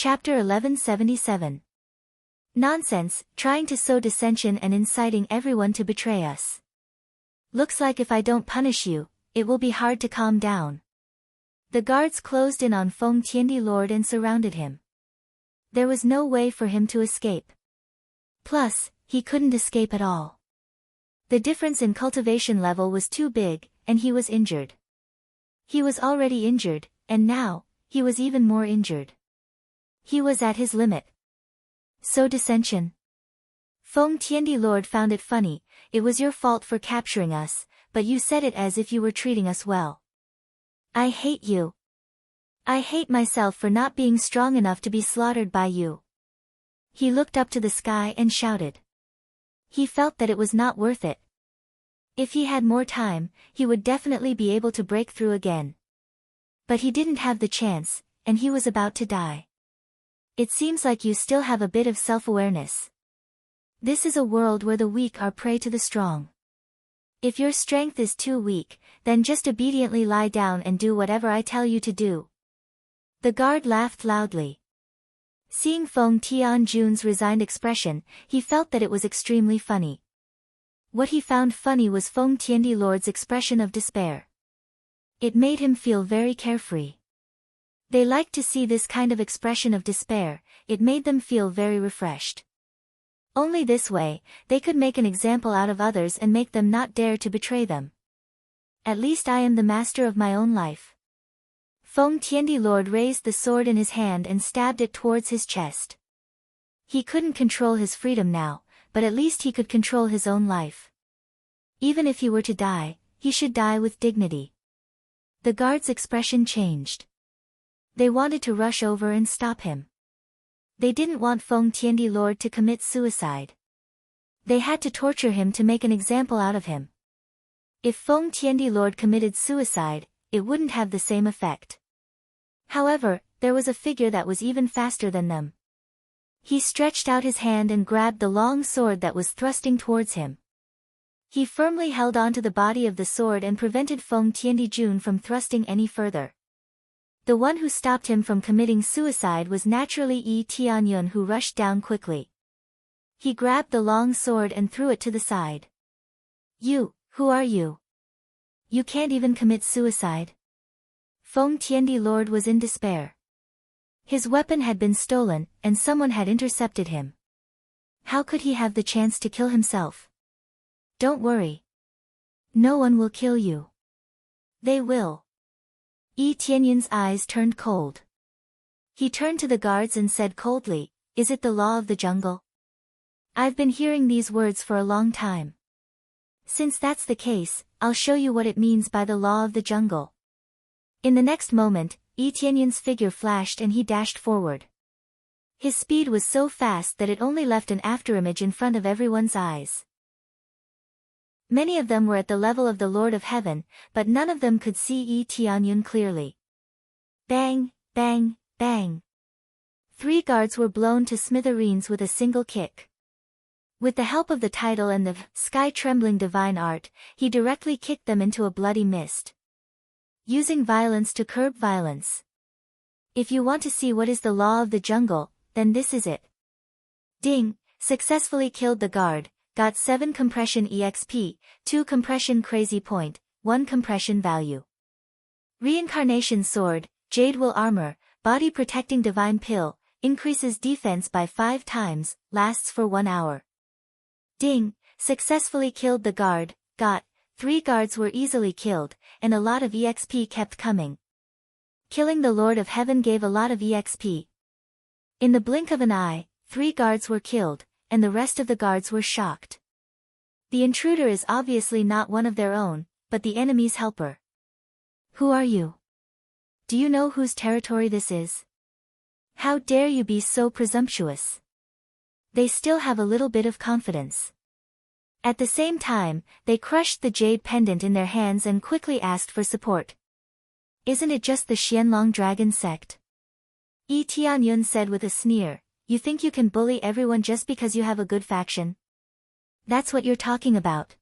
Chapter 1177. Nonsense, trying to sow dissension and inciting everyone to betray us. Looks like if I don't punish you, it will be hard to calm down. The guards closed in on Feng Tiandi Lord and surrounded him. There was no way for him to escape. Plus, he couldn't escape at all. The difference in cultivation level was too big, and he was injured. He was already injured, and now, he was even more injured. He was at his limit. So dissension. Feng Tiandi Lord found it funny. It was your fault for capturing us, but you said it as if you were treating us well. I hate you. I hate myself for not being strong enough to be slaughtered by you. He looked up to the sky and shouted. He felt that it was not worth it. If he had more time, he would definitely be able to break through again. But he didn't have the chance, and he was about to die. It seems like you still have a bit of self-awareness. This is a world where the weak are prey to the strong. If your strength is too weak, then just obediently lie down and do whatever I tell you to do. The guard laughed loudly. Seeing Feng Tianjun's resigned expression, he felt that it was extremely funny. What he found funny was Feng Tiandi Lord's expression of despair. It made him feel very carefree. They liked to see this kind of expression of despair. It made them feel very refreshed. Only this way, they could make an example out of others and make them not dare to betray them. At least I am the master of my own life. Feng Tiandi Lord raised the sword in his hand and stabbed it towards his chest. He couldn't control his freedom now, but at least he could control his own life. Even if he were to die, he should die with dignity. The guard's expression changed. They wanted to rush over and stop him. They didn't want Feng Tiandi Lord to commit suicide. They had to torture him to make an example out of him. If Feng Tiandi Lord committed suicide, it wouldn't have the same effect. However, there was a figure that was even faster than them. He stretched out his hand and grabbed the long sword that was thrusting towards him. He firmly held onto the body of the sword and prevented Feng Tianjun from thrusting any further. The one who stopped him from committing suicide was naturally Yi Tianyun, who rushed down quickly. He grabbed the long sword and threw it to the side. You, who are you? You can't even commit suicide. Feng Tiandi Lord was in despair. His weapon had been stolen, and someone had intercepted him. How could he have the chance to kill himself? Don't worry. No one will kill you. They will. Yi Tianyun's eyes turned cold. He turned to the guards and said coldly, "Is it the law of the jungle? I've been hearing these words for a long time. Since that's the case, I'll show you what it means by the law of the jungle." In the next moment, Yi Tianyun's figure flashed and he dashed forward. His speed was so fast that it only left an afterimage in front of everyone's eyes. Many of them were at the level of the Lord of Heaven, but none of them could see Yi Tianyun clearly. Bang, bang, bang. 3 guards were blown to smithereens with a single kick. With the help of the title and the sky-trembling divine art, he directly kicked them into a bloody mist. Using violence to curb violence. If you want to see what is the law of the jungle, then this is it. Ding, successfully killed the guard. Got 7 compression EXP, 2 compression crazy point, 1 compression value. Reincarnation sword, jade wool armor, body protecting divine pill, increases defense by 5 times, lasts for 1 hour. Ding, successfully killed the guard, got 3 guards were easily killed, and a lot of EXP kept coming. Killing the Lord of Heaven gave a lot of EXP. In the blink of an eye, 3 guards were killed, and the rest of the guards were shocked. The intruder is obviously not one of their own, but the enemy's helper. Who are you? Do you know whose territory this is? How dare you be so presumptuous? They still have a little bit of confidence. At the same time, they crushed the jade pendant in their hands and quickly asked for support. Isn't it just the Xianlong dragon sect? Yi Tianyun said with a sneer. You think you can bully everyone just because you have a good faction? That's what you're talking about.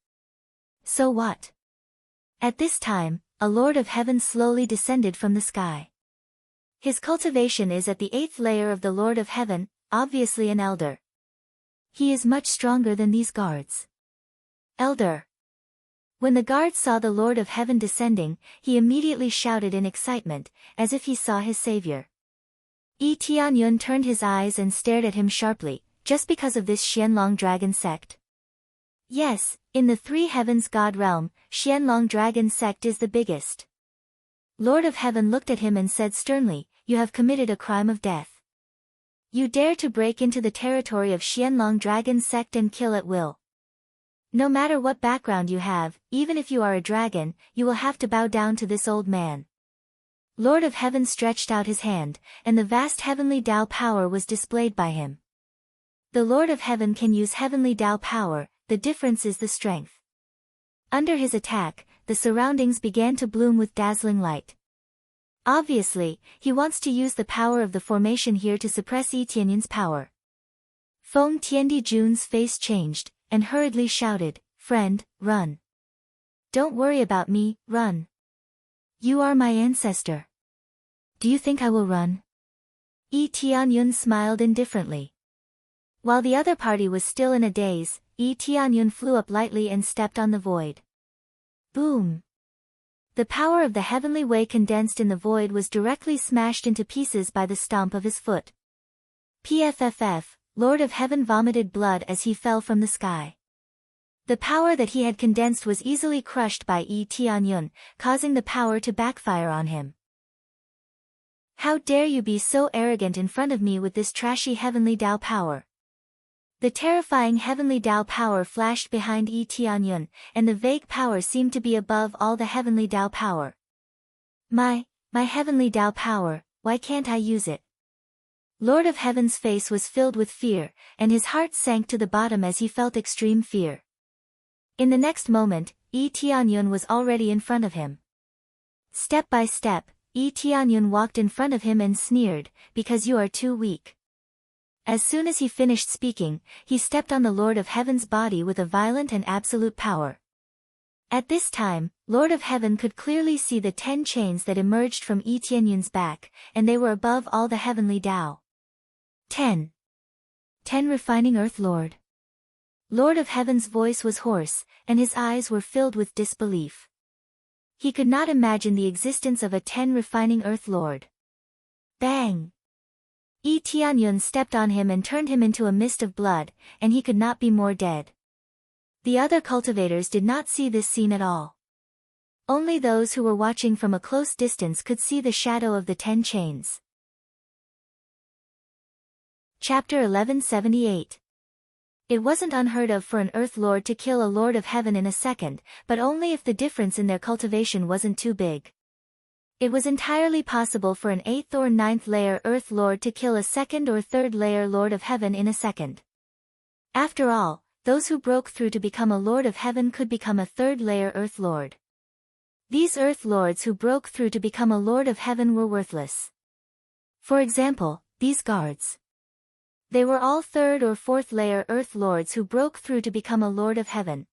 So what? At this time, a Lord of Heaven slowly descended from the sky. His cultivation is at the 8th layer of the Lord of Heaven, obviously an elder. He is much stronger than these guards. Elder. When the guard saw the Lord of Heaven descending, he immediately shouted in excitement, as if he saw his savior. Yi Tianyun turned his eyes and stared at him sharply, just because of this Xianlong dragon sect. Yes, in the three heavens god realm, Xianlong dragon sect is the biggest. Lord of Heaven looked at him and said sternly, "You have committed a crime of death. You dare to break into the territory of Xianlong dragon sect and kill at will. No matter what background you have, even if you are a dragon, you will have to bow down to this old man." Lord of Heaven stretched out his hand, and the vast heavenly Tao power was displayed by him. The Lord of Heaven can use heavenly Tao power, the difference is the strength. Under his attack, the surroundings began to bloom with dazzling light. Obviously, he wants to use the power of the formation here to suppress Yi Tianyun's power. Feng Tiandiju's face changed, and hurriedly shouted, "Friend, run. Don't worry about me, run. You are my ancestor. Do you think I will run?" Yi Tianyun smiled indifferently. While the other party was still in a daze, Yi Tianyun flew up lightly and stepped on the void. Boom! The power of the heavenly way condensed in the void was directly smashed into pieces by the stomp of his foot. Pfff, Lord of Heaven vomited blood as he fell from the sky. The power that he had condensed was easily crushed by Yi Tianyun, causing the power to backfire on him. "How dare you be so arrogant in front of me with this trashy heavenly Tao power?" The terrifying heavenly Tao power flashed behind Yi Tianyun, and the vague power seemed to be above all the heavenly Tao power. My heavenly Tao power, why can't I use it?" Lord of Heaven's face was filled with fear, and his heart sank to the bottom as he felt extreme fear. In the next moment, Yi Tianyun was already in front of him. Step by step, Yi Tianyun walked in front of him and sneered, "Because you are too weak." As soon as he finished speaking, he stepped on the Lord of Heaven's body with a violent and absolute power. At this time, Lord of Heaven could clearly see the 10 chains that emerged from Yi Tianyun's back, and they were above all the heavenly Tao. 10 refining Earth Lord. Lord of Heaven's voice was hoarse, and his eyes were filled with disbelief. He could not imagine the existence of a 10 refining Earth Lord. Bang! Yi Tianyun stepped on him and turned him into a mist of blood, and he could not be more dead. The other cultivators did not see this scene at all. Only those who were watching from a close distance could see the shadow of the 10 chains. Chapter 1178. It wasn't unheard of for an Earth Lord to kill a Lord of Heaven in a second, but only if the difference in their cultivation wasn't too big. It was entirely possible for an 8th or 9th layer Earth Lord to kill a 2nd or 3rd layer Lord of Heaven in a second. After all, those who broke through to become a Lord of Heaven could become a 3rd layer Earth Lord. These Earth Lords who broke through to become a Lord of Heaven were worthless. For example, these guards. They were all 3rd or 4th layer Earth Lords who broke through to become a Lord of Heaven.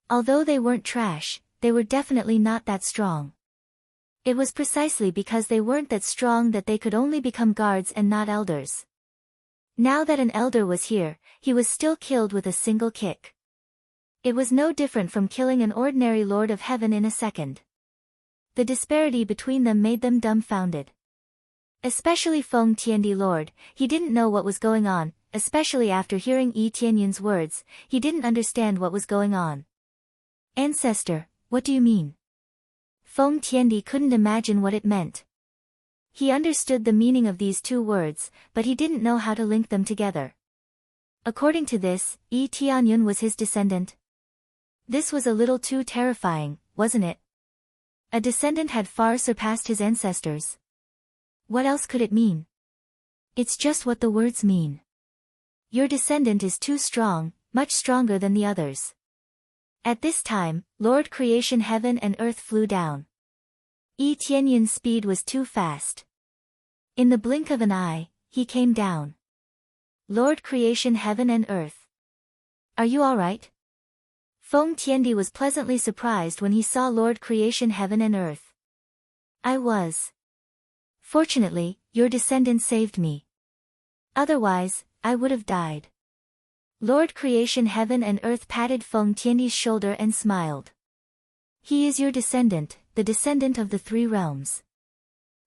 Although they weren't trash, they were definitely not that strong. It was precisely because they weren't that strong that they could only become guards and not elders. Now that an elder was here, he was still killed with a single kick. It was no different from killing an ordinary Lord of Heaven in a second. The disparity between them made them dumbfounded. Especially Feng Tiandi Lord, he didn't know what was going on, especially after hearing Yi Tianyun's words, he didn't understand what was going on. "Ancestor, what do you mean?" Feng Tiandi couldn't imagine what it meant. He understood the meaning of these two words, but he didn't know how to link them together. According to this, Yi Tianyun was his descendant. This was a little too terrifying, wasn't it? A descendant had far surpassed his ancestors. What else could it mean? It's just what the words mean. Your descendant is too strong, much stronger than the others. At this time, Lord Creation Heaven and Earth flew down. Yi Tianyun's speed was too fast. In the blink of an eye, he came down. Lord Creation Heaven and Earth. Are you alright? Feng Tiandi was pleasantly surprised when he saw Lord Creation Heaven and Earth. I was. Fortunately, your descendant saved me. Otherwise, I would have died. Lord Creation Heaven and Earth patted Feng Tiandi's shoulder and smiled. He is your descendant, the descendant of the three realms.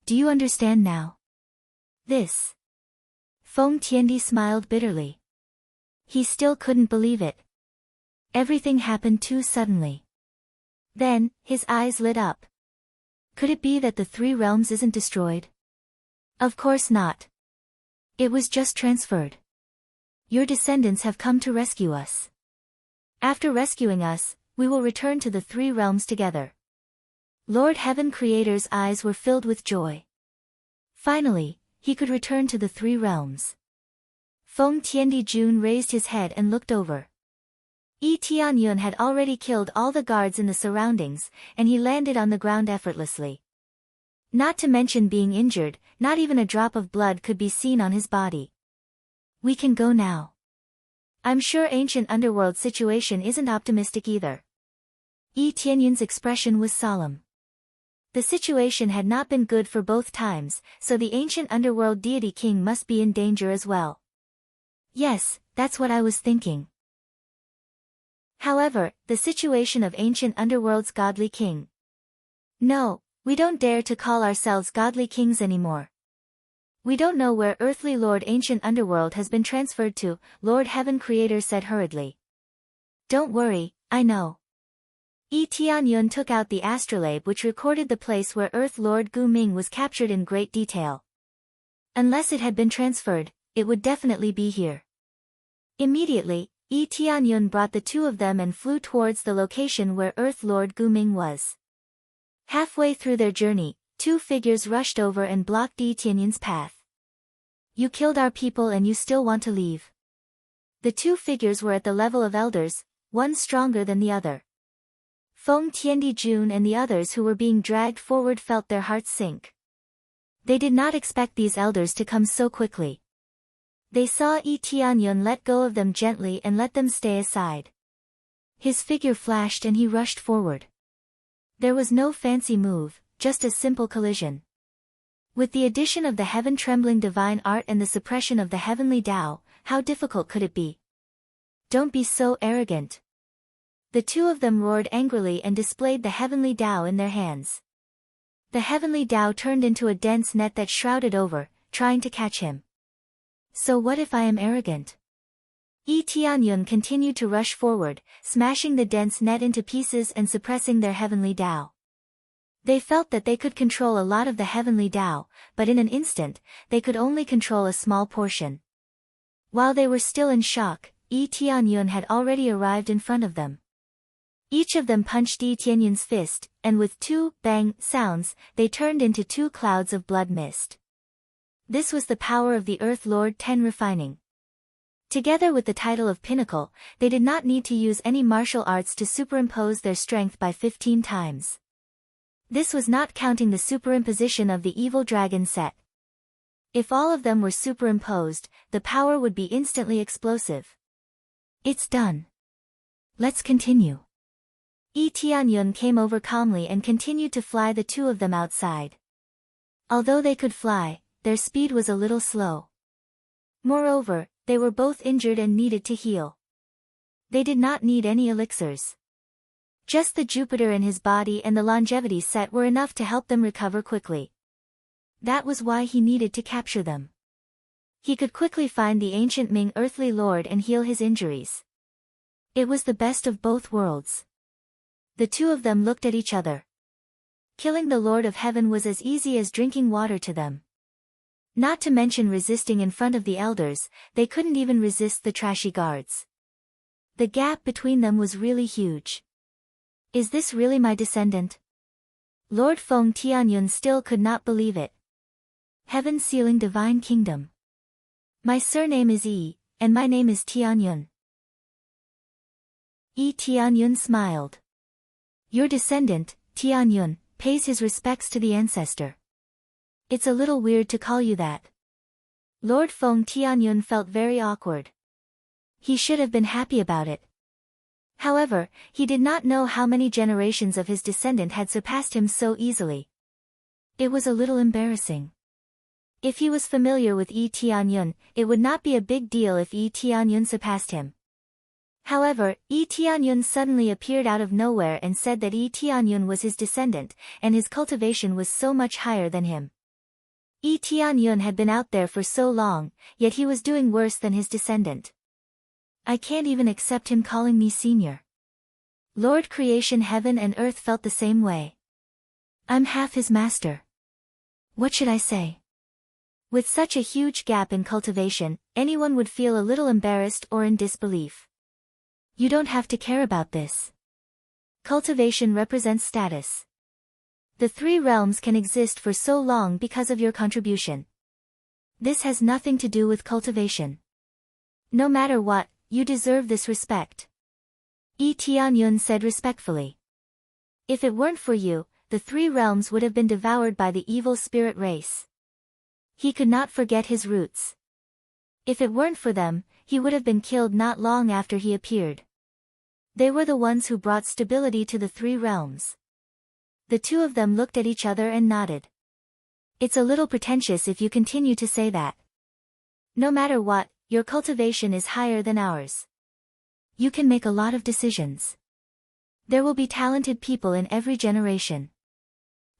Do you understand now? This. Feng Tiandi smiled bitterly. He still couldn't believe it. Everything happened too suddenly. Then, his eyes lit up. Could it be that the three realms isn't destroyed? Of course not. It was just transferred. Your descendants have come to rescue us. After rescuing us, we will return to the three realms together. Lord Heaven Creator's eyes were filled with joy. Finally, he could return to the three realms. Feng Tiandi Jun raised his head and looked over. Yi Tianyun had already killed all the guards in the surroundings, and he landed on the ground effortlessly. Not to mention being injured, not even a drop of blood could be seen on his body. We can go now. I'm sure ancient underworld situation isn't optimistic either. Yi Tianyun's expression was solemn. The situation had not been good for both times, so the ancient underworld deity king must be in danger as well. Yes, that's what I was thinking. However, the situation of ancient underworld's godly king. No, we don't dare to call ourselves godly kings anymore. We don't know where earthly Lord Ancient Underworld has been transferred to, Lord Heaven Creator said hurriedly. Don't worry, I know. Yi Tianyun took out the astrolabe which recorded the place where Earth Lord Gu Ming was captured in great detail. Unless it had been transferred, it would definitely be here. Immediately, Yi Tianyun brought the two of them and flew towards the location where Earth Lord Gu Ming was. Halfway through their journey, two figures rushed over and blocked Yi Tianyun's path. You killed our people and you still want to leave. The two figures were at the level of elders, one stronger than the other. Feng Tiandi Jun and the others who were being dragged forward felt their hearts sink. They did not expect these elders to come so quickly. They saw Yi Tianyun let go of them gently and let them stay aside. His figure flashed and he rushed forward. There was no fancy move, just a simple collision. With the addition of the heaven-trembling divine art and the suppression of the heavenly Tao, how difficult could it be? Don't be so arrogant. The two of them roared angrily and displayed the heavenly Tao in their hands. The heavenly Tao turned into a dense net that shrouded over, trying to catch him. So what if I am arrogant? Yi Tianyun continued to rush forward, smashing the dense net into pieces and suppressing their heavenly Tao. They felt that they could control a lot of the heavenly Tao, but in an instant, they could only control a small portion. While they were still in shock, Yi Tianyun had already arrived in front of them. Each of them punched Yi Tianyun's fist, and with two bang sounds, they turned into two clouds of blood mist. This was the power of the Earth Lord Ten refining. Together with the title of Pinnacle, they did not need to use any martial arts to superimpose their strength by 15 times. This was not counting the superimposition of the evil dragon set. If all of them were superimposed, the power would be instantly explosive. It's done. Let's continue. Yi Tianyun came over calmly and continued to fly the two of them outside. Although they could fly, their speed was a little slow. Moreover, they were both injured and needed to heal. They did not need any elixirs. Just the Jupiter in his body and the longevity set were enough to help them recover quickly. That was why he needed to capture them. He could quickly find the ancient Ming earthly lord and heal his injuries. It was the best of both worlds. The two of them looked at each other. Killing the Lord of Heaven was as easy as drinking water to them. Not to mention resisting in front of the elders, they couldn't even resist the trashy guards. The gap between them was really huge. Is this really my descendant? Lord Feng Tianyun still could not believe it. Heaven sealing divine kingdom. My surname is Yi, and my name is Tianyun. Yi Tianyun smiled. Your descendant, Tianyun, pays his respects to the ancestor. It's a little weird to call you that. Lord Feng Tianyun felt very awkward. He should have been happy about it. However, he did not know how many generations of his descendant had surpassed him so easily. It was a little embarrassing. If he was familiar with Yi Tianyun, it would not be a big deal if Yi Tianyun surpassed him. However, Yi Tianyun suddenly appeared out of nowhere and said that Yi Tianyun was his descendant, and his cultivation was so much higher than him. Yi Tianyun had been out there for so long, yet he was doing worse than his descendant. I can't even accept him calling me senior. Lord Creation Heaven and Earth felt the same way. I'm half his master. What should I say? With such a huge gap in cultivation, anyone would feel a little embarrassed or in disbelief. You don't have to care about this. Cultivation represents status. The three realms can exist for so long because of your contribution. This has nothing to do with cultivation. No matter what, you deserve this respect. Yi Tianyun said respectfully. If it weren't for you, the three realms would have been devoured by the evil spirit race. He could not forget his roots. If it weren't for them, he would have been killed not long after he appeared. They were the ones who brought stability to the three realms. The two of them looked at each other and nodded. It's a little pretentious if you continue to say that. No matter what, your cultivation is higher than ours. You can make a lot of decisions. There will be talented people in every generation.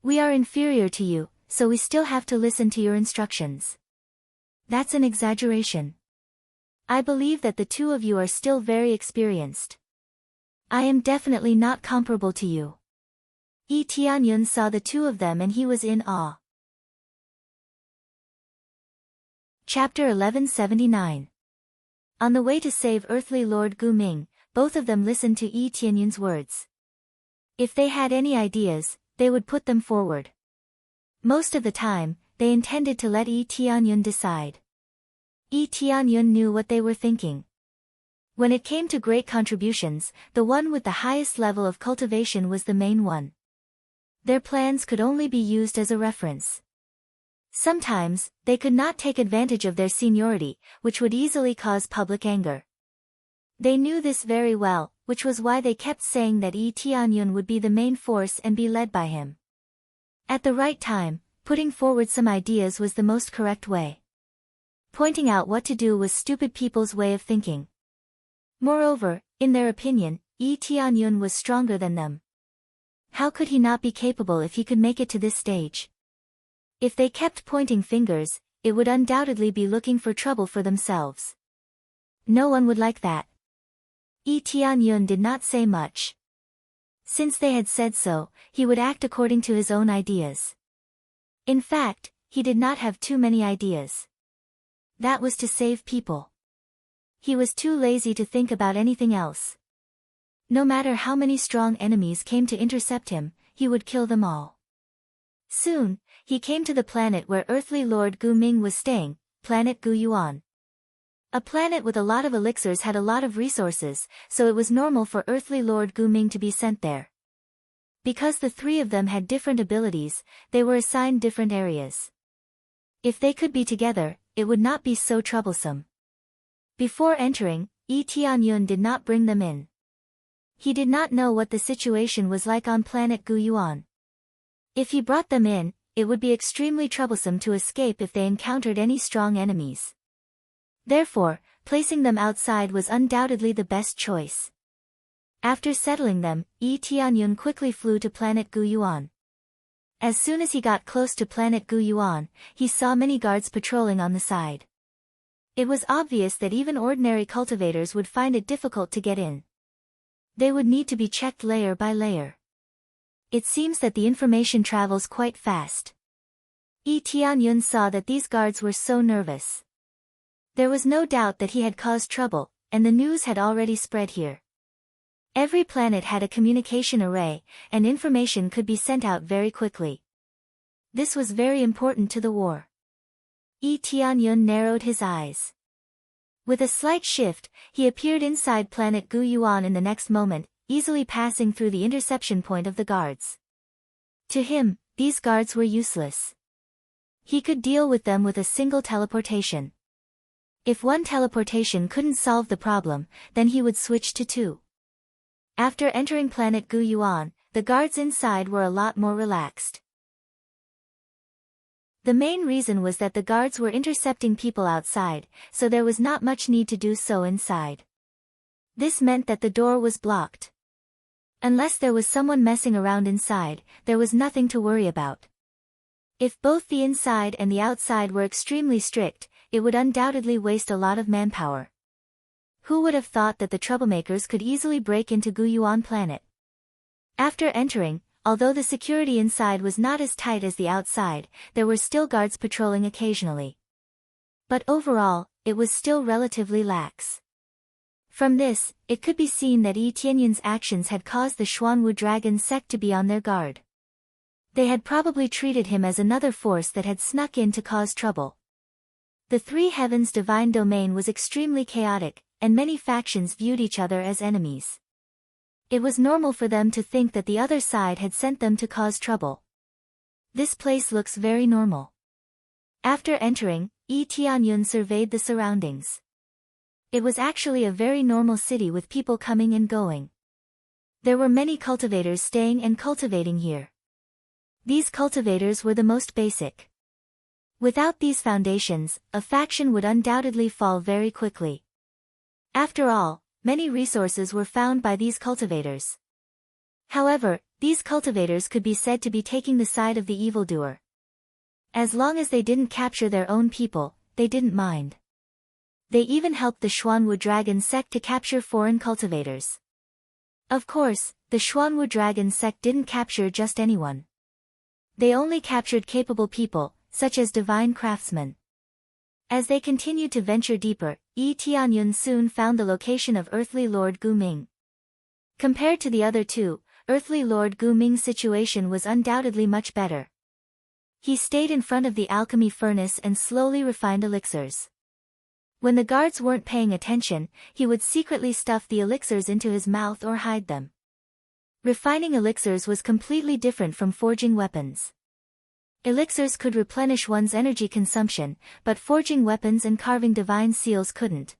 We are inferior to you, so we still have to listen to your instructions. That's an exaggeration. I believe that the two of you are still very experienced. I am definitely not comparable to you. Yi Tianyun saw the two of them and he was in awe. Chapter 1179. On the way to save earthly Lord Gu Ming, both of them listened to Yi Tianyun's words. If they had any ideas, they would put them forward. Most of the time, they intended to let Yi Tianyun decide. Yi Tianyun knew what they were thinking. When it came to great contributions, the one with the highest level of cultivation was the main one. Their plans could only be used as a reference. Sometimes, they could not take advantage of their seniority, which would easily cause public anger. They knew this very well, which was why they kept saying that Yi Tianyun would be the main force and be led by him. At the right time, putting forward some ideas was the most correct way. Pointing out what to do was stupid people's way of thinking. Moreover, in their opinion, Yi Tianyun was stronger than them. How could he not be capable if he could make it to this stage? If they kept pointing fingers, it would undoubtedly be looking for trouble for themselves. No one would like that. Yi Tianyun did not say much. Since they had said so, he would act according to his own ideas. In fact, he did not have too many ideas. That was to save people. He was too lazy to think about anything else. No matter how many strong enemies came to intercept him, he would kill them all. Soon, he came to the planet where earthly Lord Gu Ming was staying, planet Gu Yuan. A planet with a lot of elixirs had a lot of resources, so it was normal for earthly Lord Gu Ming to be sent there. Because the three of them had different abilities, they were assigned different areas. If they could be together, it would not be so troublesome. Before entering, Yi Tianyun did not bring them in. He did not know what the situation was like on planet Gu Yuan. If he brought them in, it would be extremely troublesome to escape if they encountered any strong enemies. Therefore, placing them outside was undoubtedly the best choice. After settling them, Yi Tianyun quickly flew to planet Gu Yuan. As soon as he got close to planet Gu Yuan, he saw many guards patrolling on the side. It was obvious that even ordinary cultivators would find it difficult to get in. They would need to be checked layer by layer. It seems that the information travels quite fast. Yi Tianyun saw that these guards were so nervous. There was no doubt that he had caused trouble, and the news had already spread here. Every planet had a communication array, and information could be sent out very quickly. This was very important to the war. Yi Tianyun narrowed his eyes. With a slight shift, he appeared inside planet Gu Yuan in the next moment, easily passing through the interception point of the guards. To him, these guards were useless. He could deal with them with a single teleportation. If one teleportation couldn't solve the problem, then he would switch to two. After entering planet Gu Yuan, the guards inside were a lot more relaxed. The main reason was that the guards were intercepting people outside, so there was not much need to do so inside. This meant that the door was blocked. Unless there was someone messing around inside, there was nothing to worry about. If both the inside and the outside were extremely strict, it would undoubtedly waste a lot of manpower. Who would have thought that the troublemakers could easily break into Guyuan planet? After entering, although the security inside was not as tight as the outside, there were still guards patrolling occasionally. But overall, it was still relatively lax. From this, it could be seen that Yi Tianyun's actions had caused the Xuanwu Dragon sect to be on their guard. They had probably treated him as another force that had snuck in to cause trouble. The Three Heavens divine domain was extremely chaotic, and many factions viewed each other as enemies. It was normal for them to think that the other side had sent them to cause trouble. This place looks very normal. After entering, Yi Tianyun surveyed the surroundings. It was actually a very normal city with people coming and going. There were many cultivators staying and cultivating here. These cultivators were the most basic. Without these foundations, a faction would undoubtedly fall very quickly. After all, many resources were found by these cultivators. However, these cultivators could be said to be taking the side of the evildoer. As long as they didn't capture their own people, they didn't mind. They even helped the Xuanwu Dragon sect to capture foreign cultivators. Of course, the Xuanwu Dragon sect didn't capture just anyone. They only captured capable people, such as divine craftsmen. As they continued to venture deeper, Yi Tianyun soon found the location of Earthly Lord Gu Ming. Compared to the other two, Earthly Lord Gu Ming's situation was undoubtedly much better. He stayed in front of the alchemy furnace and slowly refined elixirs. When the guards weren't paying attention, he would secretly stuff the elixirs into his mouth or hide them. Refining elixirs was completely different from forging weapons. Elixirs could replenish one's energy consumption, but forging weapons and carving divine seals couldn't.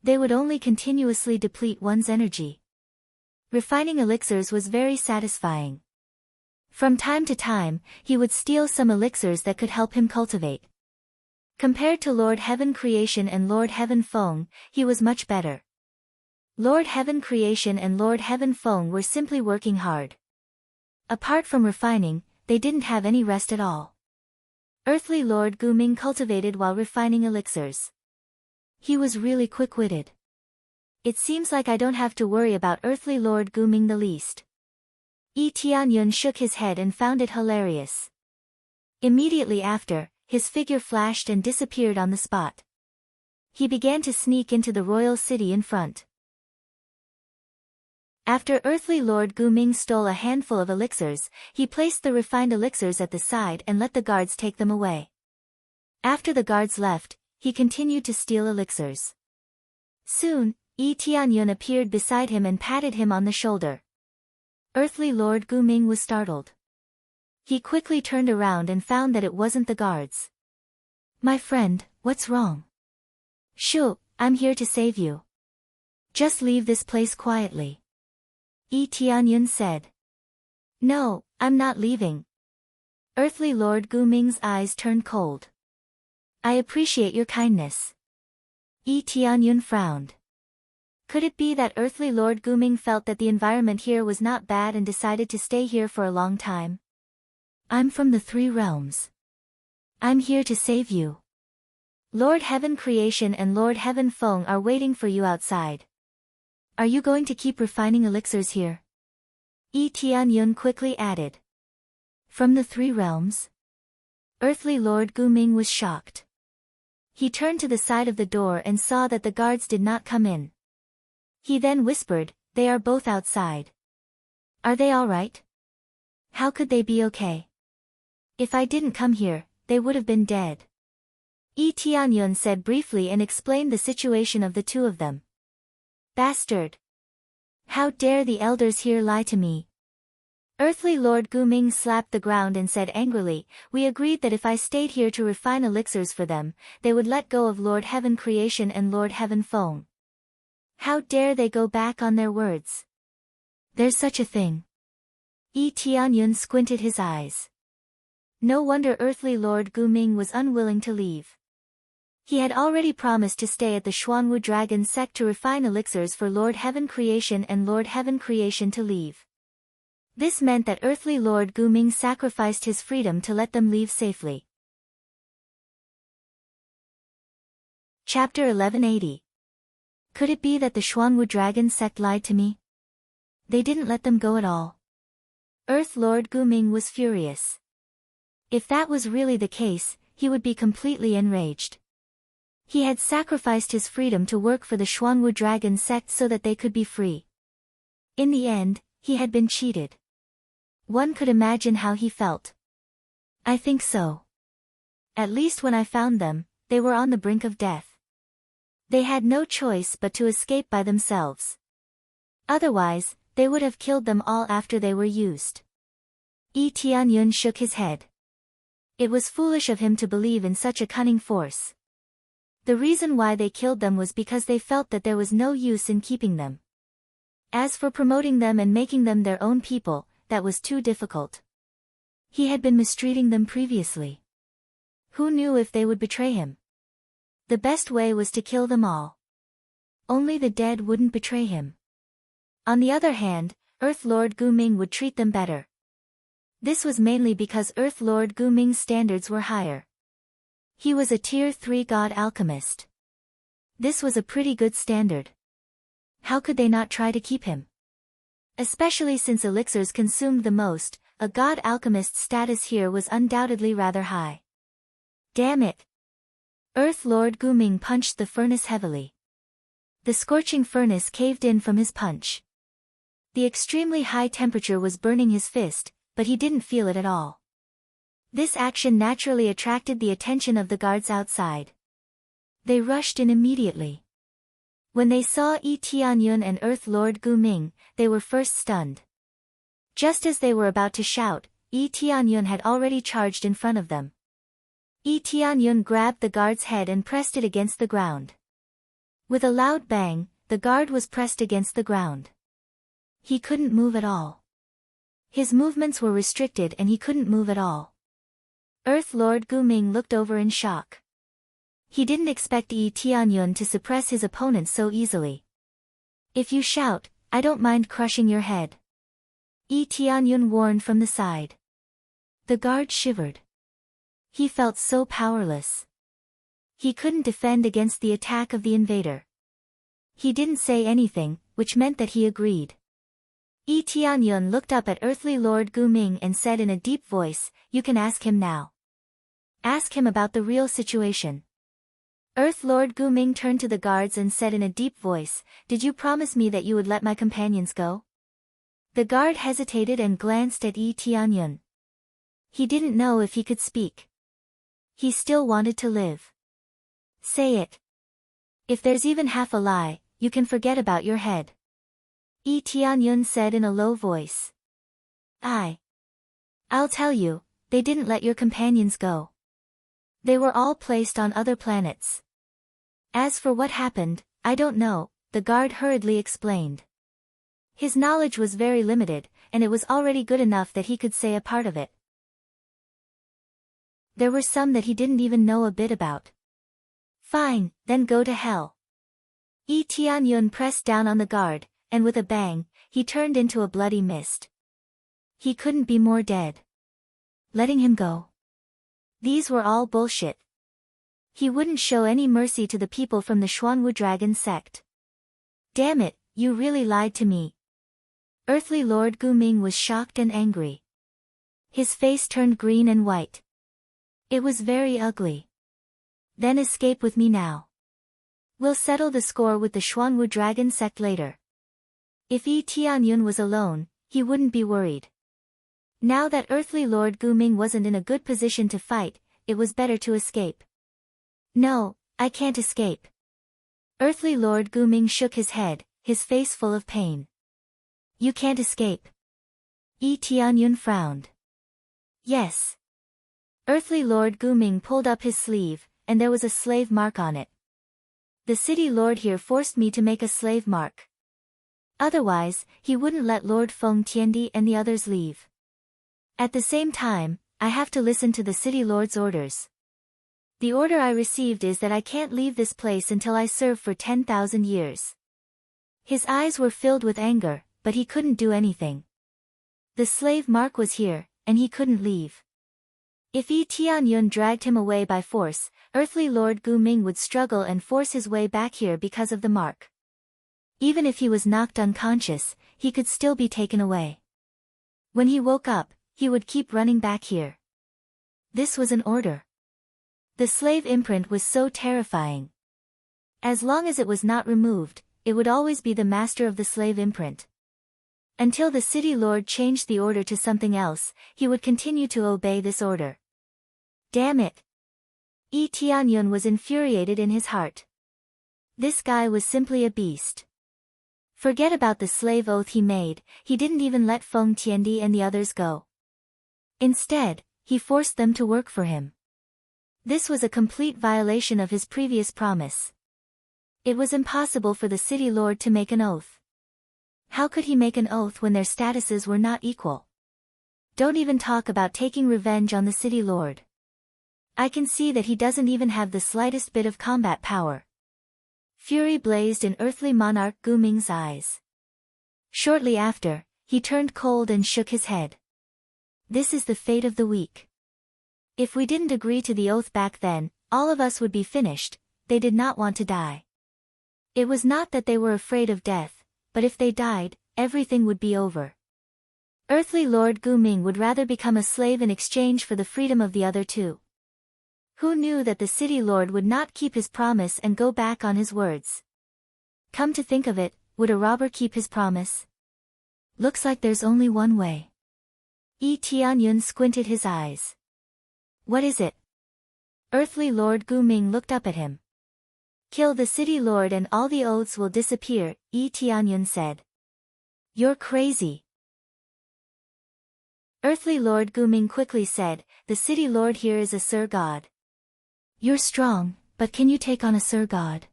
They would only continuously deplete one's energy. Refining elixirs was very satisfying. From time to time, he would steal some elixirs that could help him cultivate. Compared to Lord Heaven Creation and Lord Heaven Feng, he was much better. Lord Heaven Creation and Lord Heaven Feng were simply working hard. Apart from refining, they didn't have any rest at all. Earthly Lord Gu Ming cultivated while refining elixirs. He was really quick-witted. It seems like I don't have to worry about Earthly Lord Gu Ming the least. Yi Tianyun shook his head and found it hilarious. Immediately after, his figure flashed and disappeared on the spot. He began to sneak into the royal city in front. After Earthly Lord Gu Ming stole a handful of elixirs, he placed the refined elixirs at the side and let the guards take them away. After the guards left, he continued to steal elixirs. Soon, Yi Tianyun appeared beside him and patted him on the shoulder. Earthly Lord Gu Ming was startled. He quickly turned around and found that it wasn't the guards. "My friend, what's wrong?" "Shoo, I'm here to save you. Just leave this place quietly," Yi Tianyun said. "No, I'm not leaving." Earthly Lord Gu Ming's eyes turned cold. "I appreciate your kindness." Yi Tianyun frowned. Could it be that Earthly Lord Gu Ming felt that the environment here was not bad and decided to stay here for a long time? "I'm from the Three Realms. I'm here to save you. Lord Heaven Creation and Lord Heaven Feng are waiting for you outside. Are you going to keep refining elixirs here?" Yi Tianyun quickly added. "From the Three Realms?" Earthly Lord Gu Ming was shocked. He turned to the side of the door and saw that the guards did not come in. He then whispered, "They are both outside. Are they all right? How could they be okay? If I didn't come here, they would have been dead." Yi Tianyun said briefly and explained the situation of the two of them. "Bastard! How dare the elders here lie to me?" Earthly Lord Gu Ming slapped the ground and said angrily, "We agreed that if I stayed here to refine elixirs for them, they would let go of Lord Heaven Creation and Lord Heaven Feng. How dare they go back on their words? There's such a thing." Yi Tianyun squinted his eyes. No wonder earthly Lord Guming was unwilling to leave. He had already promised to stay at the Xuanwu Dragon sect to refine elixirs for Lord Heaven Creation and Lord Heaven Creation to leave. This meant that earthly Lord Guming sacrificed his freedom to let them leave safely. Chapter 1180. Could it be that the Xuanwu Dragon sect lied to me? They didn't let them go at all. Earth Lord Guming was furious. If that was really the case, he would be completely enraged. He had sacrificed his freedom to work for the Xuanwu Dragon sect so that they could be free. In the end, he had been cheated. One could imagine how he felt. I think so. At least when I found them, they were on the brink of death. They had no choice but to escape by themselves. Otherwise, they would have killed them all after they were used. Yi Tianyun shook his head. It was foolish of him to believe in such a cunning force. The reason why they killed them was because they felt that there was no use in keeping them. As for promoting them and making them their own people, that was too difficult. He had been mistreating them previously. Who knew if they would betray him? The best way was to kill them all. Only the dead wouldn't betray him. On the other hand, Earth Lord Guming would treat them better. This was mainly because Earth Lord Guming's standards were higher. He was a Tier 3 god alchemist. This was a pretty good standard. How could they not try to keep him? Especially since elixirs consumed the most, a god alchemist's status here was undoubtedly rather high. Damn it! Earth Lord Guming punched the furnace heavily. The scorching furnace caved in from his punch. The extremely high temperature was burning his fist, but he didn't feel it at all. This action naturally attracted the attention of the guards outside. They rushed in immediately. When they saw Yi Tianyun and Earth Lord Guming, they were first stunned. Just as they were about to shout, Yi Tianyun had already charged in front of them. Yi Tianyun grabbed the guard's head and pressed it against the ground. With a loud bang, the guard was pressed against the ground. He couldn't move at all. His movements were restricted and he couldn't move at all. Earth Lord Guming looked over in shock. He didn't expect Yi Tianyun to suppress his opponent so easily. If you shout, I don't mind crushing your head. Yi Tianyun warned from the side. The guard shivered. He felt so powerless. He couldn't defend against the attack of the invader. He didn't say anything, which meant that he agreed. Yi Tianyun looked up at Earthly Lord Guming and said in a deep voice, "You can ask him now. Ask him about the real situation." Earth Lord Guming turned to the guards and said in a deep voice, "Did you promise me that you would let my companions go?" The guard hesitated and glanced at Yi Tianyun. He didn't know if he could speak. He still wanted to live. "Say it. If there's even half a lie, you can forget about your head." Yi Tianyun said in a low voice. I'll tell you, they didn't let your companions go. They were all placed on other planets. As for what happened, I don't know, the guard hurriedly explained. His knowledge was very limited, and it was already good enough that he could say a part of it. There were some that he didn't even know a bit about. Fine, then go to hell. Yi Tianyun pressed down on the guard, and with a bang, he turned into a bloody mist. He couldn't be more dead. Letting him go. These were all bullshit. He wouldn't show any mercy to the people from the Xuanwu Dragon sect. Damn it, you really lied to me. Earthly Lord Guming was shocked and angry. His face turned green and white. It was very ugly. Then escape with me now. We'll settle the score with the Xuanwu Dragon sect later. If Yi Tianyun was alone, he wouldn't be worried. Now that Earthly Lord Guming wasn't in a good position to fight, it was better to escape. No, I can't escape. Earthly Lord Guming shook his head, his face full of pain. You can't escape. Yi Tianyun frowned. Yes. Earthly Lord Guming pulled up his sleeve, and there was a slave mark on it. The city lord here forced me to make a slave mark. Otherwise, he wouldn't let Lord Feng Tiandi and the others leave. At the same time, I have to listen to the city lord's orders. The order I received is that I can't leave this place until I serve for 10,000 years. His eyes were filled with anger, but he couldn't do anything. The slave Mark was here, and he couldn't leave. If Yi Tianyun dragged him away by force, earthly Lord Gu Ming would struggle and force his way back here because of the mark. Even if he was knocked unconscious, he could still be taken away. When he woke up, he would keep running back here. This was an order. The slave imprint was so terrifying. As long as it was not removed, it would always be the master of the slave imprint. Until the city lord changed the order to something else, he would continue to obey this order. Damn it! Yi Tianyun was infuriated in his heart. This guy was simply a beast. Forget about the slave oath he made, he didn't even let Feng Tiandi and the others go. Instead, he forced them to work for him. This was a complete violation of his previous promise. It was impossible for the city lord to make an oath. How could he make an oath when their statuses were not equal? Don't even talk about taking revenge on the city lord. I can see that he doesn't even have the slightest bit of combat power. Fury blazed in earthly monarch Gu Ming's eyes. Shortly after, he turned cold and shook his head. This is the fate of the weak. If we didn't agree to the oath back then, all of us would be finished. They did not want to die. It was not that they were afraid of death, but if they died, everything would be over. Earthly Lord Gu Ming would rather become a slave in exchange for the freedom of the other two. Who knew that the city lord would not keep his promise and go back on his words? Come to think of it, would a robber keep his promise? Looks like there's only one way. Yi Tianyun squinted his eyes. What is it? Earthly Lord Gu Ming looked up at him. Kill the city lord and all the oaths will disappear, Yi Tianyun said. You're crazy. Earthly Lord Gu Ming quickly said, the city lord here is a Sir God. You're strong, but can you take on a Sir God?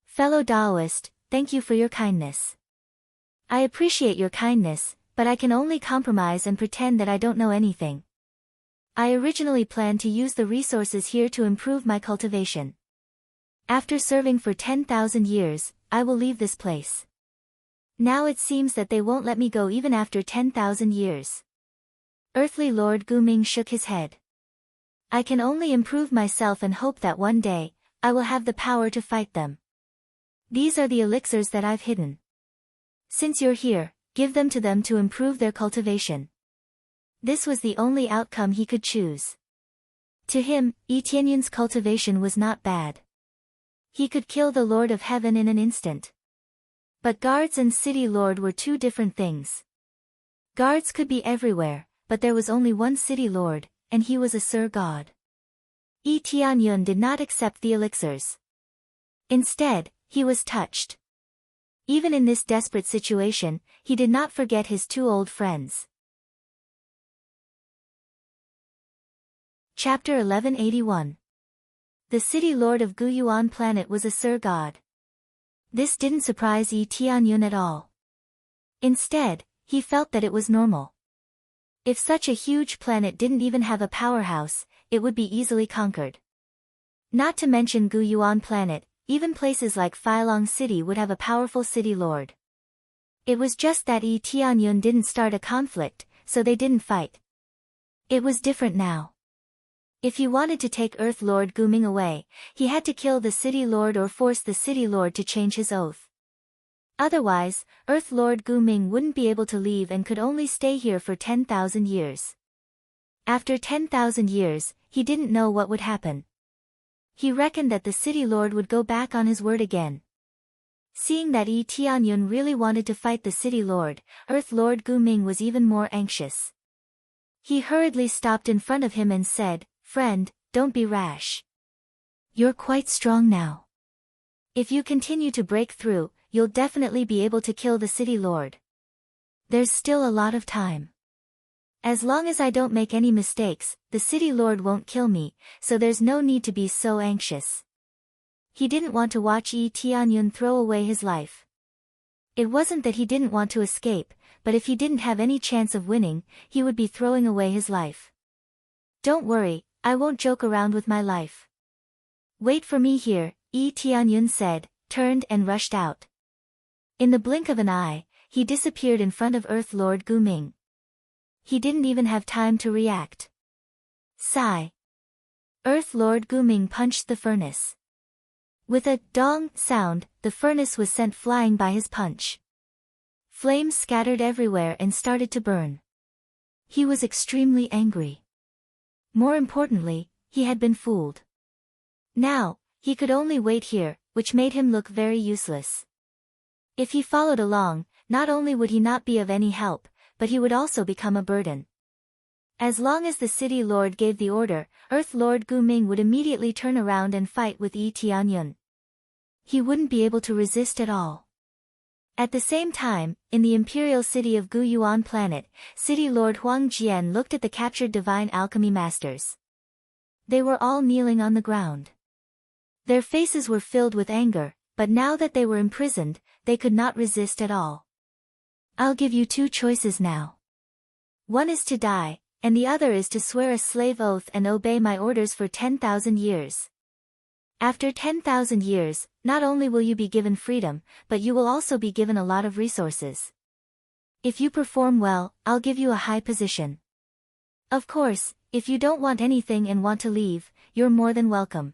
Fellow Taoist, thank you for your kindness. I appreciate your kindness, but I can only compromise and pretend that I don't know anything. I originally planned to use the resources here to improve my cultivation. After serving for 10,000 years, I will leave this place. Now it seems that they won't let me go even after 10,000 years. Earthly Lord Gu Ming shook his head. I can only improve myself and hope that one day, I will have the power to fight them. These are the elixirs that I've hidden. Since you're here, give them to improve their cultivation. This was the only outcome he could choose. To him, Yi Tianyun's cultivation was not bad. He could kill the Lord of Heaven in an instant. But guards and city lord were two different things. Guards could be everywhere, but there was only one city lord, and he was a Sir God. Yi Tianyun did not accept the elixirs. Instead, he was touched. Even in this desperate situation, he did not forget his two old friends. Chapter 1181. The city lord of Guyuan planet was a Sir God. This didn't surprise Yi Tianyun at all. Instead, he felt that it was normal. If such a huge planet didn't even have a powerhouse, it would be easily conquered. Not to mention Guyuan planet, even places like Phylong City would have a powerful city lord. It was just that Yi Tianyun didn't start a conflict, so they didn't fight. It was different now. If he wanted to take Earth Lord Gu Ming away, he had to kill the city lord or force the city lord to change his oath. Otherwise, Earth Lord Gu Ming wouldn't be able to leave and could only stay here for 10,000 years. After 10,000 years, he didn't know what would happen. He reckoned that the city lord would go back on his word again. Seeing that Yi Tianyun really wanted to fight the city lord, Earth Lord Gu Ming was even more anxious. He hurriedly stopped in front of him and said, "Friend, don't be rash. You're quite strong now. If you continue to break through, you'll definitely be able to kill the city lord. There's still a lot of time. As long as I don't make any mistakes, the city lord won't kill me, so there's no need to be so anxious." He didn't want to watch Yi Tianyun throw away his life. It wasn't that he didn't want to escape, but if he didn't have any chance of winning, he would be throwing away his life. Don't worry, I won't joke around with my life. Wait for me here, Tianyun said, turned and rushed out. In the blink of an eye, he disappeared in front of Earth Lord Guming. He didn't even have time to react. Sigh. Earth Lord Guming punched the furnace. With a dong sound, the furnace was sent flying by his punch. Flames scattered everywhere and started to burn. He was extremely angry. More importantly, he had been fooled. Now, he could only wait here, which made him look very useless. If he followed along, not only would he not be of any help, but he would also become a burden. As long as the city lord gave the order, Earth Lord Guming would immediately turn around and fight with Tianyun. He wouldn't be able to resist at all. At the same time, in the imperial city of Gu Yuan planet, City Lord Huang Jian looked at the captured divine alchemy masters. They were all kneeling on the ground. Their faces were filled with anger, but now that they were imprisoned, they could not resist at all. I'll give you two choices now. One is to die, and the other is to swear a slave oath and obey my orders for 10,000 years. After 10,000 years, not only will you be given freedom, but you will also be given a lot of resources. If you perform well, I'll give you a high position. Of course, if you don't want anything and want to leave, you're more than welcome.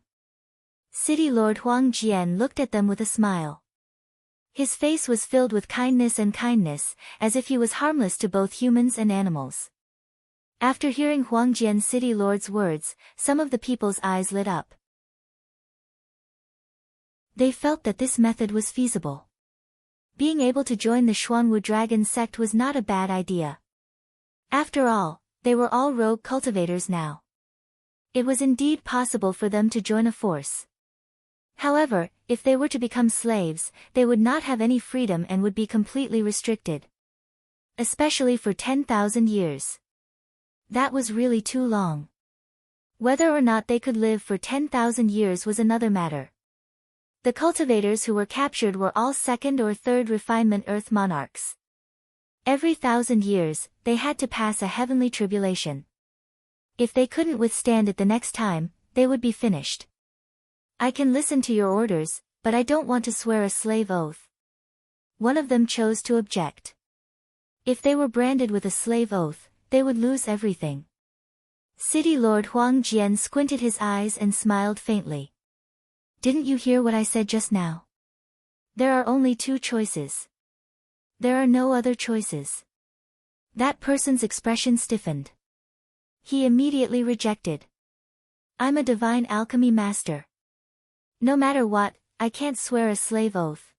City Lord Huang Jian looked at them with a smile. His face was filled with kindness, as if he was harmless to both humans and animals. After hearing Huang Jian's city lord's words, some of the people's eyes lit up. They felt that this method was feasible. Being able to join the Xuanwu dragon sect was not a bad idea. After all, they were all rogue cultivators now. It was indeed possible for them to join a force. However, if they were to become slaves, they would not have any freedom and would be completely restricted. Especially for 10,000 years. That was really too long. Whether or not they could live for 10,000 years was another matter. The cultivators who were captured were all second or third refinement Earth monarchs. Every 1,000 years, they had to pass a heavenly tribulation. If they couldn't withstand it the next time, they would be finished. I can listen to your orders, but I don't want to swear a slave oath. One of them chose to object. If they were branded with a slave oath, they would lose everything. City Lord Huang Jian squinted his eyes and smiled faintly. Didn't you hear what I said just now? There are only two choices. There are no other choices. That person's expression stiffened. He immediately rejected. I'm a divine alchemy master. No matter what, I can't swear a slave oath.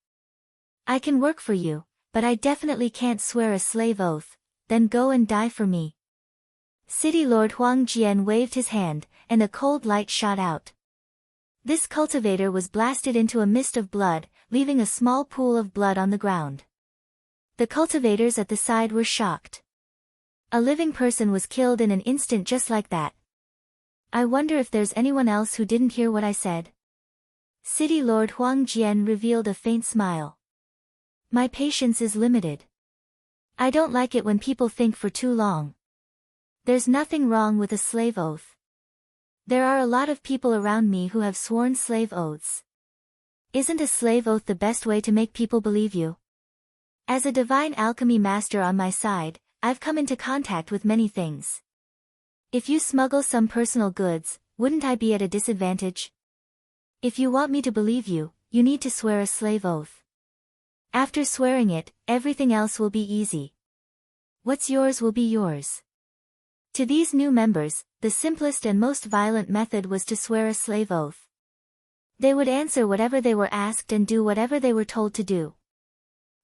I can work for you, but I definitely can't swear a slave oath, then go and die for me. City Lord Huang Jian waved his hand, and a cold light shot out. This cultivator was blasted into a mist of blood, leaving a small pool of blood on the ground. The cultivators at the side were shocked. A living person was killed in an instant just like that. I wonder if there's anyone else who didn't hear what I said. City Lord Huang Jian revealed a faint smile. My patience is limited. I don't like it when people think for too long. There's nothing wrong with a slave oath. There are a lot of people around me who have sworn slave oaths. Isn't a slave oath the best way to make people believe you? As a divine alchemy master on my side, I've come into contact with many things. If you smuggle some personal goods, wouldn't I be at a disadvantage? If you want me to believe you, you need to swear a slave oath. After swearing it, everything else will be easy. What's yours will be yours. To these new members, the simplest and most violent method was to swear a slave oath. They would answer whatever they were asked and do whatever they were told to do.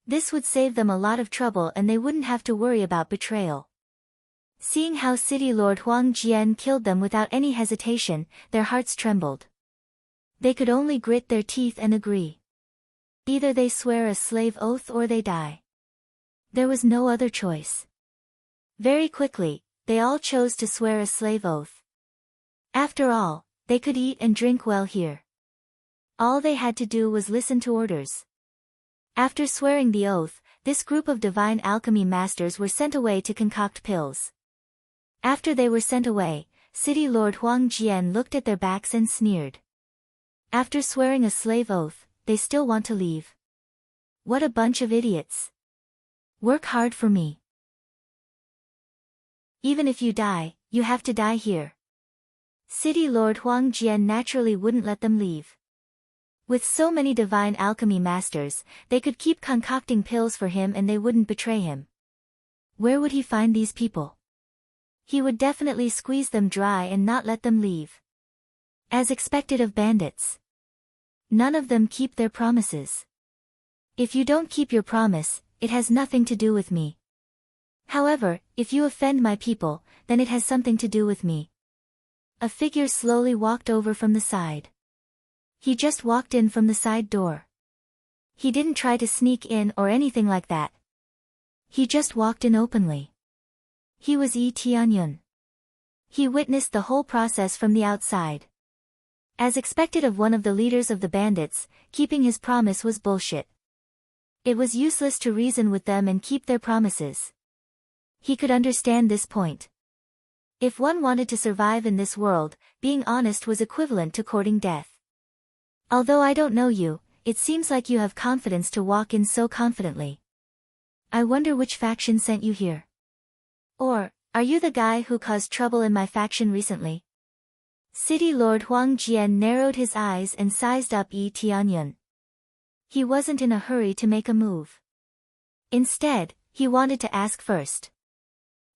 This would save them a lot of trouble and they wouldn't have to worry about betrayal. Seeing how City Lord Huang Jian killed them without any hesitation, their hearts trembled. They could only grit their teeth and agree. Either they swear a slave oath or they die. There was no other choice. Very quickly, they all chose to swear a slave oath. After all, they could eat and drink well here. All they had to do was listen to orders. After swearing the oath, this group of divine alchemy masters were sent away to concoct pills. After they were sent away, City Lord Huang Jian looked at their backs and sneered. After swearing a slave oath, they still want to leave. What a bunch of idiots. Work hard for me. Even if you die, you have to die here. City Lord Huang Jian naturally wouldn't let them leave. With so many divine alchemy masters, they could keep concocting pills for him and they wouldn't betray him. Where would he find these people? He would definitely squeeze them dry and not let them leave. As expected of bandits. None of them keep their promises. If you don't keep your promise, it has nothing to do with me. However, if you offend my people, then it has something to do with me. A figure slowly walked over from the side. He just walked in from the side door. He didn't try to sneak in or anything like that. He just walked in openly. He was Yi Tianyun. He witnessed the whole process from the outside. As expected of one of the leaders of the bandits, keeping his promise was bullshit. It was useless to reason with them and keep their promises. He could understand this point. If one wanted to survive in this world, being honest was equivalent to courting death. Although I don't know you, it seems like you have confidence to walk in so confidently. I wonder which faction sent you here. Or, are you the guy who caused trouble in my faction recently? City Lord Huang Jian narrowed his eyes and sized up Yi Tianyun. He wasn't in a hurry to make a move. Instead, he wanted to ask first.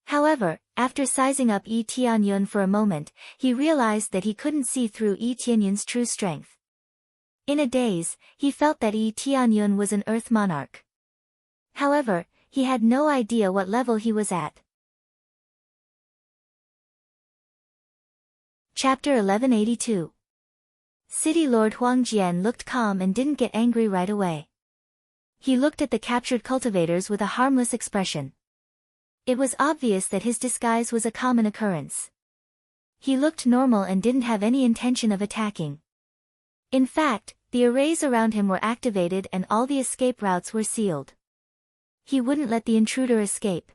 However, after sizing up Yi Tianyun for a moment, he realized that he couldn't see through Yi Tianyun's true strength. In a daze, he felt that Yi Tianyun was an earth monarch. However, he had no idea what level he was at. Chapter 1182. City Lord Huang Jian looked calm and didn't get angry right away. He looked at the captured cultivators with a harmless expression. It was obvious that his disguise was a common occurrence. He looked normal and didn't have any intention of attacking. In fact, the arrays around him were activated and all the escape routes were sealed. He wouldn't let the intruder escape.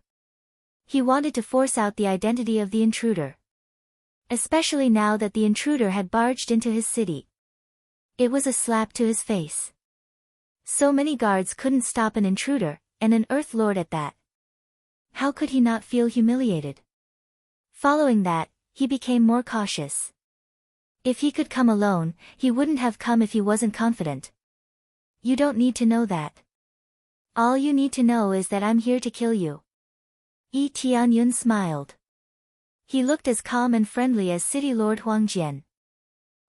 He wanted to force out the identity of the intruder. Especially now that the intruder had barged into his city. It was a slap to his face. So many guards couldn't stop an intruder, and an Earth Lord at that. How could he not feel humiliated? Following that, he became more cautious. If he could come alone, he wouldn't have come if he wasn't confident. You don't need to know that. All you need to know is that I'm here to kill you. Yi Tianyun smiled. He looked as calm and friendly as City Lord Huang Jian.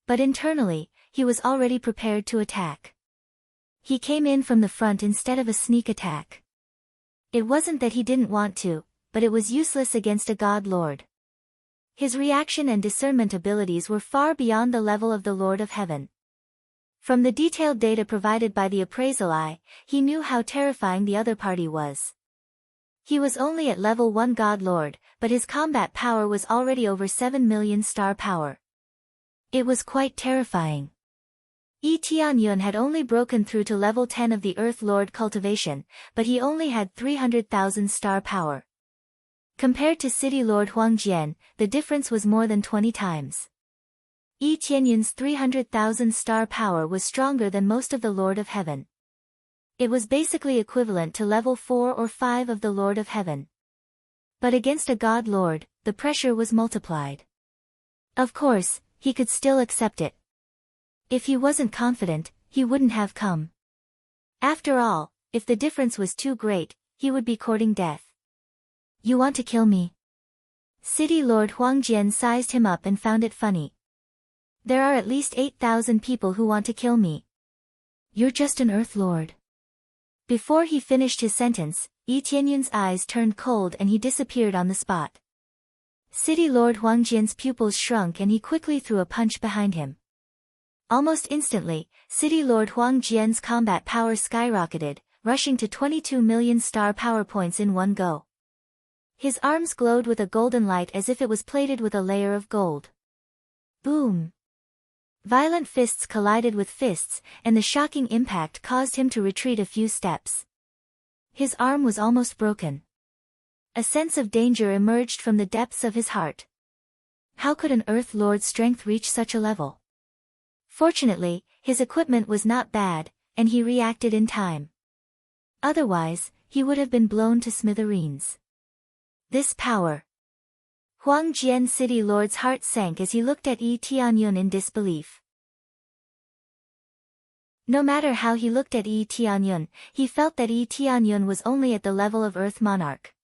But internally, he was already prepared to attack. He came in from the front instead of a sneak attack. It wasn't that he didn't want to, but it was useless against a God Lord. His reaction and discernment abilities were far beyond the level of the Lord of Heaven. From the detailed data provided by the appraisal eye, he knew how terrifying the other party was. He was only at level 1 God Lord, but his combat power was already over 7 million star power. It was quite terrifying. Yi Tianyun had only broken through to level 10 of the Earth Lord cultivation, but he only had 300,000 star power. Compared to City Lord Huang Jian, the difference was more than 20 times. Yi Tianyun's 300,000 star power was stronger than most of the Lord of Heaven. It was basically equivalent to level 4 or 5 of the Lord of Heaven. But against a God Lord, the pressure was multiplied. Of course, he could still accept it. If he wasn't confident, he wouldn't have come. After all, if the difference was too great, he would be courting death. You want to kill me? City Lord Huang Jian sized him up and found it funny. There are at least 8,000 people who want to kill me. You're just an Earth Lord. Before he finished his sentence, Yi Tianyun's eyes turned cold and he disappeared on the spot. City Lord Huang Jian's pupils shrunk and he quickly threw a punch behind him. Almost instantly, City Lord Huang Jian's combat power skyrocketed, rushing to 22 million star power points in one go. His arms glowed with a golden light as if it was plated with a layer of gold. Boom! Violent fists collided with fists, and the shocking impact caused him to retreat a few steps. His arm was almost broken. A sense of danger emerged from the depths of his heart. How could an Earth Lord's strength reach such a level? Fortunately, his equipment was not bad, and he reacted in time. Otherwise, he would have been blown to smithereens. This power. Huang Jian City Lord's heart sank as he looked at Yi Tianyun in disbelief. No matter how he looked at Yi Tianyun, he felt that Yi Tianyun was only at the level of Earth Monarch.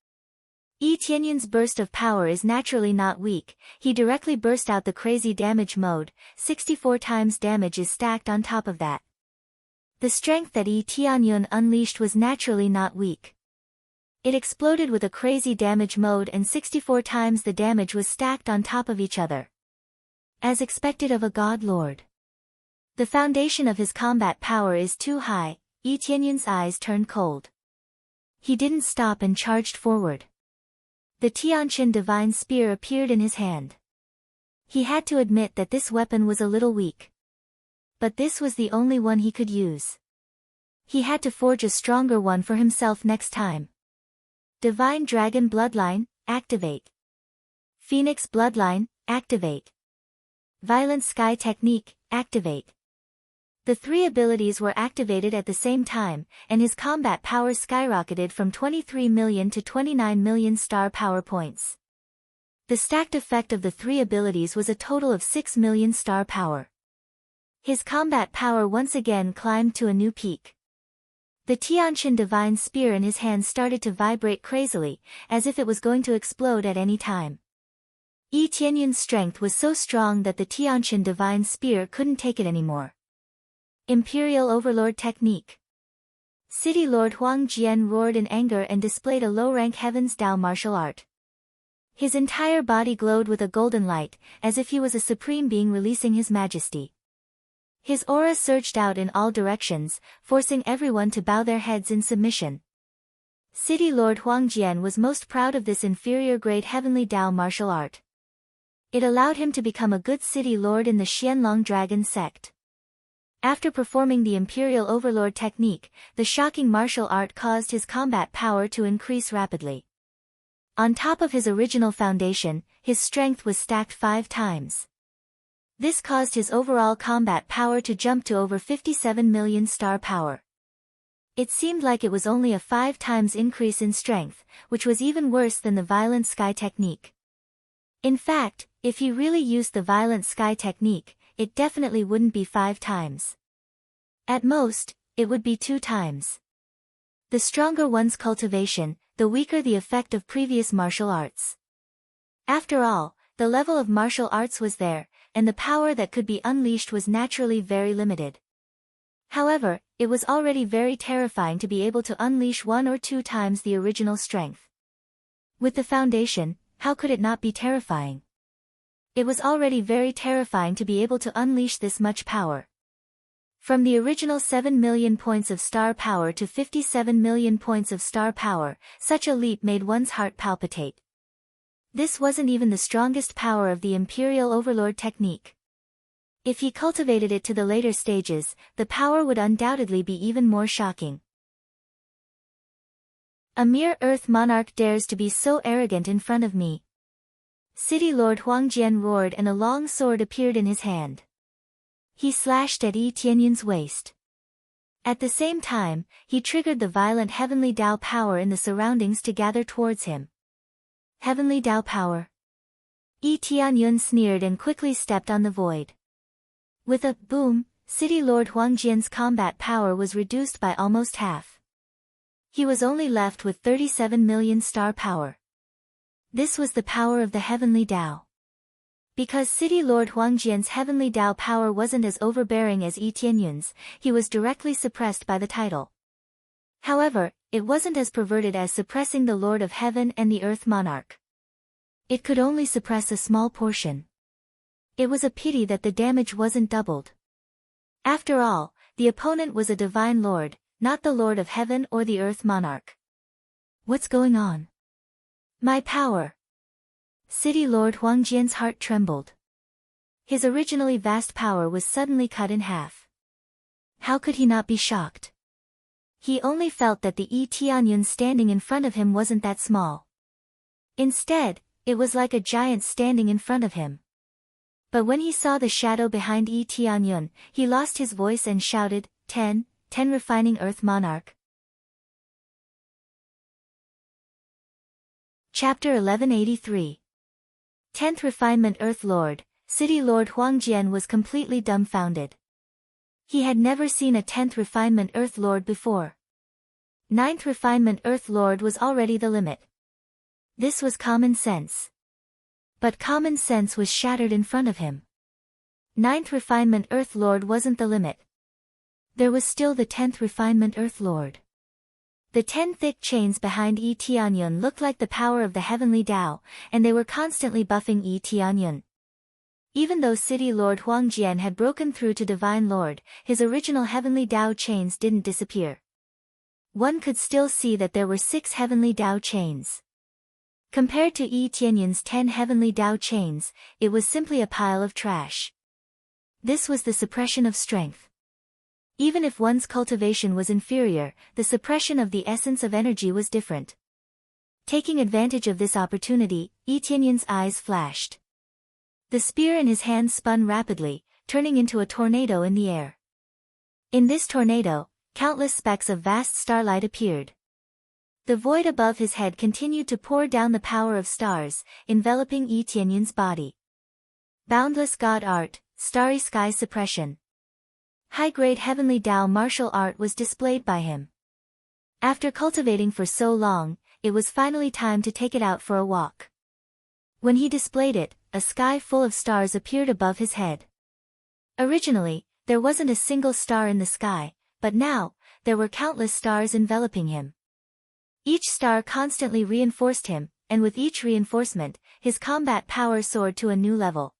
Yi Tianyun's burst of power is naturally not weak, he directly burst out the crazy damage mode, 64 times damage is stacked on top of that. The strength that Yi Tianyun unleashed was naturally not weak. It exploded with a crazy damage mode and 64 times the damage was stacked on top of each other. As expected of a god lord. The foundation of his combat power is too high, Yi Tianyun's eyes turned cold. He didn't stop and charged forward. The Tianqian divine spear appeared in his hand. He had to admit that this weapon was a little weak. But this was the only one he could use. He had to forge a stronger one for himself next time. Divine Dragon Bloodline, activate. Phoenix Bloodline, activate. Violent Sky Technique, activate. The three abilities were activated at the same time, and his combat power skyrocketed from 23 million to 29 million star power points. The stacked effect of the three abilities was a total of 6 million star power. His combat power once again climbed to a new peak. The Tianqian divine spear in his hand started to vibrate crazily, as if it was going to explode at any time. Yi Tianyun's strength was so strong that the Tianqian divine spear couldn't take it anymore. Imperial Overlord Technique. City Lord Huang Jian roared in anger and displayed a low-rank Heaven's Dao martial art. His entire body glowed with a golden light, as if he was a supreme being releasing his majesty. His aura surged out in all directions, forcing everyone to bow their heads in submission. City Lord Huang Jian was most proud of this inferior-grade Heavenly Dao martial art. It allowed him to become a good city lord in the Xianlong Dragon sect. After performing the Imperial Overlord technique, the shocking martial art caused his combat power to increase rapidly. On top of his original foundation, his strength was stacked 5 times. This caused his overall combat power to jump to over 57 million star power. It seemed like it was only a 5 times increase in strength, which was even worse than the Violent Sky technique. In fact, if he really used the Violent Sky technique, it definitely wouldn't be 5 times. At most, it would be 2 times. The stronger one's cultivation, the weaker the effect of previous martial arts. After all, the level of martial arts was there, and the power that could be unleashed was naturally very limited. However, it was already very terrifying to be able to unleash 1 or 2 times the original strength. With the foundation, how could it not be terrifying? It was already very terrifying to be able to unleash this much power. From the original 7 million points of star power to 57 million points of star power, such a leap made one's heart palpitate. This wasn't even the strongest power of the Imperial Overlord technique. If he cultivated it to the later stages, the power would undoubtedly be even more shocking. A mere Earth Monarch dares to be so arrogant in front of me. City Lord Huangjian roared and a long sword appeared in his hand. He slashed at Yi Tianyun's waist. At the same time, he triggered the violent Heavenly Dao power in the surroundings to gather towards him. Heavenly Dao power. Yi Tianyun sneered and quickly stepped on the void. With a boom, City Lord Huangjian's combat power was reduced by almost half. He was only left with 37 million star power. This was the power of the Heavenly Dao. Because City Lord Huangjian's Heavenly Dao power wasn't as overbearing as Yi Tianyun's, he was directly suppressed by the title. However, it wasn't as perverted as suppressing the Lord of Heaven and the Earth Monarch. It could only suppress a small portion. It was a pity that the damage wasn't doubled. After all, the opponent was a divine lord, not the Lord of Heaven or the Earth Monarch. What's going on? My power. City Lord Huangjian's heart trembled. His originally vast power was suddenly cut in half. How could he not be shocked? He only felt that the Yi Tianyun standing in front of him wasn't that small. Instead, it was like a giant standing in front of him. But when he saw the shadow behind Yi Tianyun, he lost his voice and shouted, 10 refining Earth Monarch. Chapter 1183. 10th Refinement Earth Lord. City Lord Huangjian was completely dumbfounded. He had never seen a 10th Refinement Earth Lord before. 9th Refinement Earth Lord was already the limit. This was common sense. But common sense was shattered in front of him. 9th Refinement Earth Lord wasn't the limit. There was still the 10th Refinement Earth Lord. The 10 thick chains behind Yi Tianyun looked like the power of the heavenly Tao, and they were constantly buffing Yi Tianyun. Even though City Lord Huangjian had broken through to Divine Lord, his original heavenly Tao chains didn't disappear. One could still see that there were 6 heavenly Tao chains. Compared to Yi Tianyun's 10 heavenly Tao chains, it was simply a pile of trash. This was the suppression of strength. Even if one's cultivation was inferior, the suppression of the essence of energy was different. Taking advantage of this opportunity, Yi Tianyun's eyes flashed. The spear in his hand spun rapidly, turning into a tornado in the air. In this tornado, countless specks of vast starlight appeared. The void above his head continued to pour down the power of stars, enveloping Yi Tianyun's body. Boundless God Art, Starry Sky Suppression. High-grade heavenly Tao martial art was displayed by him. After cultivating for so long, it was finally time to take it out for a walk. When he displayed it, a sky full of stars appeared above his head. Originally, there wasn't a single star in the sky, but now, there were countless stars enveloping him. Each star constantly reinforced him, and with each reinforcement, his combat power soared to a new level.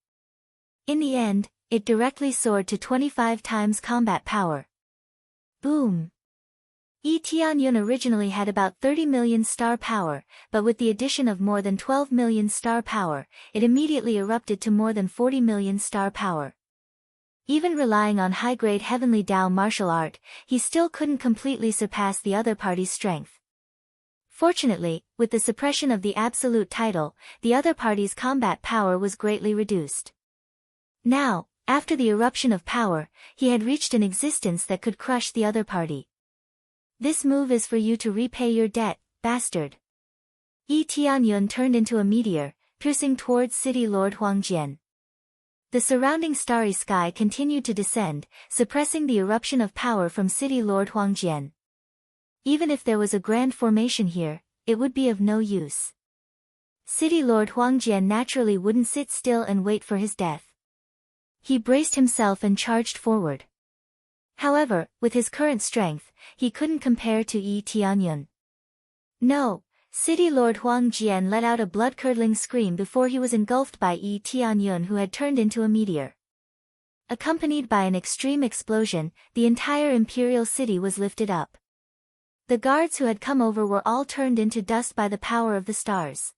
In the end, it directly soared to 25 times combat power. Boom! Yi Tianyun originally had about 30 million star power, but with the addition of more than 12 million star power, it immediately erupted to more than 40 million star power. Even relying on high-grade heavenly Tao martial art, he still couldn't completely surpass the other party's strength. Fortunately, with the suppression of the absolute title, the other party's combat power was greatly reduced. Now, after the eruption of power, he had reached an existence that could crush the other party. This move is for you to repay your debt, bastard. Yi Tianyun turned into a meteor, piercing towards City Lord Huangjian. The surrounding starry sky continued to descend, suppressing the eruption of power from City Lord Huangjian. Even if there was a grand formation here, it would be of no use. City Lord Huangjian naturally wouldn't sit still and wait for his death. He braced himself and charged forward. However, with his current strength, he couldn't compare to Yi Tianyun. No, City Lord Huangjian let out a blood-curdling scream before he was engulfed by Yi Tianyun, who had turned into a meteor. Accompanied by an extreme explosion, the entire imperial city was lifted up. The guards who had come over were all turned into dust by the power of the stars.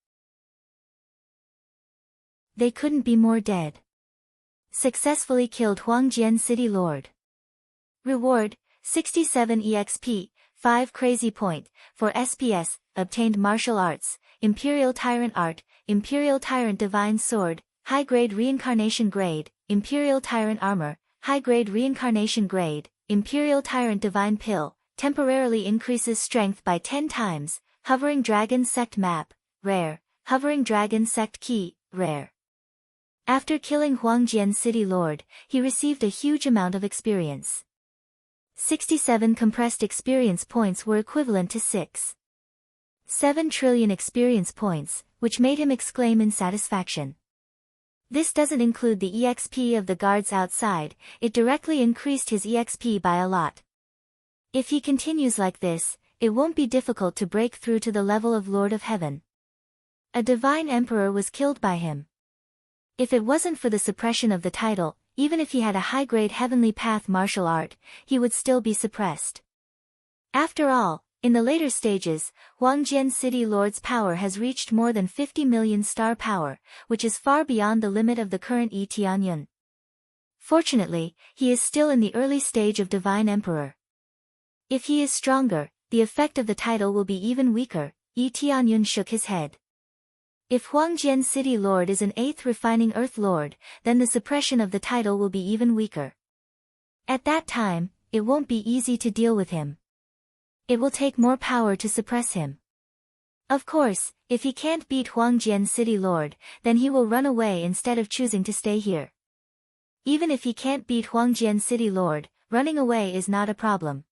They couldn't be more dead. Successfully killed Huangjian City Lord. Reward, 67 EXP, 5 Crazy Point, for SPS, obtained Martial Arts, Imperial Tyrant Art, Imperial Tyrant Divine Sword, High-Grade Reincarnation Grade, Imperial Tyrant Armor, High-Grade Reincarnation Grade, Imperial Tyrant Divine Pill, temporarily increases strength by 10 times, Hovering Dragon Sect Map, Rare, Hovering Dragon Sect Key, Rare. After killing Huangjian City Lord, he received a huge amount of experience. 67 compressed experience points were equivalent to 6.7 trillion experience points, which made him exclaim in satisfaction. This doesn't include the EXP of the guards outside, it directly increased his EXP by a lot. If he continues like this, it won't be difficult to break through to the level of Lord of Heaven. A divine emperor was killed by him. If it wasn't for the suppression of the title, even if he had a high-grade heavenly path martial art, he would still be suppressed. After all, in the later stages, Huangjian City Lord's power has reached more than 50 million star power, which is far beyond the limit of the current Yi Tianyun. Fortunately, he is still in the early stage of Divine Emperor. If he is stronger, the effect of the title will be even weaker. Yi Tianyun shook his head. If Huangjian City Lord is an 8th refining Earth Lord, then the suppression of the title will be even weaker. At that time, it won't be easy to deal with him. It will take more power to suppress him. Of course, if he can't beat Huangjian City Lord, then he will run away instead of choosing to stay here. Even if he can't beat Huangjian City Lord, running away is not a problem.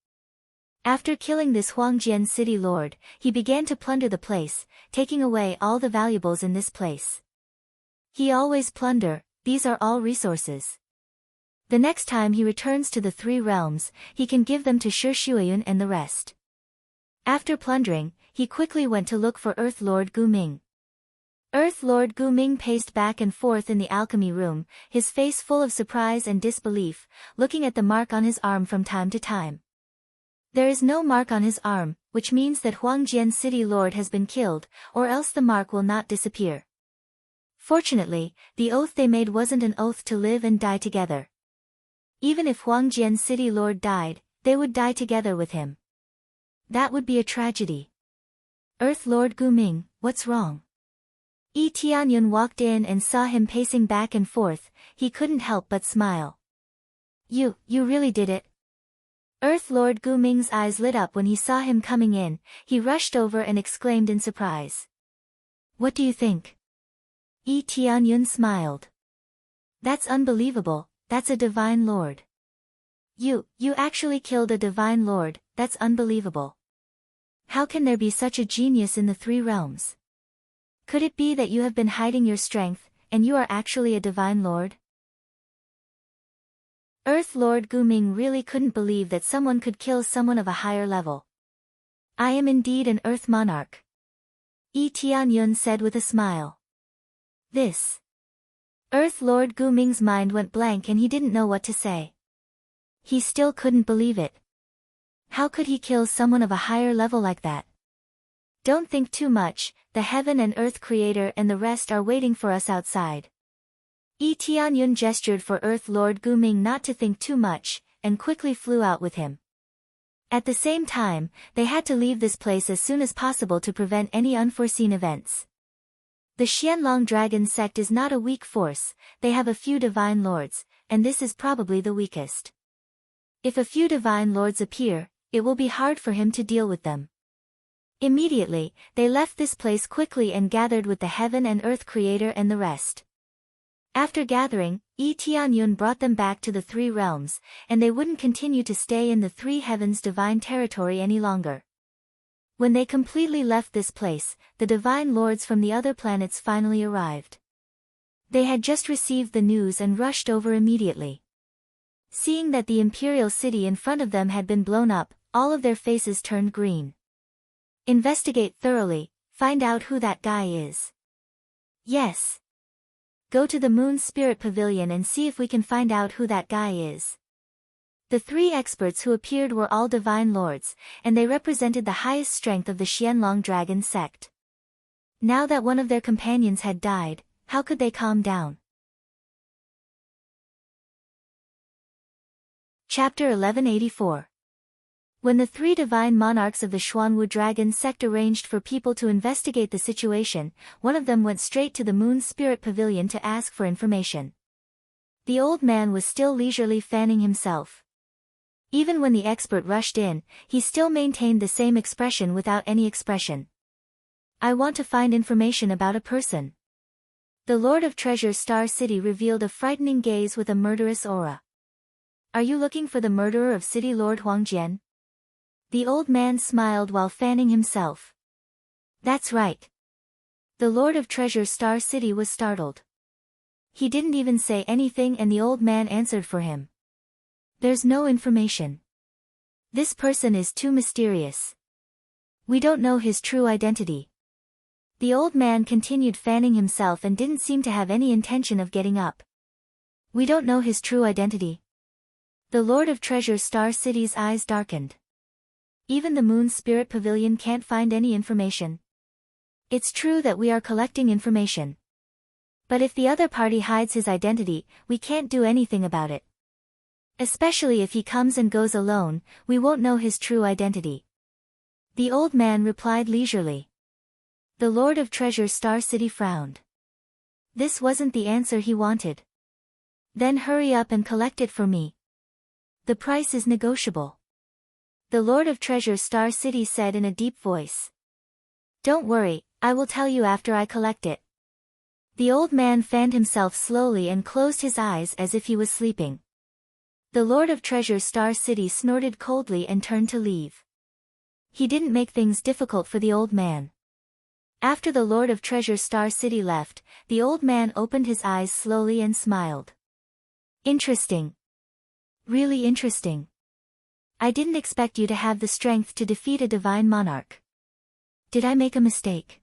After killing this Huangjian City Lord, he began to plunder the place, taking away all the valuables in this place. He always plunder, these are all resources. The next time he returns to the 3 realms, he can give them to Shi Shuiyun and the rest. After plundering, he quickly went to look for Earth Lord Gu Ming. Earth Lord Gu Ming paced back and forth in the alchemy room, his face full of surprise and disbelief, looking at the mark on his arm from time to time. There is no mark on his arm, which means that Huangjian City Lord has been killed, or else the mark will not disappear. Fortunately, the oath they made wasn't an oath to live and die together. Even if Huangjian City Lord died, they would die together with him. That would be a tragedy. Earth Lord Gu Ming, what's wrong? Yi Tianyun walked in and saw him pacing back and forth, he couldn't help but smile. You really did it? Earth Lord Gu Ming's eyes lit up when he saw him coming in, he rushed over and exclaimed in surprise. What do you think? Yi Tianyun smiled. That's unbelievable, that's a divine lord. You actually killed a divine lord, that's unbelievable. How can there be such a genius in the 3 realms? Could it be that you have been hiding your strength, and you are actually a divine lord? Earth Lord Gu Ming really couldn't believe that someone could kill someone of a higher level. I am indeed an Earth Monarch. Yi Tianyun said with a smile. This. Earth Lord Gu Ming's mind went blank and he didn't know what to say. He still couldn't believe it. How could he kill someone of a higher level like that? Don't think too much, the heaven and earth creator and the rest are waiting for us outside. Yi Tianyun gestured for Earth Lord Gu Ming not to think too much, and quickly flew out with him. At the same time, they had to leave this place as soon as possible to prevent any unforeseen events. The Xianlong Dragon sect is not a weak force, they have a few divine lords, and this is probably the weakest. If a few divine lords appear, it will be hard for him to deal with them. Immediately, they left this place quickly and gathered with the heaven and earth creator and the rest. After gathering, Yi Tianyun brought them back to the 3 realms, and they wouldn't continue to stay in the 3 heavens' divine territory any longer. When they completely left this place, the divine lords from the other planets finally arrived. They had just received the news and rushed over immediately. Seeing that the imperial city in front of them had been blown up, all of their faces turned green. Investigate thoroughly, find out who that guy is. Yes. Go to the Moon Spirit Pavilion and see if we can find out who that guy is. The 3 experts who appeared were all divine lords, and they represented the highest strength of the Xianlong Dragon sect. Now that one of their companions had died, how could they calm down? Chapter 1184. When the 3 divine monarchs of the Xuanwu Dragon sect arranged for people to investigate the situation, one of them went straight to the Moon Spirit Pavilion to ask for information. The old man was still leisurely fanning himself. Even when the expert rushed in, he still maintained the same expression without any expression. I want to find information about a person. The Lord of Treasure Star City revealed a frightening gaze with a murderous aura. Are you looking for the murderer of City Lord Huangjian? The old man smiled while fanning himself. That's right. The Lord of Treasure Star City was startled. He didn't even say anything and the old man answered for him. There's no information. This person is too mysterious. We don't know his true identity. The old man continued fanning himself and didn't seem to have any intention of getting up. We don't know his true identity. The Lord of Treasure Star City's eyes darkened. Even the Moon Spirit Pavilion can't find any information. It's true that we are collecting information. But if the other party hides his identity, we can't do anything about it. Especially if he comes and goes alone, we won't know his true identity. The old man replied leisurely. The Lord of Treasure Star City frowned. This wasn't the answer he wanted. Then hurry up and collect it for me. The price is negotiable. The Lord of Treasure Star City said in a deep voice. Don't worry, I will tell you after I collect it. The old man fanned himself slowly and closed his eyes as if he was sleeping. The Lord of Treasure Star City snorted coldly and turned to leave. He didn't make things difficult for the old man. After the Lord of Treasure Star City left, the old man opened his eyes slowly and smiled. Interesting. Really interesting. I didn't expect you to have the strength to defeat a divine monarch. Did I make a mistake?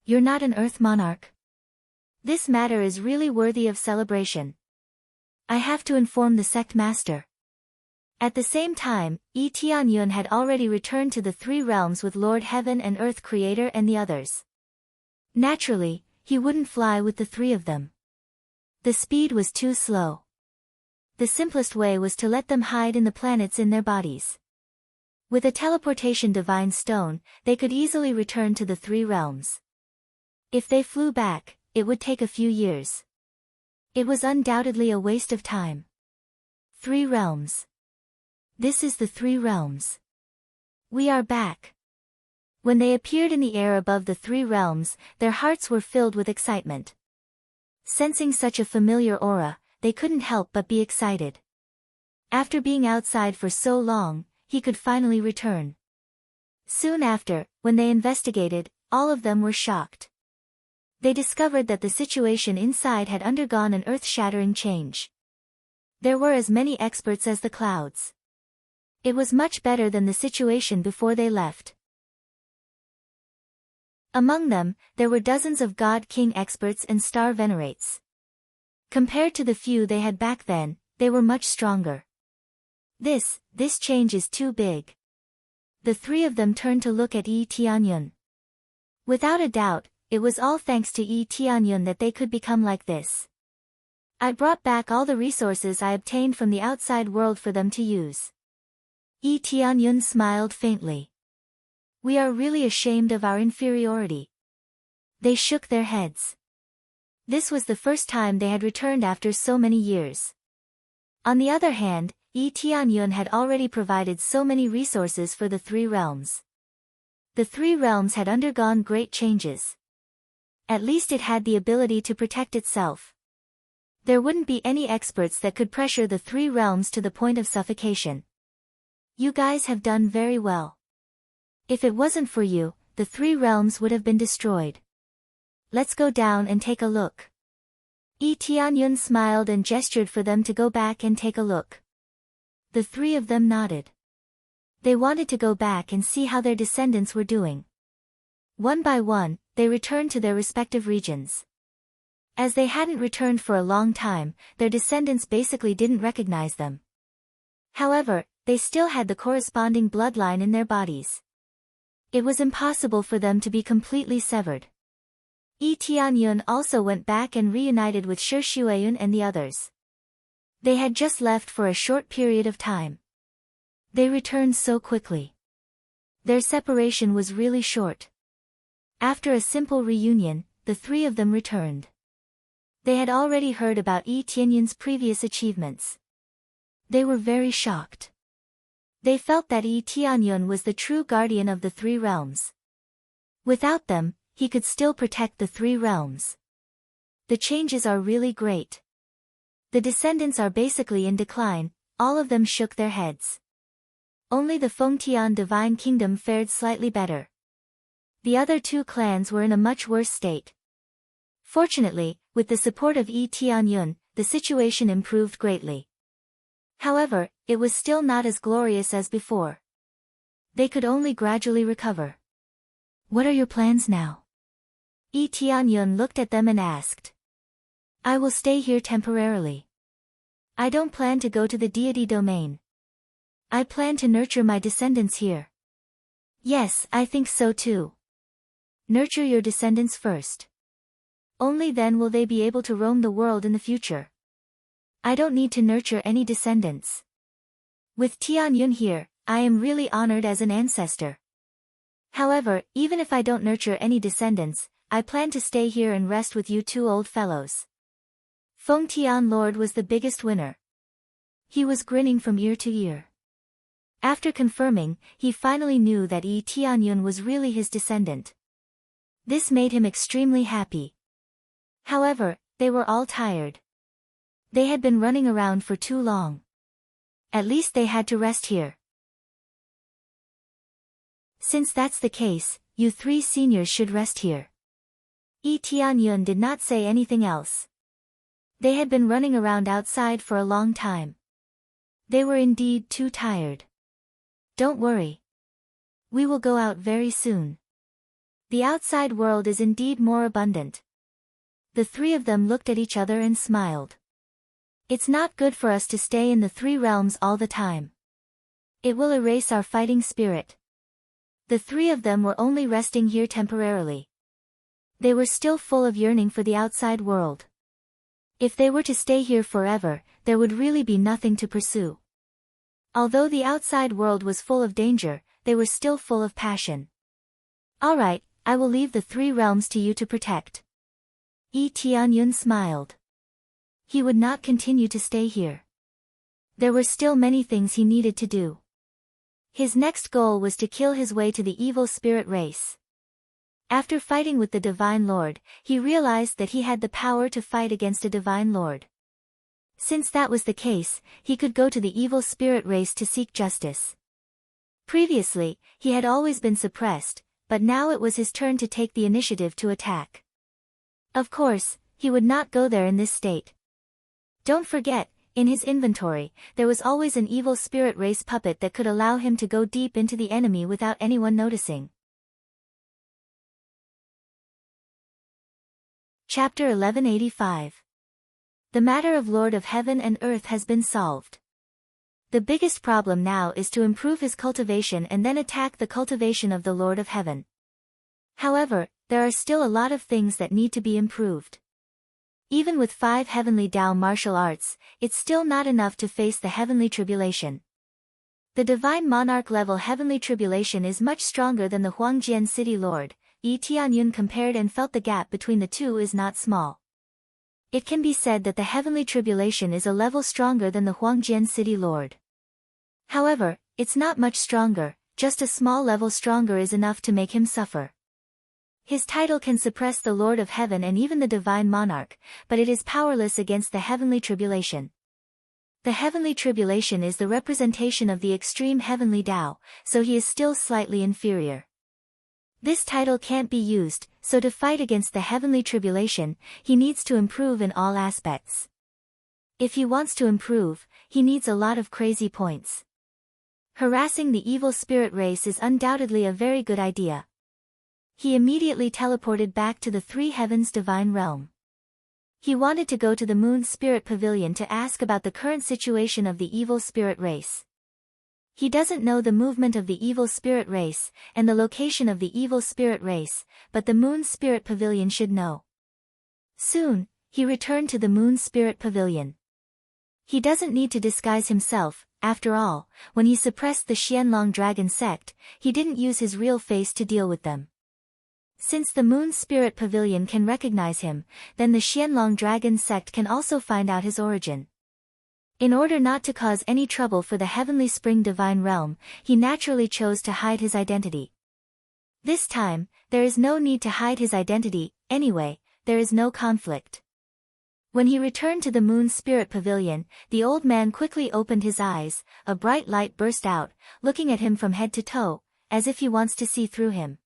You're not an Earth monarch. This matter is really worthy of celebration. I have to inform the sect master. At the same time, Yi Tianyun had already returned to the three realms with Lord Heaven and Earth Creator and the others. Naturally, he wouldn't fly with the three of them. The speed was too slow. The simplest way was to let them hide in the planets in their bodies. With a teleportation divine stone, they could easily return to the three realms. If they flew back, it would take a few years. It was undoubtedly a waste of time. Three realms. This is the three realms. We are back. When they appeared in the air above the three realms, their hearts were filled with excitement. Sensing such a familiar aura, they couldn't help but be excited. After being outside for so long, he could finally return. Soon after, when they investigated, all of them were shocked. They discovered that the situation inside had undergone an earth-shattering change. There were as many experts as the clouds. It was much better than the situation before they left. Among them, there were dozens of God-King experts and star venerates. Compared to the few they had back then, they were much stronger. This change is too big. The three of them turned to look at Yi Tianyun. Without a doubt, it was all thanks to Yi Tianyun that they could become like this. I brought back all the resources I obtained from the outside world for them to use. Yi Tianyun smiled faintly. We are really ashamed of our inferiority. They shook their heads. This was the first time they had returned after so many years. On the other hand, Yi Tianyun had already provided so many resources for the three realms. The three realms had undergone great changes. At least it had the ability to protect itself. There wouldn't be any experts that could pressure the three realms to the point of suffocation. You guys have done very well. If it wasn't for you, the three realms would have been destroyed. Let's go down and take a look. Yi Tianyun smiled and gestured for them to go back and take a look. The three of them nodded. They wanted to go back and see how their descendants were doing. One by one, they returned to their respective regions. As they hadn't returned for a long time, their descendants basically didn't recognize them. However, they still had the corresponding bloodline in their bodies. It was impossible for them to be completely severed. Yi Tianyun also went back and reunited with Shi Shuayun and the others. They had just left for a short period of time. They returned so quickly. Their separation was really short. After a simple reunion, the three of them returned. They had already heard about Yi Tianyun's previous achievements. They were very shocked. They felt that Yi Tianyun was the true guardian of the three realms. Without them, he could still protect the three realms. The changes are really great. The descendants are basically in decline, all of them shook their heads. Only the Fengtian Divine Kingdom fared slightly better. The other two clans were in a much worse state. Fortunately, with the support of Yi Tianyun, the situation improved greatly. However, it was still not as glorious as before. They could only gradually recover. What are your plans now? Yi Tianyun looked at them and asked. I will stay here temporarily. I don't plan to go to the deity domain. I plan to nurture my descendants here. Yes, I think so too. Nurture your descendants first. Only then will they be able to roam the world in the future. I don't need to nurture any descendants. With Tianyun here, I am really honored as an ancestor. However, even if I don't nurture any descendants, I plan to stay here and rest with you two old fellows. Feng Tian Lord was the biggest winner. He was grinning from ear to ear. After confirming, he finally knew that Yi Tianyun was really his descendant. This made him extremely happy. However, they were all tired. They had been running around for too long. At least they had to rest here. Since that's the case, you three seniors should rest here. Yi Tianyun did not say anything else. They had been running around outside for a long time. They were indeed too tired. Don't worry. We will go out very soon. The outside world is indeed more abundant. The three of them looked at each other and smiled. It's not good for us to stay in the three realms all the time. It will erase our fighting spirit. The three of them were only resting here temporarily. They were still full of yearning for the outside world. If they were to stay here forever, there would really be nothing to pursue. Although the outside world was full of danger, they were still full of passion. All right, I will leave the three realms to you to protect. Yi Tianyun smiled. He would not continue to stay here. There were still many things he needed to do. His next goal was to kill his way to the evil spirit race. After fighting with the Divine Lord, he realized that he had the power to fight against a Divine Lord. Since that was the case, he could go to the evil spirit race to seek justice. Previously, he had always been suppressed, but now it was his turn to take the initiative to attack. Of course, he would not go there in this state. Don't forget, in his inventory, there was always an evil spirit race puppet that could allow him to go deep into the enemy without anyone noticing. Chapter 1185. The matter of Lord of Heaven and Earth has been solved. The biggest problem now is to improve his cultivation and then attack the cultivation of the Lord of Heaven. However, there are still a lot of things that need to be improved. Even with 5 heavenly Tao martial arts, it's still not enough to face the heavenly tribulation. The divine monarch level heavenly tribulation is much stronger than the Huangjian city lord. Yi Tianyun compared and felt the gap between the two is not small. It can be said that the heavenly tribulation is a level stronger than the Huangjian city lord. However, it's not much stronger, just a small level stronger is enough to make him suffer. His title can suppress the Lord of Heaven and even the Divine Monarch, but it is powerless against the heavenly tribulation. The heavenly tribulation is the representation of the extreme heavenly Tao, so he is still slightly inferior. This title can't be used, so to fight against the heavenly tribulation, he needs to improve in all aspects. If he wants to improve, he needs a lot of crazy points. Harassing the evil spirit race is undoubtedly a very good idea. He immediately teleported back to the Three Heavens divine realm. He wanted to go to the Moon Spirit Pavilion to ask about the current situation of the evil spirit race. He doesn't know the movement of the evil spirit race, and the location of the evil spirit race, but the Moon Spirit Pavilion should know. Soon, he returned to the Moon Spirit Pavilion. He doesn't need to disguise himself, after all, when he suppressed the Xianlong Dragon sect, he didn't use his real face to deal with them. Since the Moon Spirit Pavilion can recognize him, then the Xianlong Dragon sect can also find out his origin. In order not to cause any trouble for the Heavenly Spring Divine Realm, he naturally chose to hide his identity. This time, there is no need to hide his identity, anyway, there is no conflict. When he returned to the Moon Spirit Pavilion, the old man quickly opened his eyes, a bright light burst out, looking at him from head to toe, as if he wants to see through him.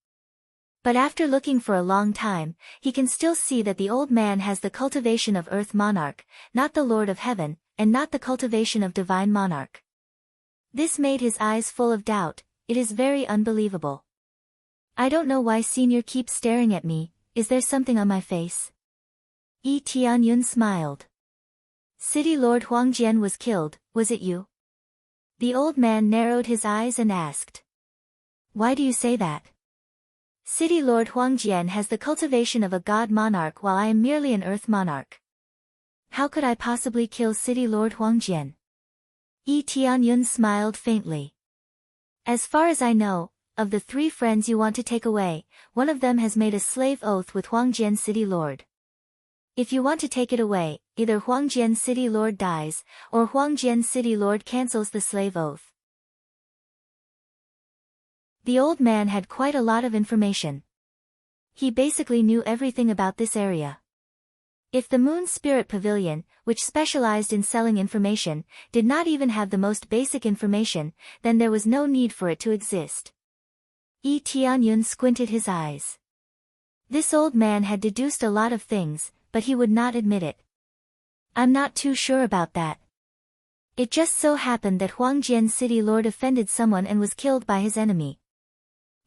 But after looking for a long time, he can still see that the old man has the cultivation of Earth Monarch, not the Lord of Heaven, and not the cultivation of Divine Monarch. This made his eyes full of doubt. It is very unbelievable. I don't know why Senior keeps staring at me, is there something on my face? Yi Tianyun smiled. City Lord Huangjian was killed, was it you? The old man narrowed his eyes and asked. Why do you say that? City Lord Huangjian has the cultivation of a god monarch while I am merely an earth monarch. How could I possibly kill City Lord Huangjian? Yi Tianyun smiled faintly. As far as I know, of the 3 friends you want to take away, one of them has made a slave oath with Huangjian City Lord. If you want to take it away, either Huangjian City Lord dies, or Huangjian City Lord cancels the slave oath. The old man had quite a lot of information. He basically knew everything about this area. If the Moon Spirit Pavilion, which specialized in selling information, did not even have the most basic information, then there was no need for it to exist. Yi Tianyun squinted his eyes. This old man had deduced a lot of things, but he would not admit it. I'm not too sure about that. It just so happened that Huangjian City Lord offended someone and was killed by his enemy.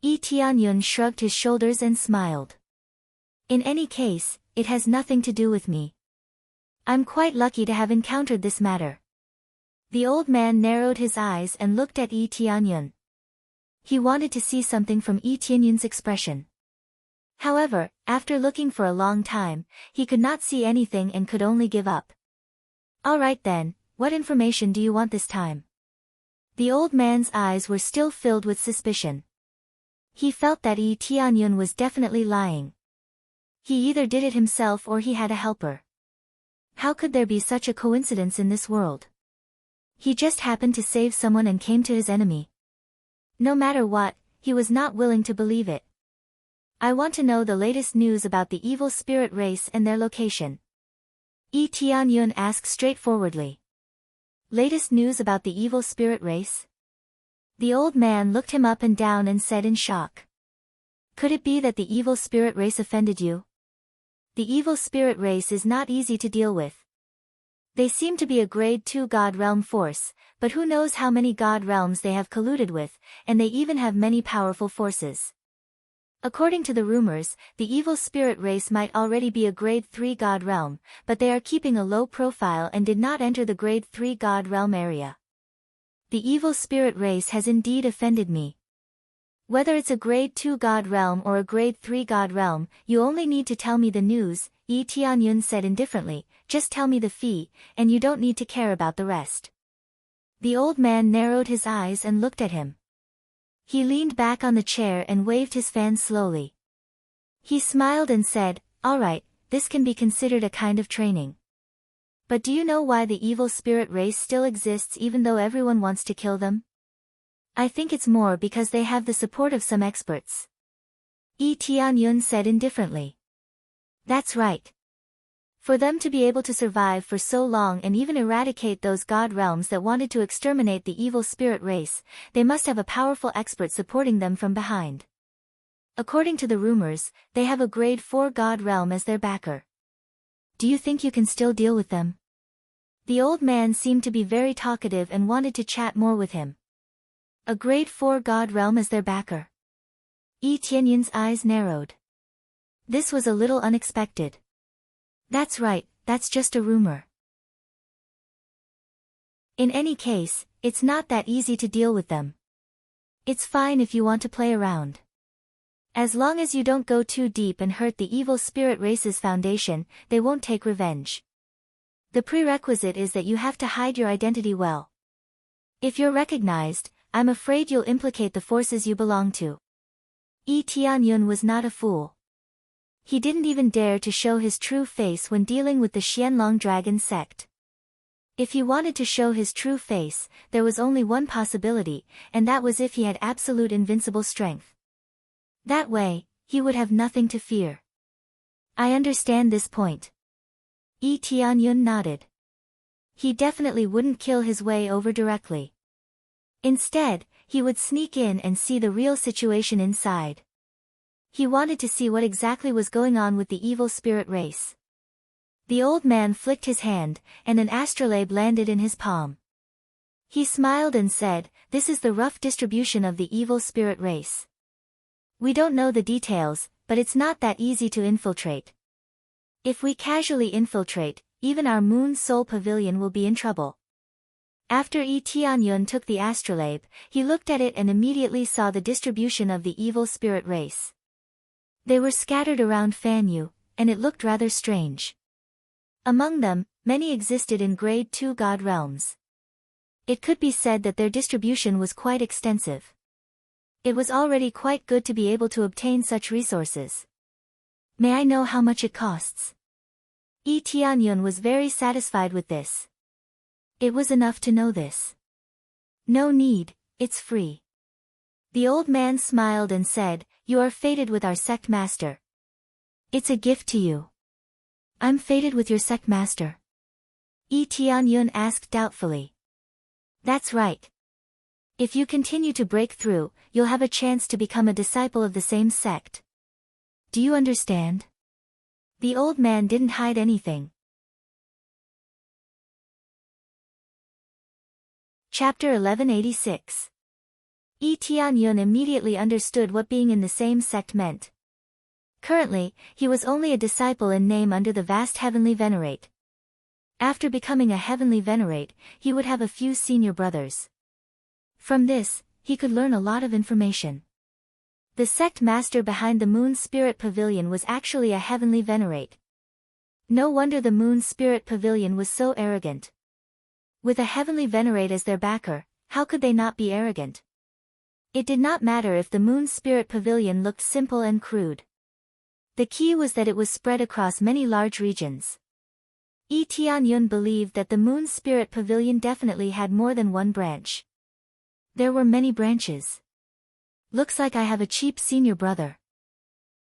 Yi Tianyun shrugged his shoulders and smiled. In any case, it has nothing to do with me. I'm quite lucky to have encountered this matter. The old man narrowed his eyes and looked at Yi Tianyun. He wanted to see something from Yi Tianyun's expression. However, after looking for a long time, he could not see anything and could only give up. All right then, what information do you want this time? The old man's eyes were still filled with suspicion. He felt that Yi Tianyun was definitely lying. He either did it himself or he had a helper. How could there be such a coincidence in this world? He just happened to save someone and came to his enemy. No matter what, he was not willing to believe it. I want to know the latest news about the evil spirit race and their location. Yi Tianyun asked straightforwardly. Latest news about the evil spirit race? The old man looked him up and down and said in shock. Could it be that the evil spirit race offended you? The evil spirit race is not easy to deal with. They seem to be a grade 2 God realm force, but who knows how many God realms they have colluded with, and they even have many powerful forces. According to the rumors, the evil spirit race might already be a grade 3 God realm, but they are keeping a low profile and did not enter the grade 3 God realm area. The evil spirit race has indeed offended me. Whether it's a grade 2 God realm or a grade 3 God realm, you only need to tell me the news, Yi Tianyun said indifferently, just tell me the fee, and you don't need to care about the rest. The old man narrowed his eyes and looked at him. He leaned back on the chair and waved his fan slowly. He smiled and said, all right, this can be considered a kind of training. But do you know why the evil spirit race still exists even though everyone wants to kill them? I think it's more because they have the support of some experts. Yi Tianyun said indifferently. That's right. For them to be able to survive for so long and even eradicate those god realms that wanted to exterminate the evil spirit race, they must have a powerful expert supporting them from behind. According to the rumors, they have a grade 4 god realm as their backer. Do you think you can still deal with them? The old man seemed to be very talkative and wanted to chat more with him. A grade 4 god realm as their backer. Yi Tianyun's eyes narrowed. This was a little unexpected. That's right, that's just a rumor. In any case, it's not that easy to deal with them. It's fine if you want to play around. As long as you don't go too deep and hurt the evil spirit race's foundation, they won't take revenge. The prerequisite is that you have to hide your identity well. If you're recognized, I'm afraid you'll implicate the forces you belong to. Yi Tianyun was not a fool. He didn't even dare to show his true face when dealing with the Xianlong Dragon sect. If he wanted to show his true face, there was only one possibility, and that was if he had absolute invincible strength. That way, he would have nothing to fear. I understand this point. Yi Tianyun nodded. He definitely wouldn't kill his way over directly. Instead, he would sneak in and see the real situation inside. He wanted to see what exactly was going on with the evil spirit race. The old man flicked his hand, and an astrolabe landed in his palm. He smiled and said, "This is the rough distribution of the evil spirit race. We don't know the details, but it's not that easy to infiltrate. If we casually infiltrate, even our Moon Soul Pavilion will be in trouble." After Yi Tianyun took the astrolabe, he looked at it and immediately saw the distribution of the evil spirit race. They were scattered around Fanyu, and it looked rather strange. Among them, many existed in grade 2 god realms. It could be said that their distribution was quite extensive. It was already quite good to be able to obtain such resources. May I know how much it costs? Yi Tianyun was very satisfied with this. It was enough to know this. No need, it's free. The old man smiled and said, "You are fated with our sect master. It's a gift to you." "I'm fated with your sect master?" Yi Tianyun asked doubtfully. "That's right. If you continue to break through, you'll have a chance to become a disciple of the same sect. Do you understand?" The old man didn't hide anything. Chapter 1186. Yi Tianyun immediately understood what being in the same sect meant. Currently, he was only a disciple in name under the vast heavenly venerate. After becoming a heavenly venerate, he would have a few senior brothers. From this, he could learn a lot of information. The sect master behind the Moon Spirit Pavilion was actually a heavenly venerate. No wonder the Moon Spirit Pavilion was so arrogant. With a heavenly venerate as their backer, how could they not be arrogant? It did not matter if the Moon Spirit Pavilion looked simple and crude. The key was that it was spread across many large regions. Yi Tianyun believed that the Moon Spirit Pavilion definitely had more than one branch. There were many branches. "Looks like I have a cheap senior brother."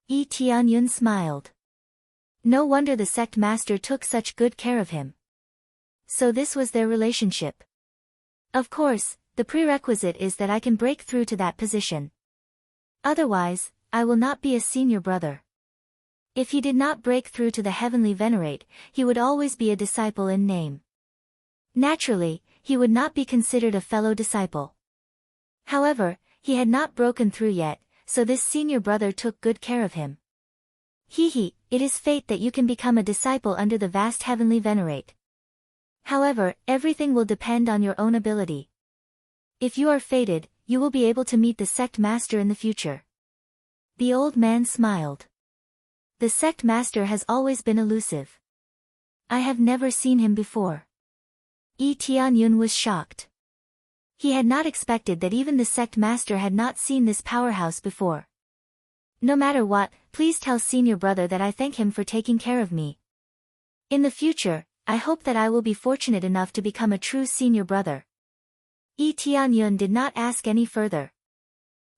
Yi Tianyun smiled. No wonder the sect master took such good care of him. So this was their relationship. Of course, the prerequisite is that I can break through to that position. Otherwise, I will not be a senior brother. If he did not break through to the heavenly venerate, he would always be a disciple in name. Naturally, he would not be considered a fellow disciple. However, he had not broken through yet, so this senior brother took good care of him. It is fate that you can become a disciple under the vast heavenly venerate. However, everything will depend on your own ability. If you are fated, you will be able to meet the sect master in the future. The old man smiled. The sect master has always been elusive. I have never seen him before. Yi Tianyun was shocked. He had not expected that even the sect master had not seen this powerhouse before. "No matter what, please tell senior brother that I thank him for taking care of me. In the future, I hope that I will be fortunate enough to become a true senior brother." Yi Tianyun did not ask any further.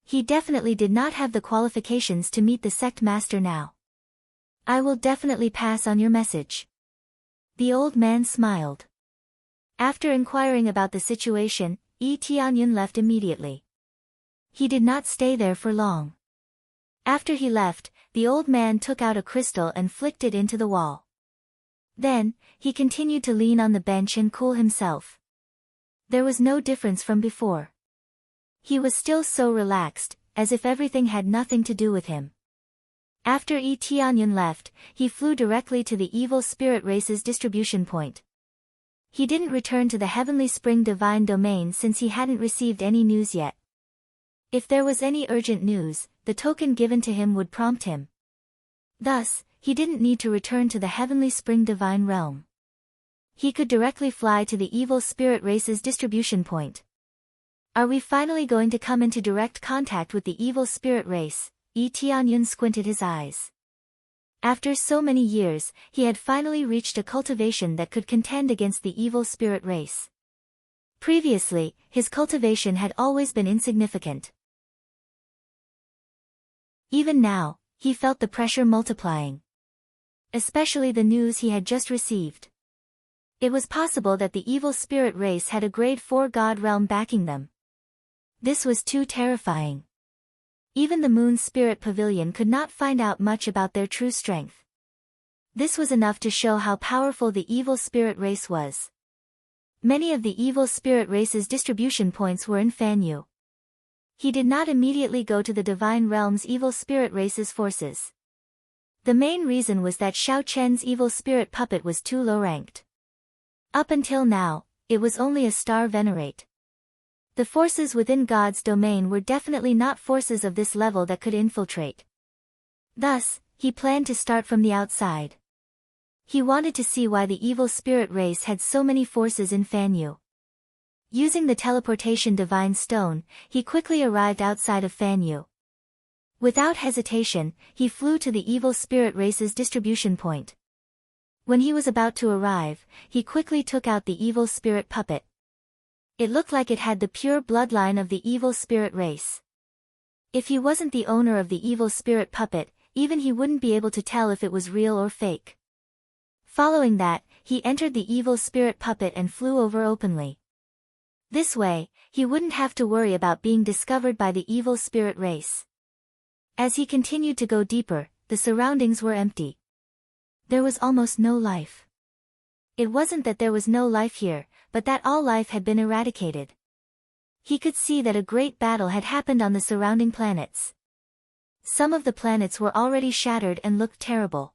He definitely did not have the qualifications to meet the sect master now. "I will definitely pass on your message." The old man smiled. After inquiring about the situation, Yi Tianyun left immediately. He did not stay there for long. After he left, the old man took out a crystal and flicked it into the wall. Then, he continued to lean on the bench and cool himself. There was no difference from before. He was still so relaxed, as if everything had nothing to do with him. After Yi Tianyun left, he flew directly to the evil spirit race's distribution point. He didn't return to the Heavenly Spring Divine Domain since he hadn't received any news yet. If there was any urgent news, the token given to him would prompt him. Thus, he didn't need to return to the Heavenly Spring Divine Realm. He could directly fly to the evil spirit race's distribution point. Are we finally going to come into direct contact with the evil spirit race? Yi Tianyun squinted his eyes. After so many years, he had finally reached a cultivation that could contend against the evil spirit race. Previously, his cultivation had always been insignificant. Even now, he felt the pressure multiplying. Especially the news he had just received. It was possible that the evil spirit race had a grade 4 god realm backing them. This was too terrifying. Even the Moon Spirit Pavilion could not find out much about their true strength. This was enough to show how powerful the evil spirit race was. Many of the evil spirit race's distribution points were in Fanyu. He did not immediately go to the Divine Realm's evil spirit race's forces. The main reason was that Xiao Chen's evil spirit puppet was too low-ranked. Up until now, it was only a star venerate. The forces within God's domain were definitely not forces of this level that could infiltrate. Thus, he planned to start from the outside. He wanted to see why the evil spirit race had so many forces in Fanyu. Using the teleportation divine stone, he quickly arrived outside of Fan Yu. Without hesitation, he flew to the evil spirit race's distribution point. When he was about to arrive, he quickly took out the evil spirit puppet. It looked like it had the pure bloodline of the evil spirit race. If he wasn't the owner of the evil spirit puppet, even he wouldn't be able to tell if it was real or fake. Following that, he entered the evil spirit puppet and flew over openly. This way, he wouldn't have to worry about being discovered by the evil spirit race. As he continued to go deeper, the surroundings were empty. There was almost no life. It wasn't that there was no life here, but that all life had been eradicated. He could see that a great battle had happened on the surrounding planets. Some of the planets were already shattered and looked terrible.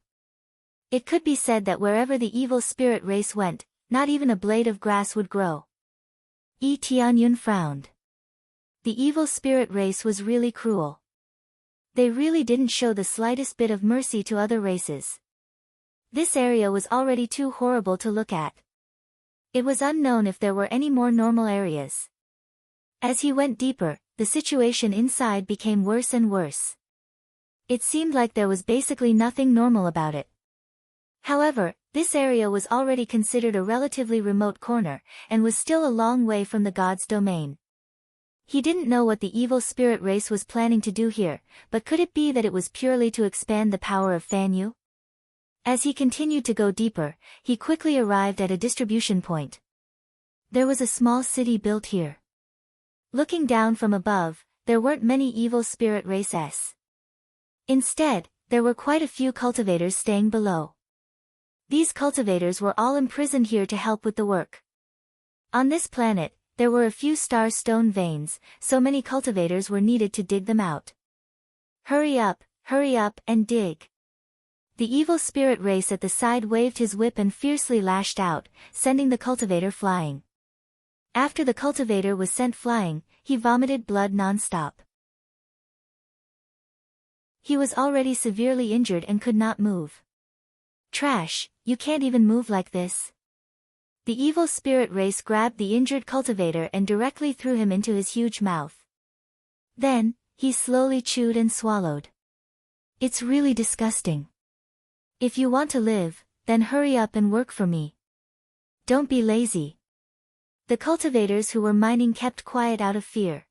It could be said that wherever the evil spirit race went, not even a blade of grass would grow. Yi Tianyun frowned. The evil spirit race was really cruel. They really didn't show the slightest bit of mercy to other races. This area was already too horrible to look at. It was unknown if there were any more normal areas. As he went deeper, the situation inside became worse and worse. It seemed like there was basically nothing normal about it. However, this area was already considered a relatively remote corner, and was still a long way from the god's domain. He didn't know what the evil spirit race was planning to do here, but could it be that it was purely to expand the power of Fan Yu? As he continued to go deeper, he quickly arrived at a distribution point. There was a small city built here. Looking down from above, there weren't many evil spirit races. Instead, there were quite a few cultivators staying below. These cultivators were all imprisoned here to help with the work. On this planet, there were a few star stone veins, so many cultivators were needed to dig them out. Hurry up, and dig. The evil spirit race at the side waved his whip and fiercely lashed out, sending the cultivator flying. After the cultivator was sent flying, he vomited blood non-stop. He was already severely injured and could not move. Trash, you can't even move like this. The evil spirit race grabbed the injured cultivator and directly threw him into his huge mouth. Then, he slowly chewed and swallowed. It's really disgusting. If you want to live, then hurry up and work for me. Don't be lazy. The cultivators who were mining kept quiet out of fear.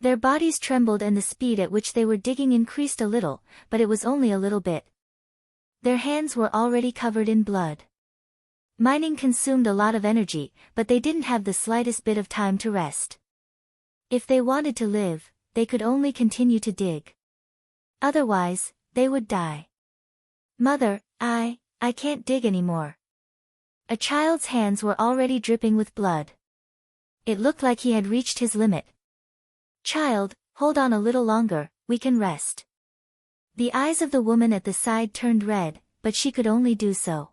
Their bodies trembled and the speed at which they were digging increased a little, but it was only a little bit. Their hands were already covered in blood. Mining consumed a lot of energy, but they didn't have the slightest bit of time to rest. If they wanted to live, they could only continue to dig. Otherwise, they would die. Mother, I can't dig anymore. A child's hands were already dripping with blood. It looked like he had reached his limit. Child, hold on a little longer, we can rest. The eyes of the woman at the side turned red, but she could only do so.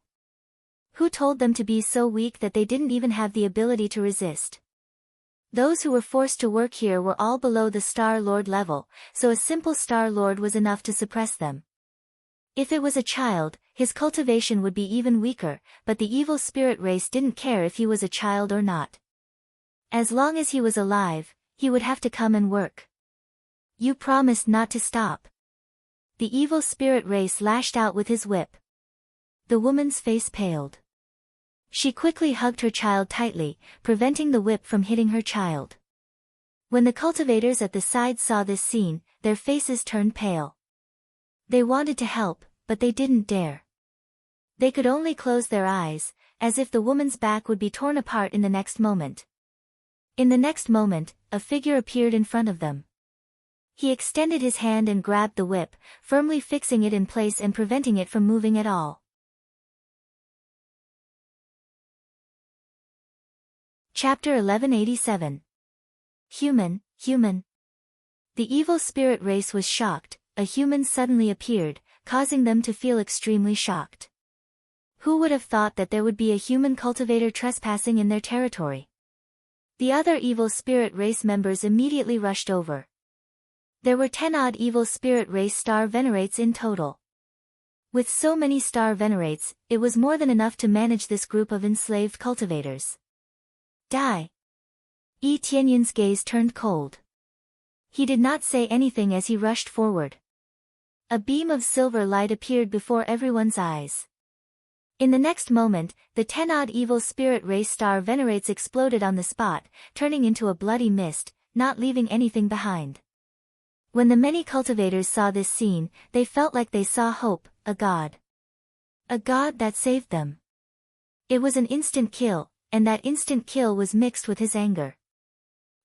Who told them to be so weak that they didn't even have the ability to resist? Those who were forced to work here were all below the Star Lord level, so a simple Star Lord was enough to suppress them. If it was a child, his cultivation would be even weaker, but the evil spirit race didn't care if he was a child or not. As long as he was alive, he would have to come and work. You promised not to stop. The evil spirit race lashed out with his whip. The woman's face paled. She quickly hugged her child tightly, preventing the whip from hitting her child. When the cultivators at the side saw this scene, their faces turned pale. They wanted to help, but they didn't dare. They could only close their eyes, as if the woman's back would be torn apart in the next moment. In the next moment, a figure appeared in front of them. He extended his hand and grabbed the whip, firmly fixing it in place and preventing it from moving at all. Chapter 1187. Human. The evil spirit race was shocked. A human suddenly appeared, causing them to feel extremely shocked. Who would have thought that there would be a human cultivator trespassing in their territory? The other evil spirit race members immediately rushed over. There were 10 odd evil spirit race star venerates in total. With so many star venerates, it was more than enough to manage this group of enslaved cultivators. Die! Yi Tianyun's gaze turned cold. He did not say anything as he rushed forward. A beam of silver light appeared before everyone's eyes. In the next moment, the 10-odd evil spirit race star venerates exploded on the spot, turning into a bloody mist, not leaving anything behind. When the many cultivators saw this scene, they felt like they saw hope, a god. A god that saved them. It was an instant kill, and that instant kill was mixed with his anger.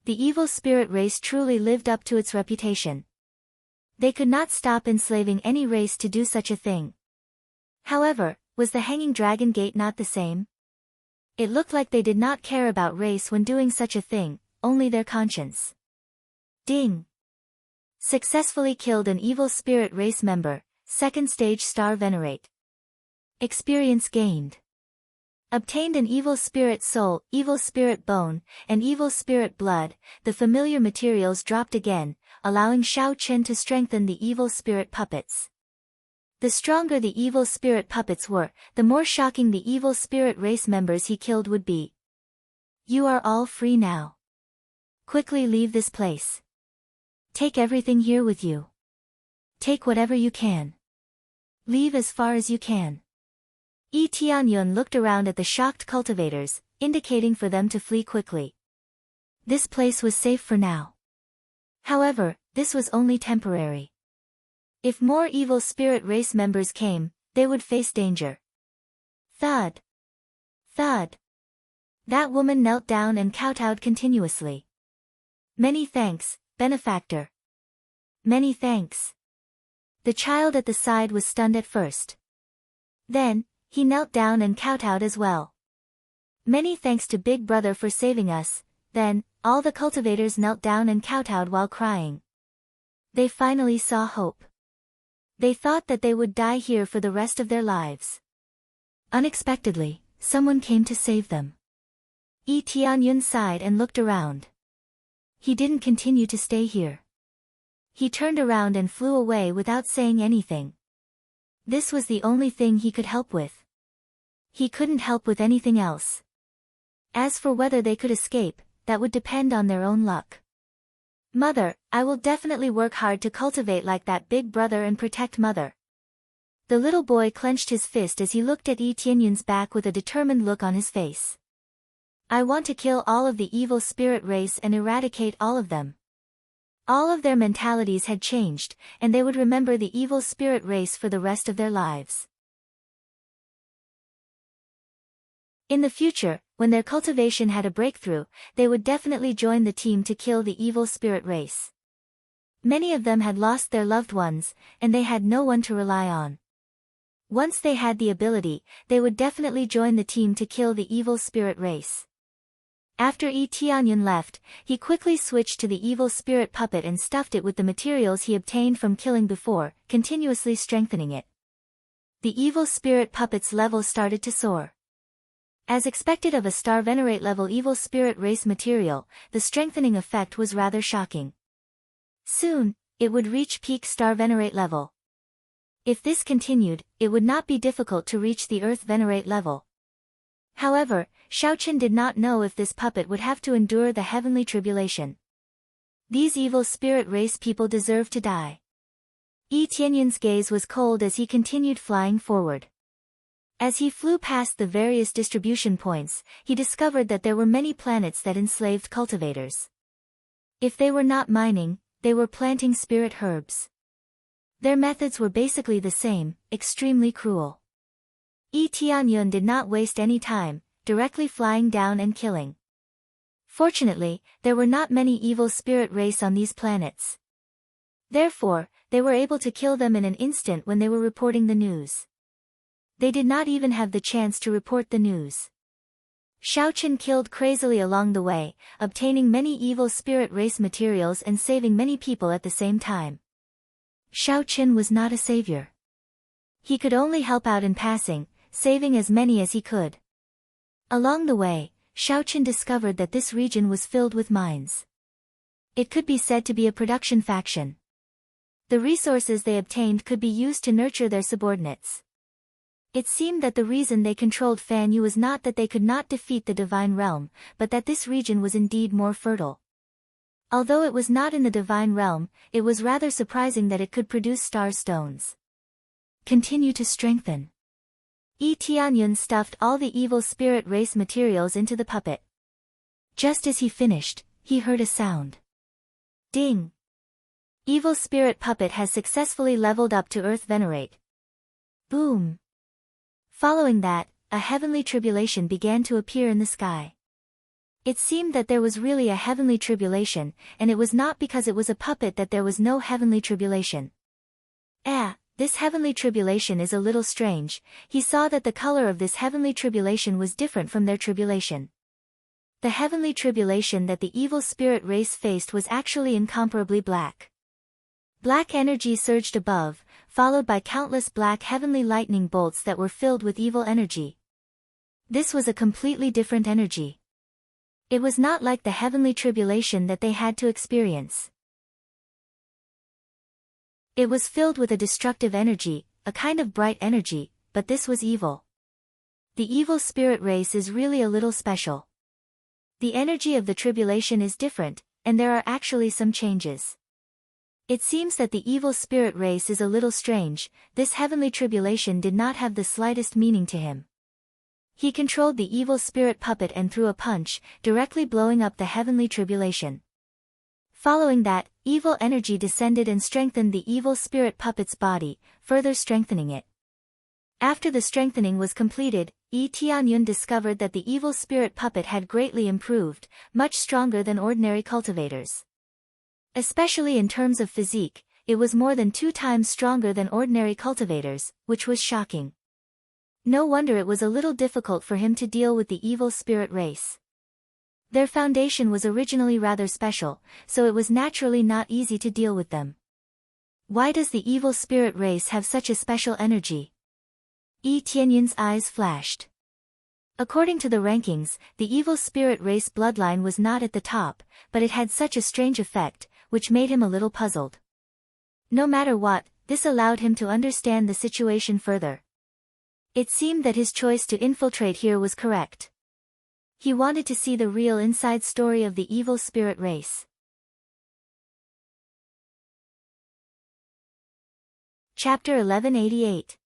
The evil spirit race truly lived up to its reputation. They could not stop enslaving any race to do such a thing. However, was the Hanging Dragon Gate not the same? It looked like they did not care about race when doing such a thing, only their conscience. Ding! Successfully killed an evil spirit race member, second stage star venerate. Experience gained. Obtained an evil spirit soul, evil spirit bone, and evil spirit blood. The familiar materials dropped again, allowing Xiao Chen to strengthen the evil spirit puppets. The stronger the evil spirit puppets were, the more shocking the evil spirit race members he killed would be. You are all free now. Quickly leave this place. Take everything here with you. Take whatever you can. Leave as far as you can. Yi Tianyun looked around at the shocked cultivators, indicating for them to flee quickly. This place was safe for now. However, this was only temporary. If more evil spirit race members came, they would face danger. Thud. Thud. That woman knelt down and kowtowed continuously. Many thanks, benefactor. Many thanks. The child at the side was stunned at first. Then, he knelt down and kowtowed as well. Many thanks to Big Brother for saving us. Then, all the cultivators knelt down and kowtowed while crying. They finally saw hope. They thought that they would die here for the rest of their lives. Unexpectedly, someone came to save them. Yi Tianyun sighed and looked around. He didn't continue to stay here. He turned around and flew away without saying anything. This was the only thing he could help with. He couldn't help with anything else. As for whether they could escape, that would depend on their own luck. Mother, I will definitely work hard to cultivate like that Big Brother and protect Mother. The little boy clenched his fist as he looked at Yi Tianyun's back with a determined look on his face. I want to kill all of the evil spirit race and eradicate all of them. All of their mentalities had changed, and they would remember the evil spirit race for the rest of their lives. In the future, when their cultivation had a breakthrough, they would definitely join the team to kill the evil spirit race. Many of them had lost their loved ones, and they had no one to rely on. Once they had the ability, they would definitely join the team to kill the evil spirit race. After Yi Tianyun left, he quickly switched to the evil spirit puppet and stuffed it with the materials he obtained from killing before, continuously strengthening it. The evil spirit puppet's level started to soar. As expected of a star venerate level evil spirit race material, the strengthening effect was rather shocking. Soon, it would reach peak star venerate level. If this continued, it would not be difficult to reach the earth venerate level. However, Xiaochen did not know if this puppet would have to endure the heavenly tribulation. These evil spirit race people deserve to die. Yi Tianyun's gaze was cold as he continued flying forward. As he flew past the various distribution points, he discovered that there were many planets that enslaved cultivators. If they were not mining, they were planting spirit herbs. Their methods were basically the same, extremely cruel. Yi Tianyun did not waste any time, directly flying down and killing. Fortunately, there were not many evil spirit race on these planets. Therefore, they were able to kill them in an instant when they were reporting the news. They did not even have the chance to report the news. Xiaochen killed crazily along the way, obtaining many evil spirit race materials and saving many people at the same time. Xiaochen was not a savior. He could only help out in passing, saving as many as he could. Along the way, Xiaochen discovered that this region was filled with mines. It could be said to be a production faction. The resources they obtained could be used to nurture their subordinates. It seemed that the reason they controlled Fan Yu was not that they could not defeat the divine realm, but that this region was indeed more fertile. Although it was not in the divine realm, it was rather surprising that it could produce star stones. Continue to strengthen. Yi Tianyun stuffed all the evil spirit race materials into the puppet. Just as he finished, he heard a sound. Ding! Evil spirit puppet has successfully leveled up to Earth Venerate. Boom! Following that, a heavenly tribulation began to appear in the sky. It seemed that there was really a heavenly tribulation, and it was not because it was a puppet that there was no heavenly tribulation. This heavenly tribulation is a little strange. He saw that the color of this heavenly tribulation was different from their tribulation. The heavenly tribulation that the evil spirit race faced was actually incomparably black. Black energy surged above, followed by countless black heavenly lightning bolts that were filled with evil energy. This was a completely different energy. It was not like the heavenly tribulation that they had to experience. It was filled with a destructive energy, a kind of bright energy, but this was evil. The evil spirit race is really a little special. The energy of the tribulation is different, and there are actually some changes. It seems that the evil spirit race is a little strange. This heavenly tribulation did not have the slightest meaning to him. He controlled the evil spirit puppet and threw a punch, directly blowing up the heavenly tribulation. Following that, evil energy descended and strengthened the evil spirit puppet's body, further strengthening it. After the strengthening was completed, Yi Tianyun discovered that the evil spirit puppet had greatly improved, much stronger than ordinary cultivators. Especially in terms of physique, it was more than 2 times stronger than ordinary cultivators, which was shocking. No wonder it was a little difficult for him to deal with the evil spirit race. Their foundation was originally rather special, so it was naturally not easy to deal with them. Why does the evil spirit race have such a special energy? Yi Tianyun's eyes flashed. According to the rankings, the evil spirit race bloodline was not at the top, but it had such a strange effect, which made him a little puzzled. No matter what, this allowed him to understand the situation further. It seemed that his choice to infiltrate here was correct. He wanted to see the real inside story of the evil spirit race. Chapter 1188.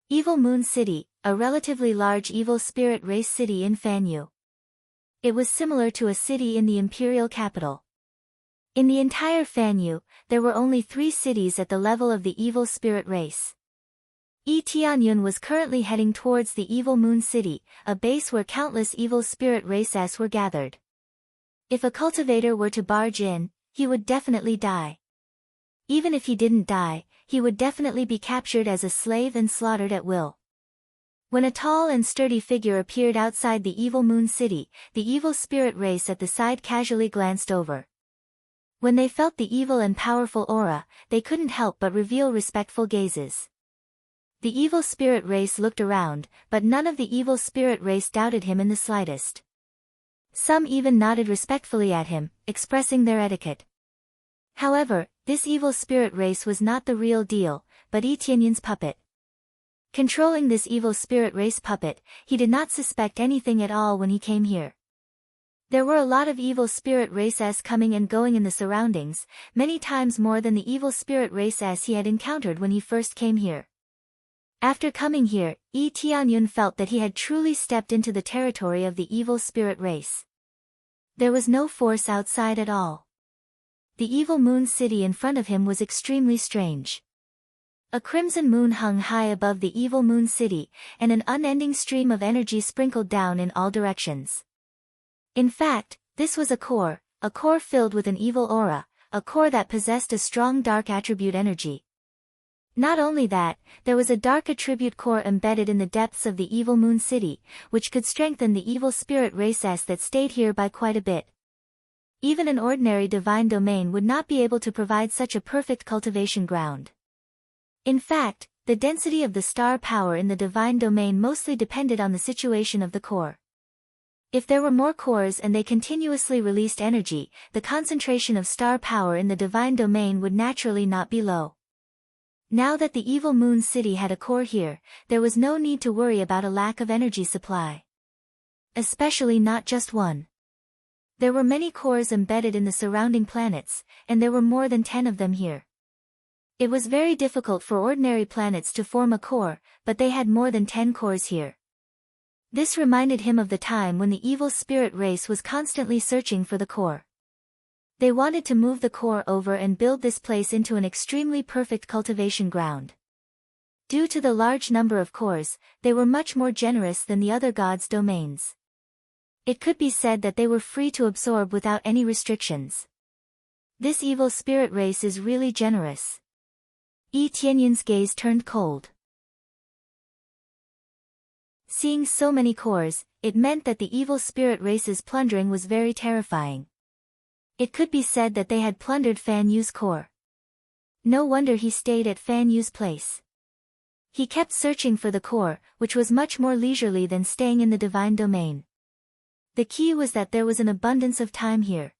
Evil Moon City, a relatively large evil spirit race city in Fan Yu. It was similar to a city in the imperial capital. In the entire Fan Yu, there were only 3 cities at the level of the evil spirit race. Yi Tianyun was currently heading towards the Evil Moon City, a base where countless evil spirit races were gathered. If a cultivator were to barge in, he would definitely die. Even if he didn't die, he would definitely be captured as a slave and slaughtered at will. When a tall and sturdy figure appeared outside the Evil Moon City, the evil spirit race at the side casually glanced over. When they felt the evil and powerful aura, they couldn't help but reveal respectful gazes. The evil spirit race looked around, but none of the evil spirit race doubted him in the slightest. Some even nodded respectfully at him, expressing their etiquette. However, this evil spirit race was not the real deal, but Yi Tianyun's puppet. Controlling this evil spirit race puppet, he did not suspect anything at all when he came here. There were a lot of evil spirit races coming and going in the surroundings, many times more than the evil spirit races he had encountered when he first came here. After coming here, Yi Tianyun felt that he had truly stepped into the territory of the evil spirit race. There was no force outside at all. The Evil Moon City in front of him was extremely strange. A crimson moon hung high above the Evil Moon City, and an unending stream of energy sprinkled down in all directions. In fact, this was a core filled with an evil aura, a core that possessed a strong dark attribute energy. Not only that, there was a dark attribute core embedded in the depths of the Evil Moon City, which could strengthen the evil spirit races that stayed here by quite a bit. Even an ordinary divine domain would not be able to provide such a perfect cultivation ground. In fact, the density of the star power in the divine domain mostly depended on the situation of the core. If there were more cores and they continuously released energy, the concentration of star power in the divine domain would naturally not be low. Now that the evil moon city had a core here, there was no need to worry about a lack of energy supply. Especially not just one. There were many cores embedded in the surrounding planets, and there were more than 10 of them here. It was very difficult for ordinary planets to form a core, but they had more than 10 cores here. This reminded him of the time when the evil spirit race was constantly searching for the core. They wanted to move the core over and build this place into an extremely perfect cultivation ground. Due to the large number of cores, they were much more generous than the other gods' domains. It could be said that they were free to absorb without any restrictions. This evil spirit race is really generous. Yi Tianyun's gaze turned cold. Seeing so many cores, it meant that the evil spirit race's plundering was very terrifying. It could be said that they had plundered Fan Yu's core. No wonder he stayed at Fan Yu's place. He kept searching for the core, which was much more leisurely than staying in the divine domain. The key was that there was an abundance of time here.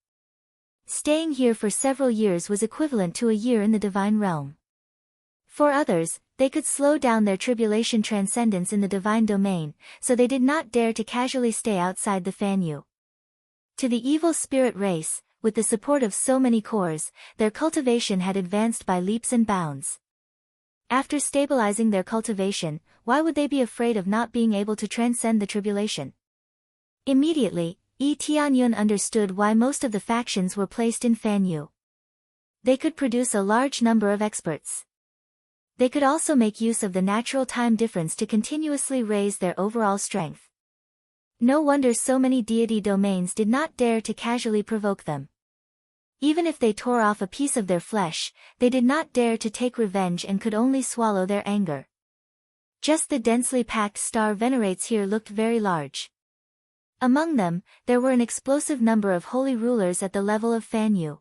Staying here for several years was equivalent to a year in the divine realm. For others, they could slow down their tribulation transcendence in the divine domain, so they did not dare to casually stay outside the Fan Yu. To the evil spirit race, with the support of so many cores, their cultivation had advanced by leaps and bounds. After stabilizing their cultivation, why would they be afraid of not being able to transcend the tribulation? Immediately, Yi Tianyun understood why most of the factions were placed in Fan Yu. They could produce a large number of experts. They could also make use of the natural time difference to continuously raise their overall strength. No wonder so many deity domains did not dare to casually provoke them. Even if they tore off a piece of their flesh, they did not dare to take revenge and could only swallow their anger. Just the densely packed star venerates here looked very large. Among them, there were an explosive number of holy rulers at the level of Fan Yu.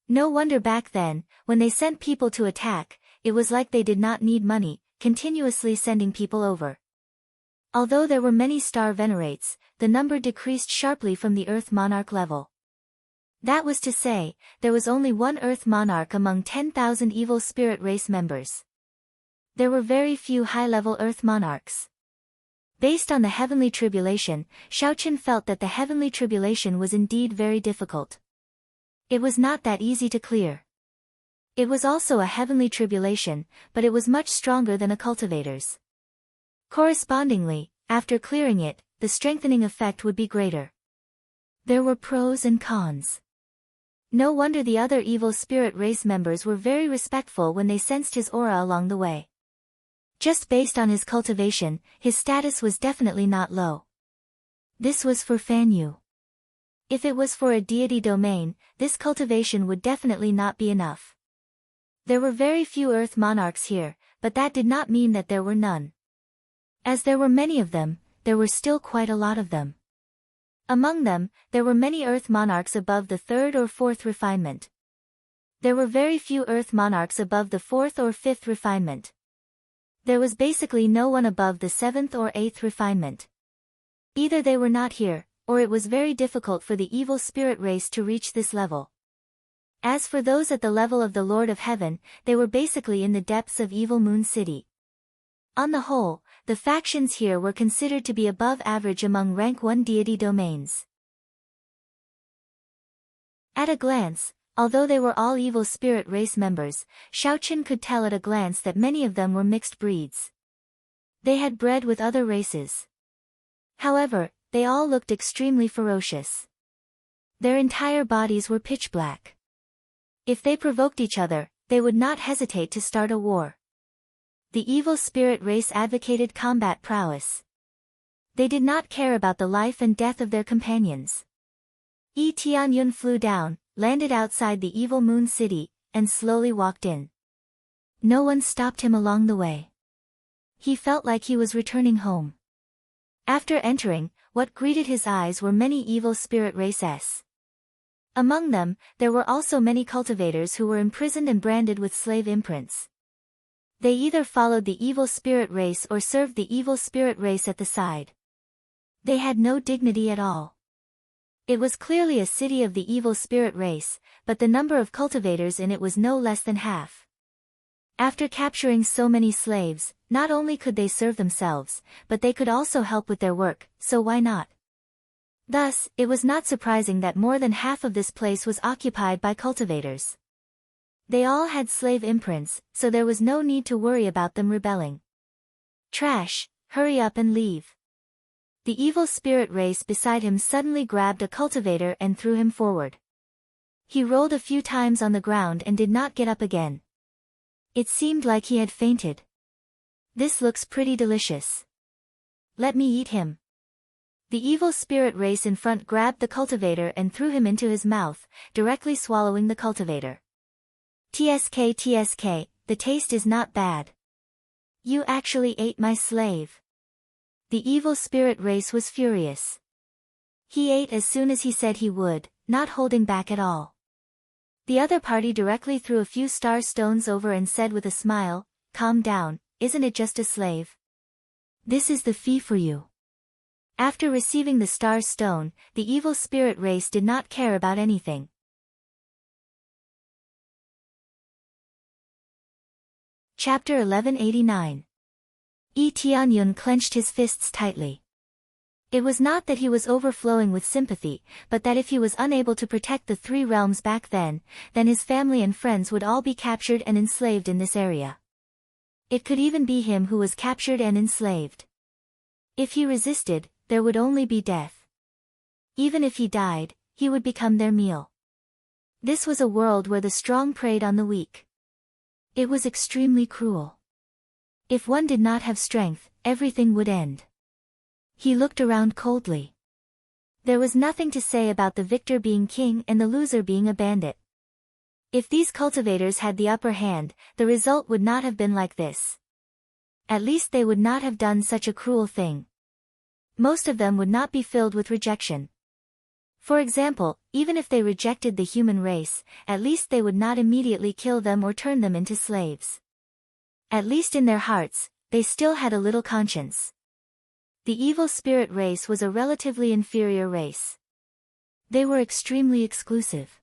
No wonder back then, when they sent people to attack, it was like they did not need money, continuously sending people over. Although there were many star venerates, the number decreased sharply from the Earth Monarch level. That was to say, there was only one Earth Monarch among 10,000 evil spirit race members. There were very few high-level Earth Monarchs. Based on the heavenly tribulation, Shaoqun felt that the heavenly tribulation was indeed very difficult. It was not that easy to clear. It was also a heavenly tribulation, but it was much stronger than a cultivator's. Correspondingly, after clearing it, the strengthening effect would be greater. There were pros and cons. No wonder the other evil spirit race members were very respectful when they sensed his aura along the way. Just based on his cultivation, his status was definitely not low. This was for Fan Yu. If it was for a deity domain, this cultivation would definitely not be enough. There were very few Earth Monarchs here, but that did not mean that there were none. As there were many of them, there were still quite a lot of them. Among them, there were many Earth Monarchs above the 3rd or 4th refinement. There were very few Earth Monarchs above the 4th or 5th refinement. There was basically no one above the 7th or 8th refinement. Either they were not here, or it was very difficult for the evil spirit race to reach this level. As for those at the level of the Lord of Heaven, they were basically in the depths of Evil Moon City. On the whole, the factions here were considered to be above average among rank 1 deity domains. At a glance, although they were all evil spirit race members, Shaoqun could tell at a glance that many of them were mixed breeds. They had bred with other races. However, they all looked extremely ferocious. Their entire bodies were pitch black. If they provoked each other, they would not hesitate to start a war. The evil spirit race advocated combat prowess. They did not care about the life and death of their companions. Yi Tianyun flew down, landed outside the Evil Moon City, and slowly walked in. No one stopped him along the way. He felt like he was returning home. After entering, what greeted his eyes were many evil spirit races. Among them, there were also many cultivators who were imprisoned and branded with slave imprints. They either followed the evil spirit race or served the evil spirit race at the side. They had no dignity at all. It was clearly a city of the evil spirit race, but the number of cultivators in it was no less than half. After capturing so many slaves, not only could they serve themselves, but they could also help with their work, so why not? Thus, it was not surprising that more than half of this place was occupied by cultivators. They all had slave imprints, so there was no need to worry about them rebelling. Trash, hurry up and leave. The evil spirit race beside him suddenly grabbed a cultivator and threw him forward. He rolled a few times on the ground and did not get up again. It seemed like he had fainted. This looks pretty delicious. Let me eat him. The evil spirit race in front grabbed the cultivator and threw him into his mouth, directly swallowing the cultivator. TSK, the taste is not bad. You actually ate my slave. The evil spirit race was furious. He ate as soon as he said he would, not holding back at all. The other party directly threw a few star stones over and said with a smile, "Calm down, isn't it just a slave? This is the fee for you." After receiving the star stone, the evil spirit race did not care about anything. Chapter 1189. Yi Tianyun clenched his fists tightly. It was not that he was overflowing with sympathy, but that if he was unable to protect the three realms back then his family and friends would all be captured and enslaved in this area. It could even be him who was captured and enslaved. If he resisted, there would only be death. Even if he died, he would become their meal. This was a world where the strong preyed on the weak. It was extremely cruel. If one did not have strength, everything would end. He looked around coldly. There was nothing to say about the victor being king and the loser being a bandit. If these cultivators had the upper hand, the result would not have been like this. At least they would not have done such a cruel thing. Most of them would not be filled with rejection. For example, even if they rejected the human race, at least they would not immediately kill them or turn them into slaves. At least in their hearts, they still had a little conscience. The evil spirit race was a relatively inferior race. They were extremely exclusive.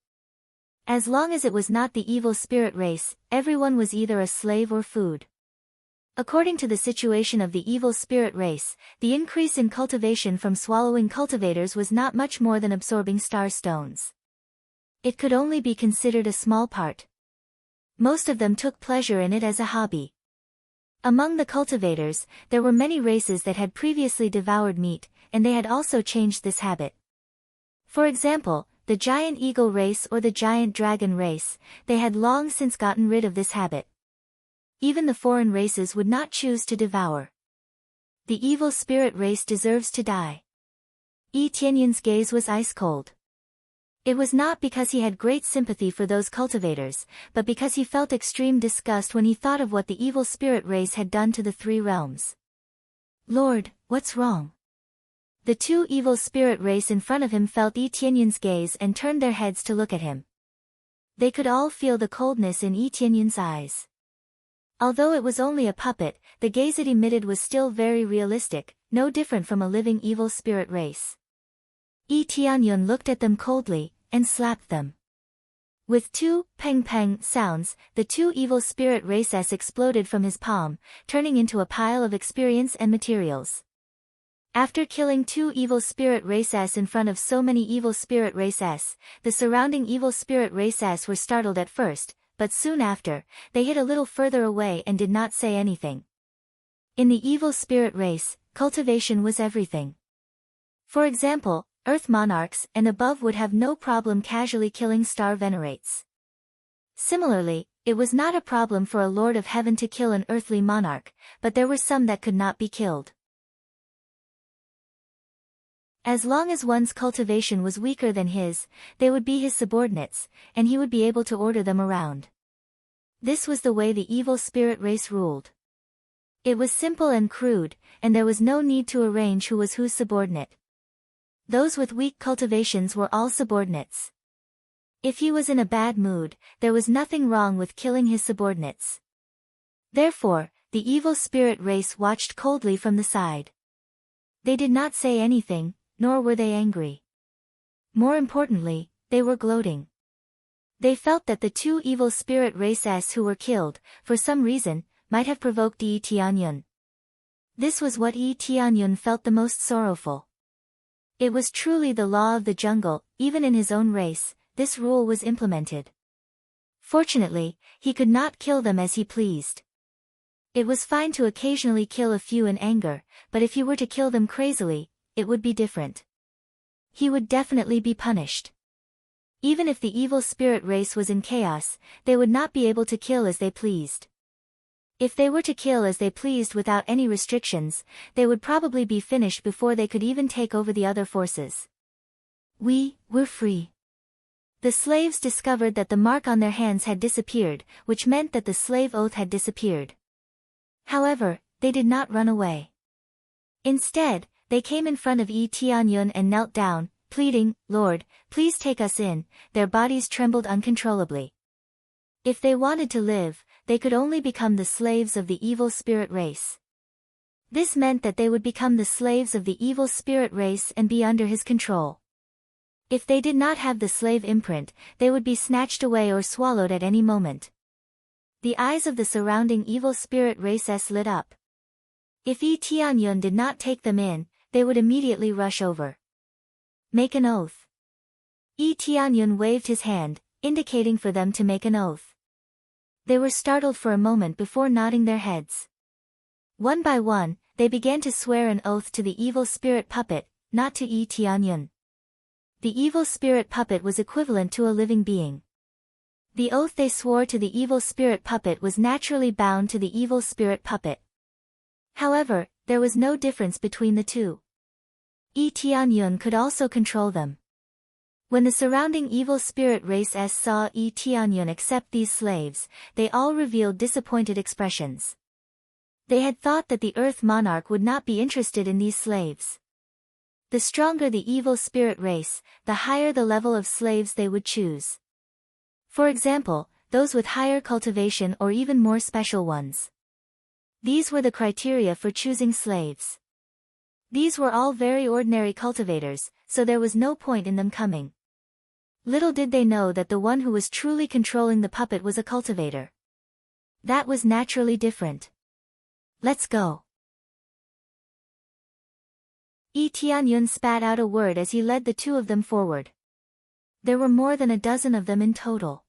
As long as it was not the evil spirit race, everyone was either a slave or food. According to the situation of the evil spirit race, the increase in cultivation from swallowing cultivators was not much more than absorbing star stones. It could only be considered a small part. Most of them took pleasure in it as a hobby. Among the cultivators, there were many races that had previously devoured meat, and they had also changed this habit. For example, the giant eagle race or the giant dragon race, they had long since gotten rid of this habit. Even the foreign races would not choose to devour. The evil spirit race deserves to die. Yi Tianyun's gaze was ice cold. It was not because he had great sympathy for those cultivators, but because he felt extreme disgust when he thought of what the evil spirit race had done to the three realms. Lord, what's wrong? The two evil spirit race in front of him felt Yi Tianyun's gaze and turned their heads to look at him. They could all feel the coldness in Yi Tianyun's eyes. Although it was only a puppet, the gaze it emitted was still very realistic, no different from a living evil spirit race. Yi Tianyun looked at them coldly, and slapped them. With two peng-peng sounds, the two evil spirit races exploded from his palm, turning into a pile of experience and materials. After killing two evil spirit races in front of so many evil spirit races, the surrounding evil spirit races were startled at first, but soon after, they hid a little further away and did not say anything. In the evil spirit race, cultivation was everything. For example, Earth monarchs and above would have no problem casually killing star venerates. Similarly, it was not a problem for a Lord of Heaven to kill an earthly monarch, but there were some that could not be killed. As long as one's cultivation was weaker than his, they would be his subordinates, and he would be able to order them around. This was the way the evil spirit race ruled. It was simple and crude, and there was no need to arrange who was whose subordinate. Those with weak cultivations were all subordinates. If he was in a bad mood, there was nothing wrong with killing his subordinates. Therefore, the evil spirit race watched coldly from the side. They did not say anything, nor were they angry. More importantly, they were gloating. They felt that the two evil spirit races who were killed, for some reason, might have provoked Yi Tianyun. This was what Yi Tianyun felt the most sorrowful. It was truly the law of the jungle, even in his own race, this rule was implemented. Fortunately, he could not kill them as he pleased. It was fine to occasionally kill a few in anger, but if he were to kill them crazily, it would be different. He would definitely be punished. Even if the evil spirit race was in chaos, they would not be able to kill as they pleased. If they were to kill as they pleased without any restrictions, they would probably be finished before they could even take over the other forces. We're free. The slaves discovered that the mark on their hands had disappeared, which meant that the slave oath had disappeared. However, they did not run away. Instead, they came in front of Yi Tianyun and knelt down, pleading, "Lord, please take us in." Their bodies trembled uncontrollably. If they wanted to live, they could only become the slaves of the evil spirit race. This meant that they would become the slaves of the evil spirit race and be under his control. If they did not have the slave imprint, they would be snatched away or swallowed at any moment. The eyes of the surrounding evil spirit races lit up. If Yi Tianyun did not take them in, they would immediately rush over. Make an oath. Yi Tianyun waved his hand, indicating for them to make an oath. They were startled for a moment before nodding their heads. One by one, they began to swear an oath to the evil spirit puppet, not to Yi Tianyun. The evil spirit puppet was equivalent to a living being. The oath they swore to the evil spirit puppet was naturally bound to the evil spirit puppet. However, there was no difference between the two. Yi Tianyun could also control them. When the surrounding evil spirit races saw Yi Tianyun accept these slaves, they all revealed disappointed expressions. They had thought that the Earth Monarch would not be interested in these slaves. The stronger the evil spirit race, the higher the level of slaves they would choose. For example, those with higher cultivation or even more special ones. These were the criteria for choosing slaves. These were all very ordinary cultivators, so there was no point in them coming. Little did they know that the one who was truly controlling the puppet was a cultivator. That was naturally different. Let's go. Yi Tianyun spat out a word as he led the two of them forward. There were more than a dozen of them in total.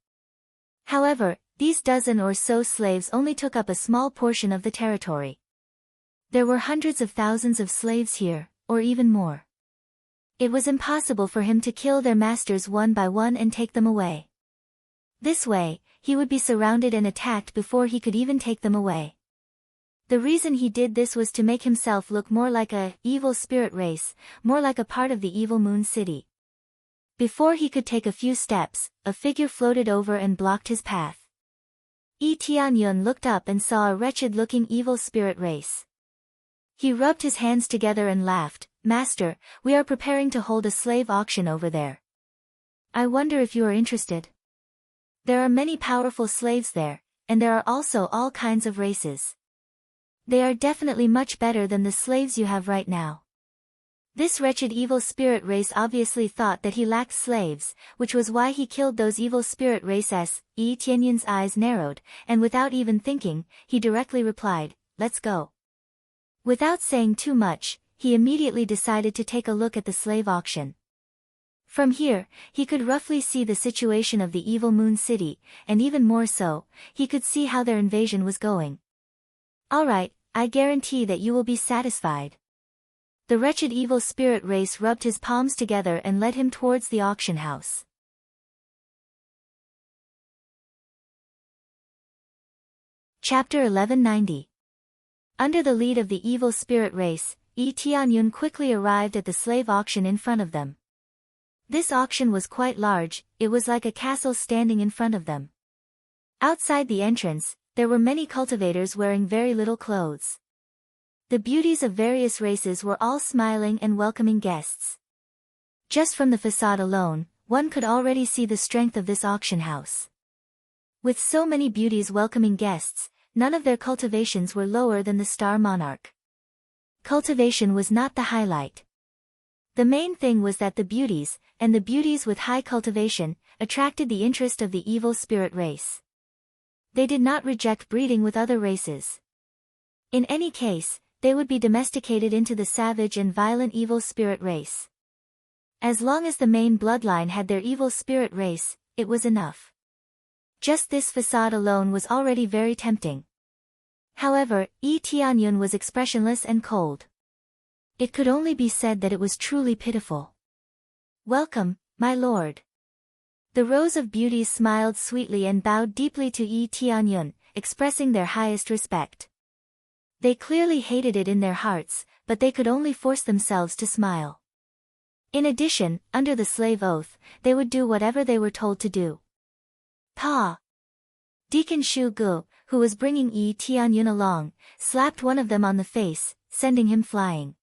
However, these dozen or so slaves only took up a small portion of the territory. There were hundreds of thousands of slaves here, or even more. It was impossible for him to kill their masters one by one and take them away. This way, he would be surrounded and attacked before he could even take them away. The reason he did this was to make himself look more like a evil spirit race, more like a part of the evil moon city. Before he could take a few steps, a figure floated over and blocked his path. Yi Tianyun looked up and saw a wretched-looking evil spirit race. He rubbed his hands together and laughed. "Master, we are preparing to hold a slave auction over there. I wonder if you are interested. There are many powerful slaves there, and there are also all kinds of races. They are definitely much better than the slaves you have right now." This wretched evil spirit race obviously thought that he lacked slaves, which was why he killed those evil spirit races. Yi Tianyun's eyes narrowed, and without even thinking, he directly replied, "Let's go." Without saying too much, he immediately decided to take a look at the slave auction. From here, he could roughly see the situation of the evil moon city, and even more so, he could see how their invasion was going. "All right, I guarantee that you will be satisfied." The wretched evil spirit race rubbed his palms together and led him towards the auction house. Chapter 1190. Under the lead of the evil spirit race, Yi Tianyun quickly arrived at the slave auction in front of them. This auction was quite large, it was like a castle standing in front of them. Outside the entrance, there were many cultivators wearing very little clothes. The beauties of various races were all smiling and welcoming guests. Just from the facade alone, one could already see the strength of this auction house. With so many beauties welcoming guests, none of their cultivations were lower than the star monarch. Cultivation was not the highlight. The main thing was that the beauties, and the beauties with high cultivation, attracted the interest of the evil spirit race. They did not reject breeding with other races. In any case, they would be domesticated into the savage and violent evil spirit race. As long as the main bloodline had their evil spirit race, it was enough. Just this facade alone was already very tempting. However, Yi Tianyun was expressionless and cold. It could only be said that it was truly pitiful. "Welcome, my lord." The rows of beauties smiled sweetly and bowed deeply to Yi Tianyun, expressing their highest respect. They clearly hated it in their hearts, but they could only force themselves to smile. In addition, under the slave oath, they would do whatever they were told to do. Pa! Deacon Shu Gu, who was bringing Yi Tianyun along, slapped one of them on the face, sending him flying.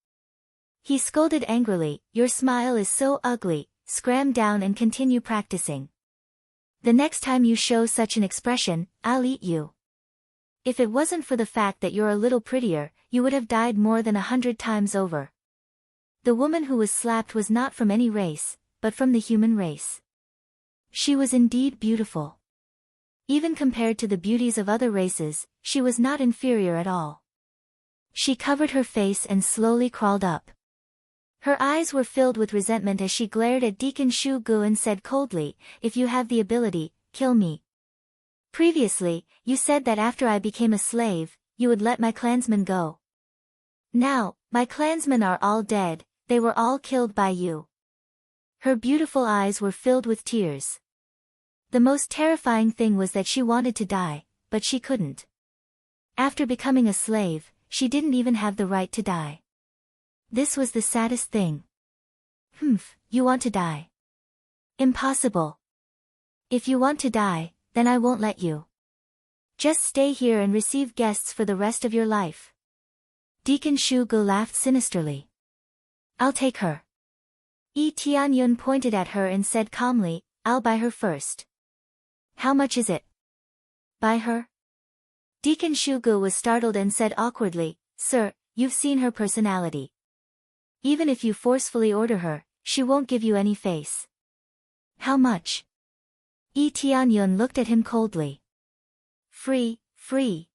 He scolded angrily, "Your smile is so ugly, scram down and continue practicing. The next time you show such an expression, I'll eat you. If it wasn't for the fact that you're a little prettier, you would have died more than 100 times over." The woman who was slapped was not from any race, but from the human race. She was indeed beautiful. Even compared to the beauties of other races, she was not inferior at all. She covered her face and slowly crawled up. Her eyes were filled with resentment as she glared at Deacon Shu Gu and said coldly, "If you have the ability, kill me. Previously, you said that after I became a slave, you would let my clansmen go. Now, my clansmen are all dead, they were all killed by you." Her beautiful eyes were filled with tears. The most terrifying thing was that she wanted to die, but she couldn't. After becoming a slave, she didn't even have the right to die. This was the saddest thing. You want to die? Impossible. If you want to die, then I won't let you. Just stay here and receive guests for the rest of your life. Deacon Shu Gu laughed sinisterly. "I'll take her." Yi Tianyun pointed at her and said calmly, "I'll buy her first." "How much is it?" "Buy her?" Deacon Shu Gu was startled and said awkwardly, "Sir, you've seen her personality. Even if you forcefully order her, she won't give you any face." "How much?" Yi Tianyun looked at him coldly. "Free, free."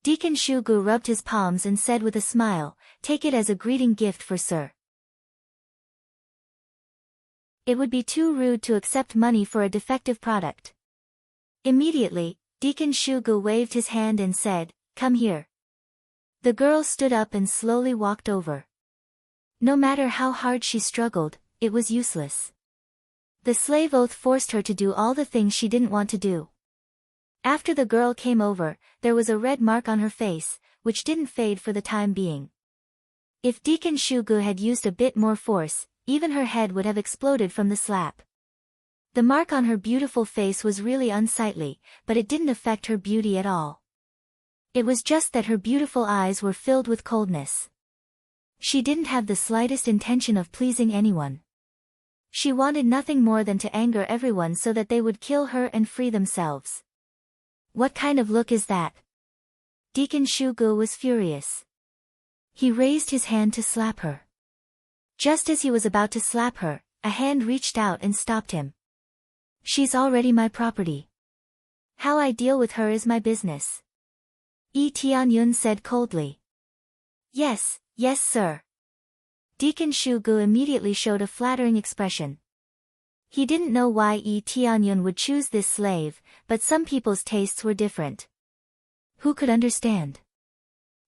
Deacon Shu Gu rubbed his palms and said with a smile, "Take it as a greeting gift for Sir." It would be too rude to accept money for a defective product. Immediately, Deacon Shu Gu waved his hand and said, "Come here." The girl stood up and slowly walked over. No matter how hard she struggled, it was useless. The slave oath forced her to do all the things she didn't want to do. After the girl came over, there was a red mark on her face, which didn't fade for the time being. If Deacon Shu Gu had used a bit more force, even her head would have exploded from the slap. The mark on her beautiful face was really unsightly, but it didn't affect her beauty at all. It was just that her beautiful eyes were filled with coldness. She didn't have the slightest intention of pleasing anyone. She wanted nothing more than to anger everyone so that they would kill her and free themselves. What kind of look is that? Deacon Shu Gu was furious. He raised his hand to slap her. Just as he was about to slap her, a hand reached out and stopped him. "She's already my property. How I deal with her is my business." Yi Tianyun said coldly. Yes, sir." Deacon Shu Gu immediately showed a flattering expression. He didn't know why Yi Tianyun would choose this slave, but some people's tastes were different. Who could understand?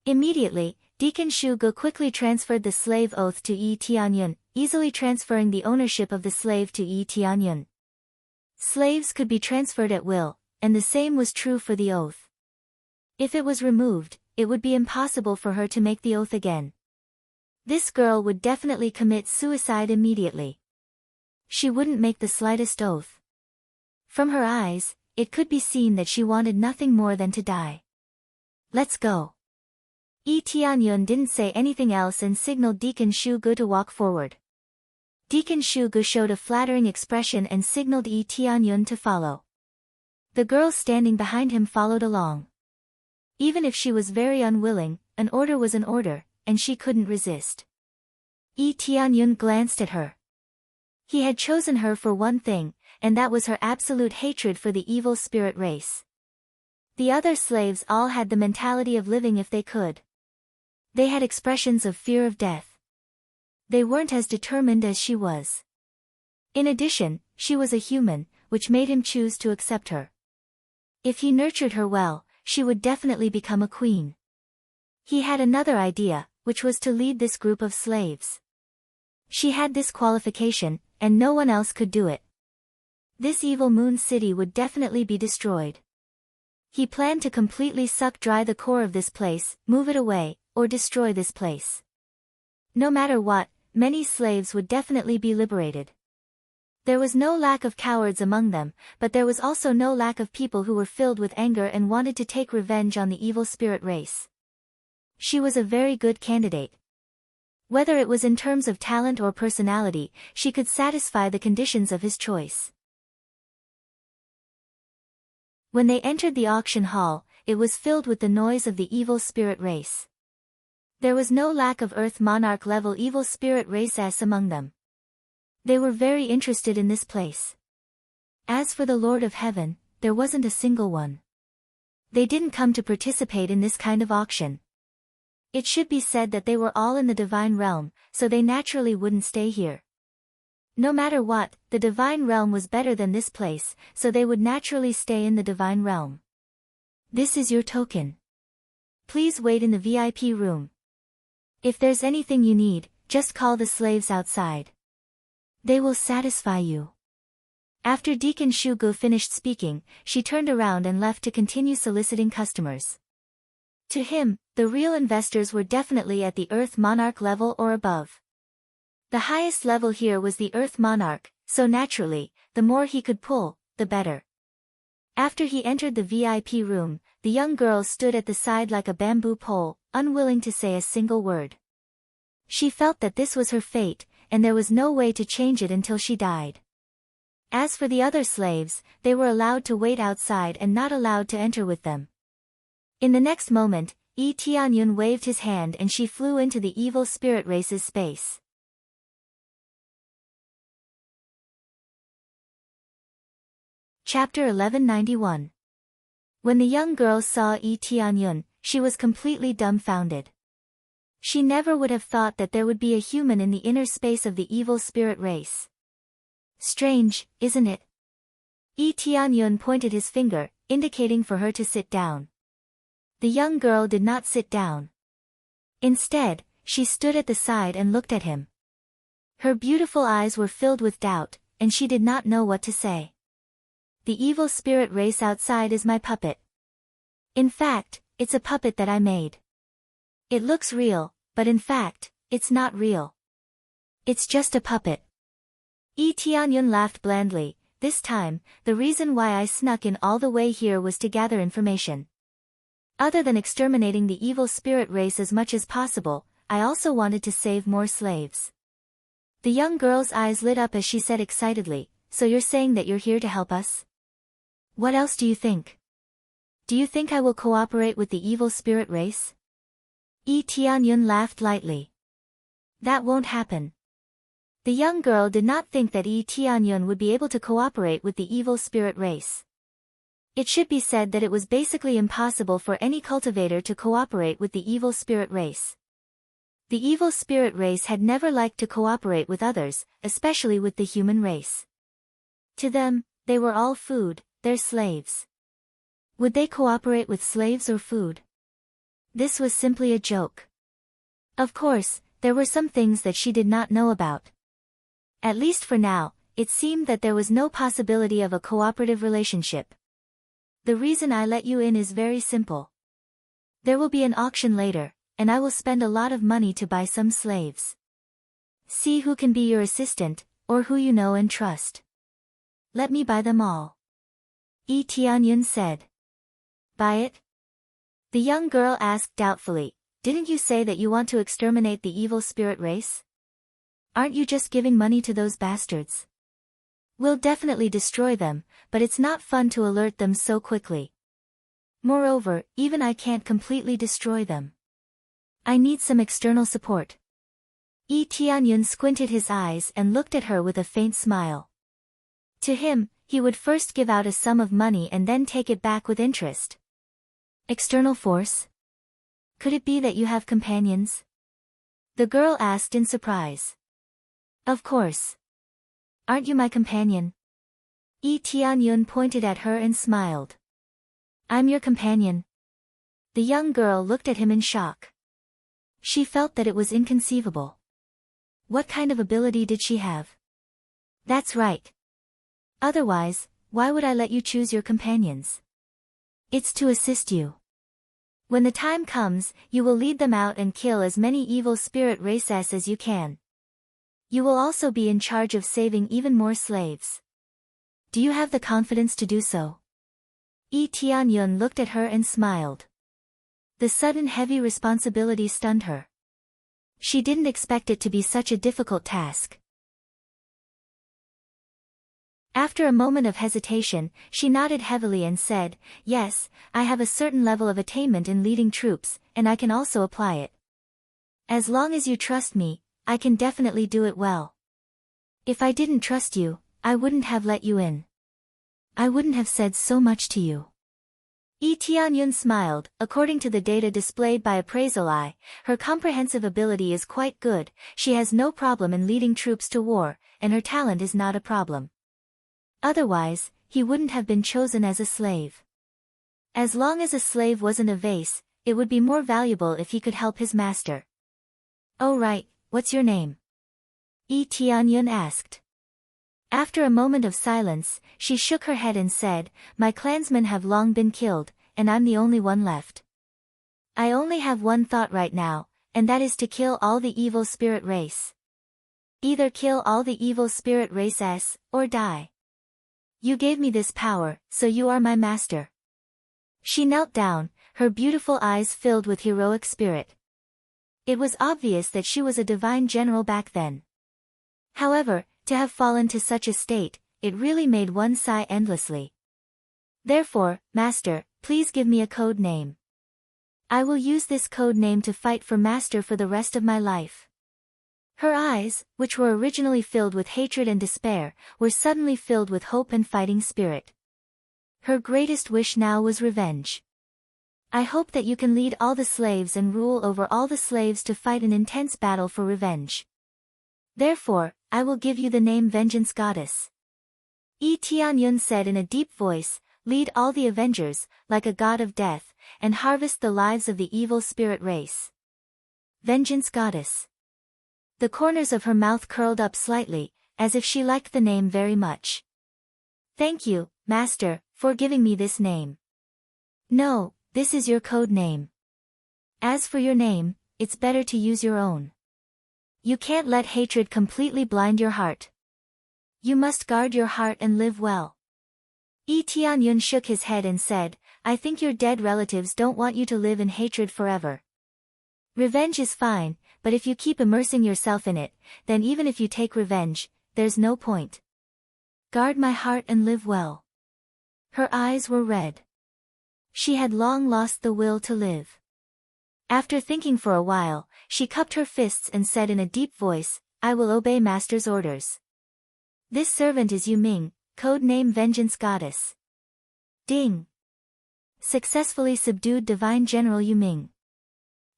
Immediately, Deacon Shu Gu quickly transferred the slave oath to Yi Tianyun, easily transferring the ownership of the slave to Yi Tianyun. Slaves could be transferred at will, and the same was true for the oath. If it was removed, it would be impossible for her to make the oath again. This girl would definitely commit suicide immediately. She wouldn't make the slightest oath. From her eyes, it could be seen that she wanted nothing more than to die. "Let's go." Yi Tianyun didn't say anything else and signaled Deacon Shu Gu to walk forward. Deacon Shu Gu showed a flattering expression and signaled Yi Tianyun to follow. The girl standing behind him followed along. Even if she was very unwilling, an order was an order, and she couldn't resist. Yi Tianyun glanced at her. He had chosen her for one thing, and that was her absolute hatred for the evil spirit race. The other slaves all had the mentality of living if they could. They had expressions of fear of death. They weren't as determined as she was. In addition, she was a human, which made him choose to accept her. If he nurtured her well, she would definitely become a queen. He had another idea, which was to lead this group of slaves. She had this qualification, and no one else could do it. This evil moon city would definitely be destroyed. He planned to completely suck dry the core of this place, move it away, or destroy this place. No matter what, many slaves would definitely be liberated. There was no lack of cowards among them, but there was also no lack of people who were filled with anger and wanted to take revenge on the evil spirit race. She was a very good candidate. Whether it was in terms of talent or personality, she could satisfy the conditions of his choice. When they entered the auction hall, it was filled with the noise of the evil spirit race. There was no lack of Earth Monarch level evil spirit race among them. They were very interested in this place. As for the Lord of Heaven, there wasn't a single one. They didn't come to participate in this kind of auction. It should be said that they were all in the divine realm, so they naturally wouldn't stay here. No matter what, the divine realm was better than this place, so they would naturally stay in the divine realm. This is your token. Please wait in the VIP room. If there's anything you need, just call the slaves outside. They will satisfy you. After Deacon Shugo finished speaking, she turned around and left to continue soliciting customers. To him, the real investors were definitely at the Earth Monarch level or above. The highest level here was the Earth Monarch, so naturally, the more he could pull, the better. After he entered the VIP room, the young girl stood at the side like a bamboo pole, unwilling to say a single word. She felt that this was her fate, and there was no way to change it until she died. As for the other slaves, they were allowed to wait outside and not allowed to enter with them. In the next moment, Yi Tianyun waved his hand and she flew into the evil spirit race's space. Chapter 1191. When the young girl saw Yi Tianyun, she was completely dumbfounded. She never would have thought that there would be a human in the inner space of the evil spirit race. Strange, isn't it? Yi Tianyun pointed his finger, indicating for her to sit down. The young girl did not sit down. Instead, she stood at the side and looked at him. Her beautiful eyes were filled with doubt, and she did not know what to say. The evil spirit race outside is my puppet. In fact, it's a puppet that I made. It looks real, but in fact, it's not real. It's just a puppet. Yi Tianyun laughed blandly. This time, the reason why I snuck in all the way here was to gather information. Other than exterminating the evil spirit race as much as possible, I also wanted to save more slaves. The young girl's eyes lit up as she said excitedly, "So you're saying that you're here to help us? What else do you think? Do you think I will cooperate with the evil spirit race?" Yi Tianyun laughed lightly. That won't happen. The young girl did not think that Yi Tianyun would be able to cooperate with the evil spirit race. It should be said that it was basically impossible for any cultivator to cooperate with the evil spirit race. The evil spirit race had never liked to cooperate with others, especially with the human race. To them, they were all food, their slaves. Would they cooperate with slaves or food? This was simply a joke. Of course, there were some things that she did not know about. At least for now, it seemed that there was no possibility of a cooperative relationship. The reason I let you in is very simple. There will be an auction later, and I will spend a lot of money to buy some slaves. See who can be your assistant, or who you know and trust. Let me buy them all. Yi Tianyun said. Buy it? The young girl asked doubtfully, didn't you say that you want to exterminate the evil spirit race? Aren't you just giving money to those bastards? We'll definitely destroy them, but it's not fun to alert them so quickly. Moreover, even I can't completely destroy them. I need some external support. Yi Tianyun squinted his eyes and looked at her with a faint smile. To him, he would first give out a sum of money and then take it back with interest. External force? Could it be that you have companions? The girl asked in surprise. Of course. Aren't you my companion? Tianyun pointed at her and smiled. I'm your companion. The young girl looked at him in shock. She felt that it was inconceivable. What kind of ability did she have? That's right. Otherwise, why would I let you choose your companions? It's to assist you. When the time comes, you will lead them out and kill as many evil spirit races as you can. You will also be in charge of saving even more slaves. Do you have the confidence to do so? Tianyun looked at her and smiled. The sudden heavy responsibility stunned her. She didn't expect it to be such a difficult task. After a moment of hesitation, she nodded heavily and said, Yes, I have a certain level of attainment in leading troops, and I can also apply it. As long as you trust me, I can definitely do it well. If I didn't trust you, I wouldn't have let you in. I wouldn't have said so much to you. Tianyun smiled. According to the data displayed by Appraisal Eye, her comprehensive ability is quite good, she has no problem in leading troops to war, and her talent is not a problem. Otherwise, he wouldn't have been chosen as a slave. As long as a slave wasn't a vase, it would be more valuable if he could help his master. Oh right, what's your name? Tianyun asked. After a moment of silence, she shook her head and said, My clansmen have long been killed, and I'm the only one left. I only have one thought right now, and that is to kill all the evil spirit race. Either kill all the evil spirit races, or die. You gave me this power, so you are my master. She knelt down, her beautiful eyes filled with heroic spirit. It was obvious that she was a divine general back then. However, to have fallen to such a state, it really made one sigh endlessly. Therefore, Master, please give me a code name. I will use this code name to fight for Master for the rest of my life. Her eyes, which were originally filled with hatred and despair, were suddenly filled with hope and fighting spirit. Her greatest wish now was revenge. I hope that you can lead all the slaves and rule over all the slaves to fight an intense battle for revenge. Therefore, I will give you the name Vengeance Goddess. Tianyun said in a deep voice, Lead all the Avengers, like a god of death, and harvest the lives of the evil spirit race. Vengeance Goddess. The corners of her mouth curled up slightly, as if she liked the name very much. Thank you, Master, for giving me this name. No, this is your code name. As for your name, it's better to use your own. You can't let hatred completely blind your heart. You must guard your heart and live well. Tianyun shook his head and said, I think your dead relatives don't want you to live in hatred forever. Revenge is fine, but if you keep immersing yourself in it, then even if you take revenge, there's no point. Guard my heart and live well. Her eyes were red. She had long lost the will to live. After thinking for a while, she cupped her fists and said in a deep voice, I will obey Master's orders. This servant is Yu Ming, code name Vengeance Goddess. Ding! Successfully subdued Divine General Yu Ming.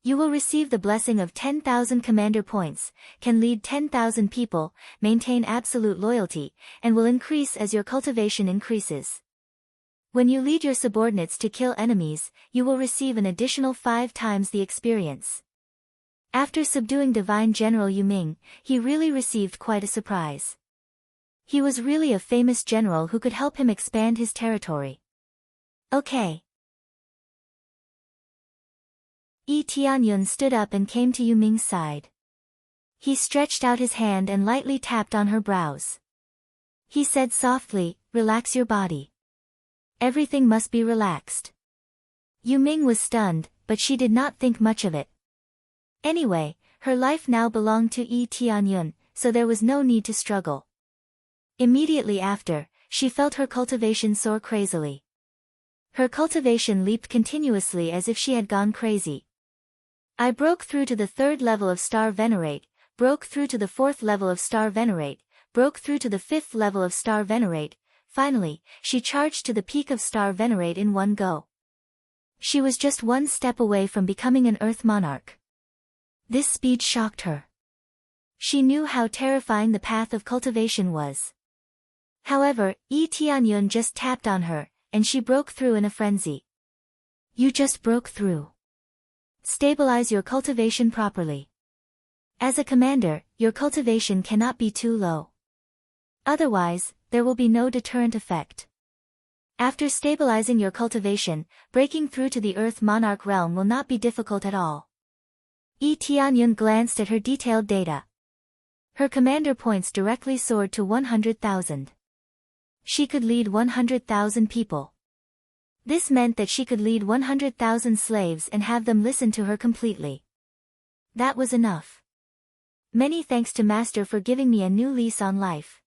You will receive the blessing of 10,000 commander points, can lead 10,000 people, maintain absolute loyalty, and will increase as your cultivation increases. When you lead your subordinates to kill enemies, you will receive an additional 5 times the experience. After subduing Divine General Yu Ming, he really received quite a surprise. He was really a famous general who could help him expand his territory. Okay. Tianyun stood up and came to Yu Ming's side. He stretched out his hand and lightly tapped on her brows. He said softly, Relax your body. Everything must be relaxed. Yu Ming was stunned, but she did not think much of it. Anyway, her life now belonged to Tianyun, so there was no need to struggle. Immediately after, she felt her cultivation soar crazily. Her cultivation leaped continuously as if she had gone crazy. I broke through to the 3rd level of Star Venerate, broke through to the 4th level of Star Venerate, broke through to the 5th level of Star Venerate. Finally, she charged to the peak of Star Venerate in one go. She was just one step away from becoming an Earth Monarch. This speed shocked her. She knew how terrifying the path of cultivation was. However, Yi Tianyun just tapped on her, and she broke through in a frenzy. You just broke through. Stabilize your cultivation properly. As a commander, your cultivation cannot be too low. Otherwise, there will be no deterrent effect. After stabilizing your cultivation, breaking through to the Earth Monarch realm will not be difficult at all. Yi Tianyun glanced at her detailed data. Her commander points directly soared to 100,000. She could lead 100,000 people. This meant that she could lead 100,000 slaves and have them listen to her completely. That was enough. Many thanks to Master for giving me a new lease on life.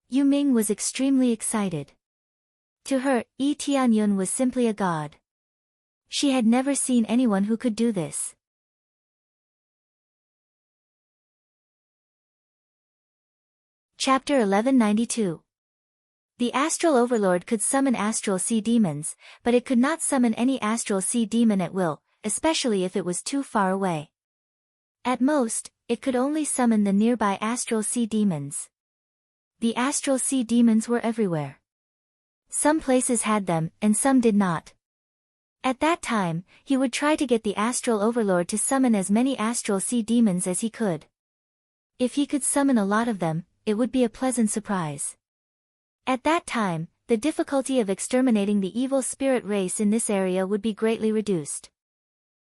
Yu Ming was extremely excited. To her, Yi Tianyun was simply a god. She had never seen anyone who could do this. Chapter 1192. The Astral Overlord could summon astral sea demons, but it could not summon any astral sea demon at will, especially if it was too far away. At most, it could only summon the nearby astral sea demons. The astral sea demons were everywhere. Some places had them, and some did not. At that time, he would try to get the Astral Overlord to summon as many astral sea demons as he could. If he could summon a lot of them, it would be a pleasant surprise. At that time, the difficulty of exterminating the evil spirit race in this area would be greatly reduced.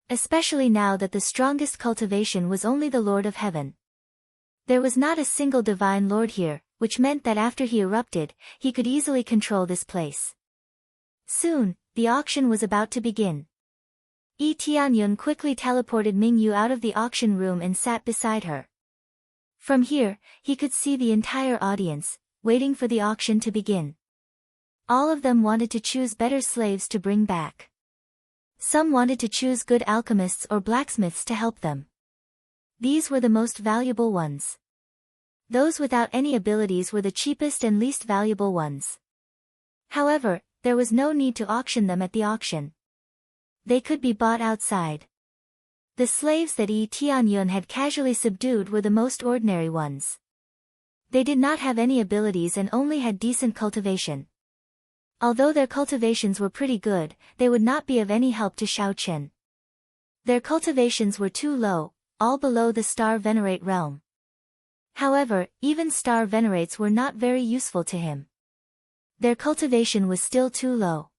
Especially now that the strongest cultivation was only the Lord of Heaven. There was not a single divine lord here, which meant that after he erupted, he could easily control this place. Soon, the auction was about to begin. Yi Tianyun quickly teleported Mingyu out of the auction room and sat beside her. From here, he could see the entire audience, waiting for the auction to begin. All of them wanted to choose better slaves to bring back. Some wanted to choose good alchemists or blacksmiths to help them. These were the most valuable ones. Those without any abilities were the cheapest and least valuable ones. However, there was no need to auction them at the auction. They could be bought outside. The slaves that Yi Tianyun had casually subdued were the most ordinary ones. They did not have any abilities and only had decent cultivation. Although their cultivations were pretty good, they would not be of any help to Xiao Qian. Their cultivations were too low, all below the Star Venerate realm. However, even Star Venerates were not very useful to him. Their cultivation was still too low.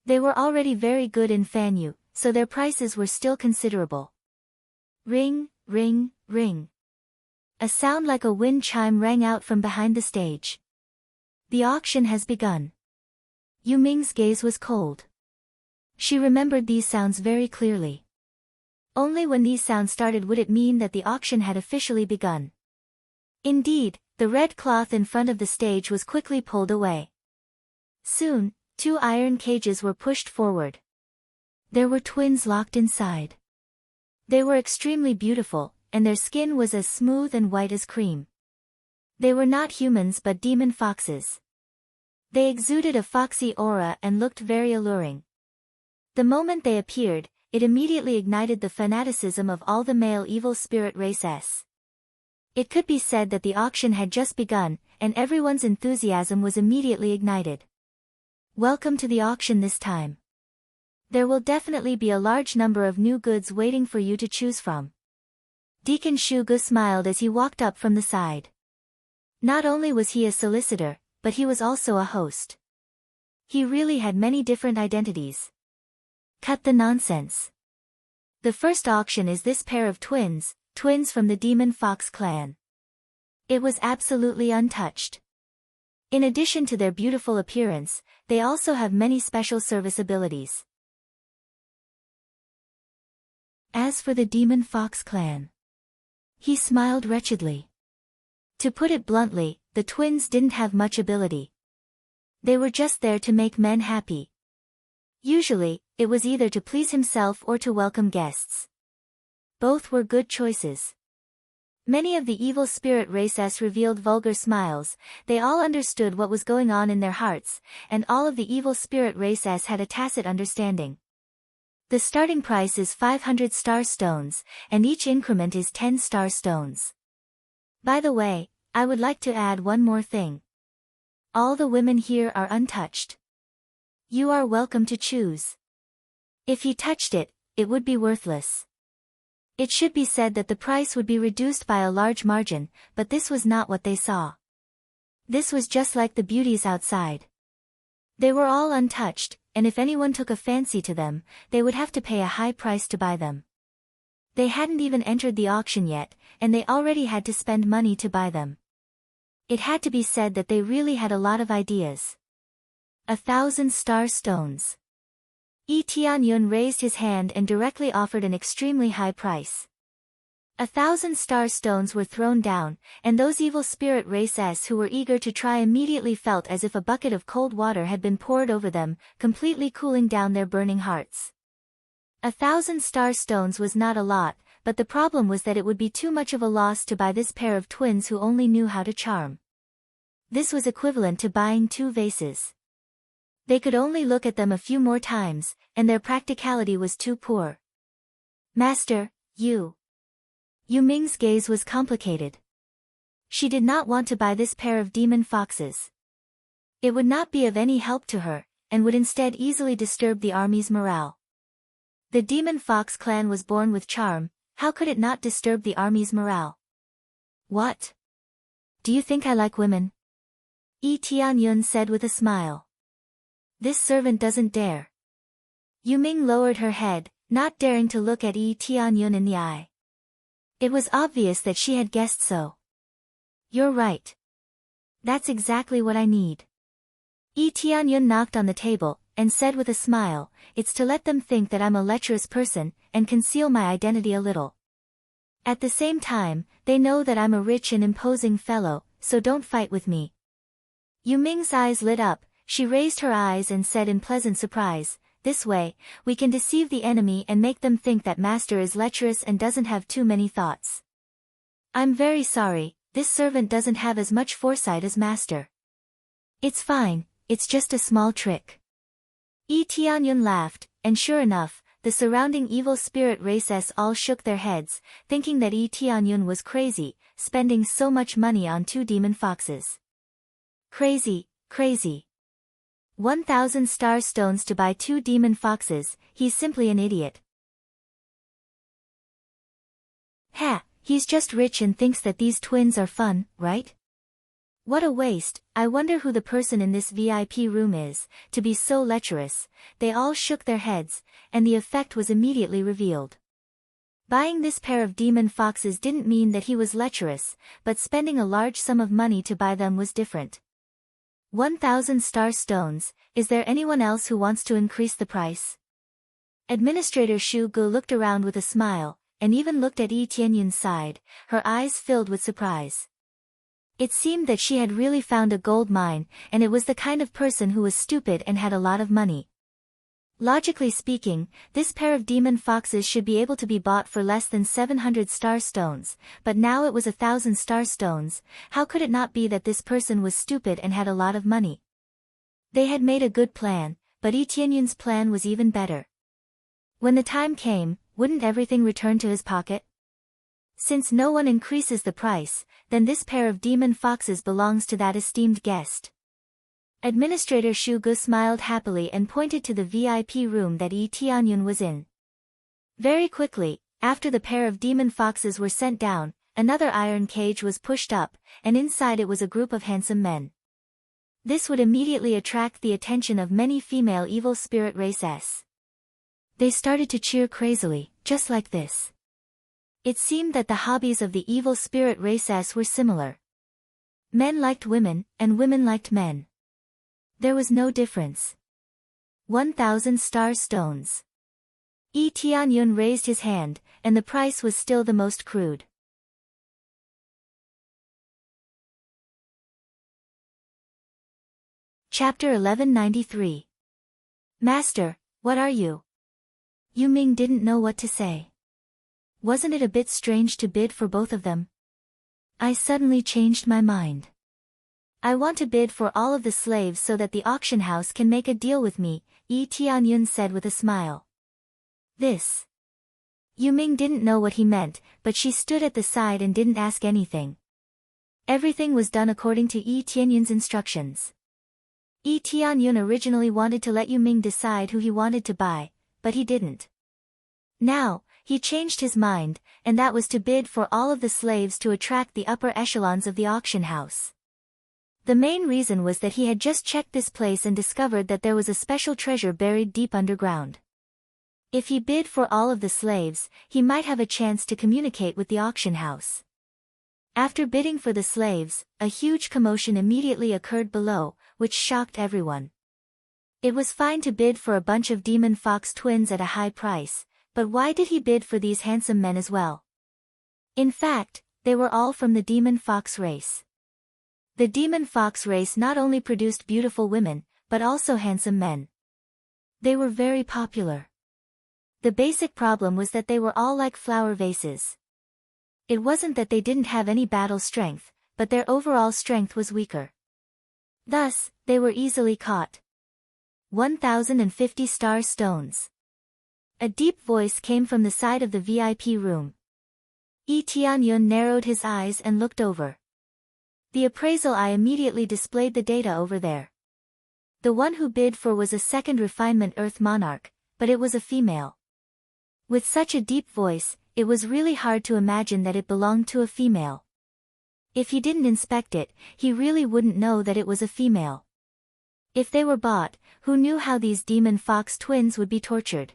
They were already very good in Fanyu, so their prices were still considerable. Ring, ring, ring. A sound like a wind chime rang out from behind the stage. The auction has begun. Yu Ming's gaze was cold. She remembered these sounds very clearly. Only when these sounds started would it mean that the auction had officially begun. Indeed, the red cloth in front of the stage was quickly pulled away. Soon, 2 iron cages were pushed forward. There were twins locked inside. They were extremely beautiful, and their skin was as smooth and white as cream. They were not humans but demon foxes. They exuded a foxy aura and looked very alluring. The moment they appeared, it immediately ignited the fanaticism of all the male evil spirit races. It could be said that the auction had just begun, and everyone's enthusiasm was immediately ignited. Welcome to the auction this time. There will definitely be a large number of new goods waiting for you to choose from. Deacon Shugu smiled as he walked up from the side. Not only was he a solicitor, but he was also a host. He really had many different identities. Cut the nonsense. The first auction is this pair of twins from the Demon Fox clan. It was absolutely untouched. In addition to their beautiful appearance, they also have many special service abilities. As for the Demon Fox clan, he smiled wretchedly. To put it bluntly, the twins didn't have much ability. They were just there to make men happy. Usually, it was either to please himself or to welcome guests. Both were good choices. Many of the evil spirit races revealed vulgar smiles. They all understood what was going on in their hearts, and all of the evil spirit races had a tacit understanding. The starting price is 500 star stones, and each increment is 10 star stones. By the way, I would like to add one more thing. All the women here are untouched. You are welcome to choose. If you touched it, it would be worthless. It should be said that the price would be reduced by a large margin, but this was not what they saw. This was just like the beauties outside. They were all untouched, and if anyone took a fancy to them, they would have to pay a high price to buy them. They hadn't even entered the auction yet, and they already had to spend money to buy them. It had to be said that they really had a lot of ideas. 1,000 star stones. Yi Tianyun raised his hand and directly offered an extremely high price. 1,000 star stones were thrown down, and those evil spirit races who were eager to try immediately felt as if a bucket of cold water had been poured over them, completely cooling down their burning hearts. 1,000 star stones was not a lot, but the problem was that it would be too much of a loss to buy this pair of twins who only knew how to charm. This was equivalent to buying 2 vases. They could only look at them a few more times, and their practicality was too poor. Master, Yu Ming's gaze was complicated. She did not want to buy this pair of demon foxes. It would not be of any help to her, and would instead easily disturb the army's morale. The demon fox clan was born with charm, how could it not disturb the army's morale? What? Do you think I like women? Yi Tianyun said with a smile. This servant doesn't dare. Yu Ming lowered her head, not daring to look at Yi Tianyun in the eye. It was obvious that she had guessed so. You're right. That's exactly what I need. Yi Tianyun knocked on the table, and said with a smile, it's to let them think that I'm a lecherous person, and conceal my identity a little. At the same time, they know that I'm a rich and imposing fellow, so don't fight with me. Yu Ming's eyes lit up. She raised her eyes and said in pleasant surprise, this way, we can deceive the enemy and make them think that Master is lecherous and doesn't have too many thoughts. I'm very sorry, this servant doesn't have as much foresight as Master. It's fine, it's just a small trick. Yi Tianyun laughed, and sure enough, the surrounding evil spirit races all shook their heads, thinking that Yi Tianyun was crazy, spending so much money on 2 demon foxes. Crazy, crazy. 1,000 star stones to buy 2 demon foxes, he's simply an idiot. Ha, he's just rich and thinks that these twins are fun, right? What a waste, I wonder who the person in this VIP room is, to be so lecherous. They all shook their heads, and the effect was immediately revealed. Buying this pair of demon foxes didn't mean that he was lecherous, but spending a large sum of money to buy them was different. 1,000 star stones, is there anyone else who wants to increase the price? Administrator Shu Gu looked around with a smile, and even looked at Yi Tianyun's side, her eyes filled with surprise. It seemed that she had really found a gold mine, and it was the kind of person who was stupid and had a lot of money. Logically speaking, this pair of demon foxes should be able to be bought for less than 700 star stones, but now it was 1,000 star stones. How could it not be that this person was stupid and had a lot of money? They had made a good plan, but Yi Tianyun's plan was even better. When the time came, wouldn't everything return to his pocket? Since no one increases the price, then this pair of demon foxes belongs to that esteemed guest. Administrator Shu Gu smiled happily and pointed to the VIP room that Yi Tianyun was in. Very quickly, after the pair of demon foxes were sent down, another iron cage was pushed up, and inside it was a group of handsome men. This would immediately attract the attention of many female evil spirit races. They started to cheer crazily, just like this. It seemed that the hobbies of the evil spirit races were similar. Men liked women, and women liked men. There was no difference. 1,000 star stones. Yi Tianyun raised his hand, and the price was still the most crude. Chapter 1193. Master, what are you? Yu Ming didn't know what to say. Wasn't it a bit strange to bid for both of them? I suddenly changed my mind. I want to bid for all of the slaves so that the auction house can make a deal with me, Tianyun said with a smile. This. Yuming didn't know what he meant, but she stood at the side and didn't ask anything. Everything was done according to Tianyun's instructions. Tianyun originally wanted to let Yuming decide who he wanted to buy, but he didn't. Now, he changed his mind, and that was to bid for all of the slaves to attract the upper echelons of the auction house. The main reason was that he had just checked this place and discovered that there was a special treasure buried deep underground. If he bid for all of the slaves, he might have a chance to communicate with the auction house. After bidding for the slaves, a huge commotion immediately occurred below, which shocked everyone. It was fine to bid for a bunch of demon fox twins at a high price, but why did he bid for these handsome men as well? In fact, they were all from the demon fox race. The demon fox race not only produced beautiful women, but also handsome men. They were very popular. The basic problem was that they were all like flower vases. It wasn't that they didn't have any battle strength, but their overall strength was weaker. Thus, they were easily caught. 1,050 star stones. A deep voice came from the side of the VIP room. Tianyun narrowed his eyes and looked over. The appraisal eye immediately displayed the data over there. The one who bid for was a second refinement Earth Monarch, but it was a female. With such a deep voice, it was really hard to imagine that it belonged to a female. If he didn't inspect it, he really wouldn't know that it was a female. If they were bought, who knew how these demon fox twins would be tortured?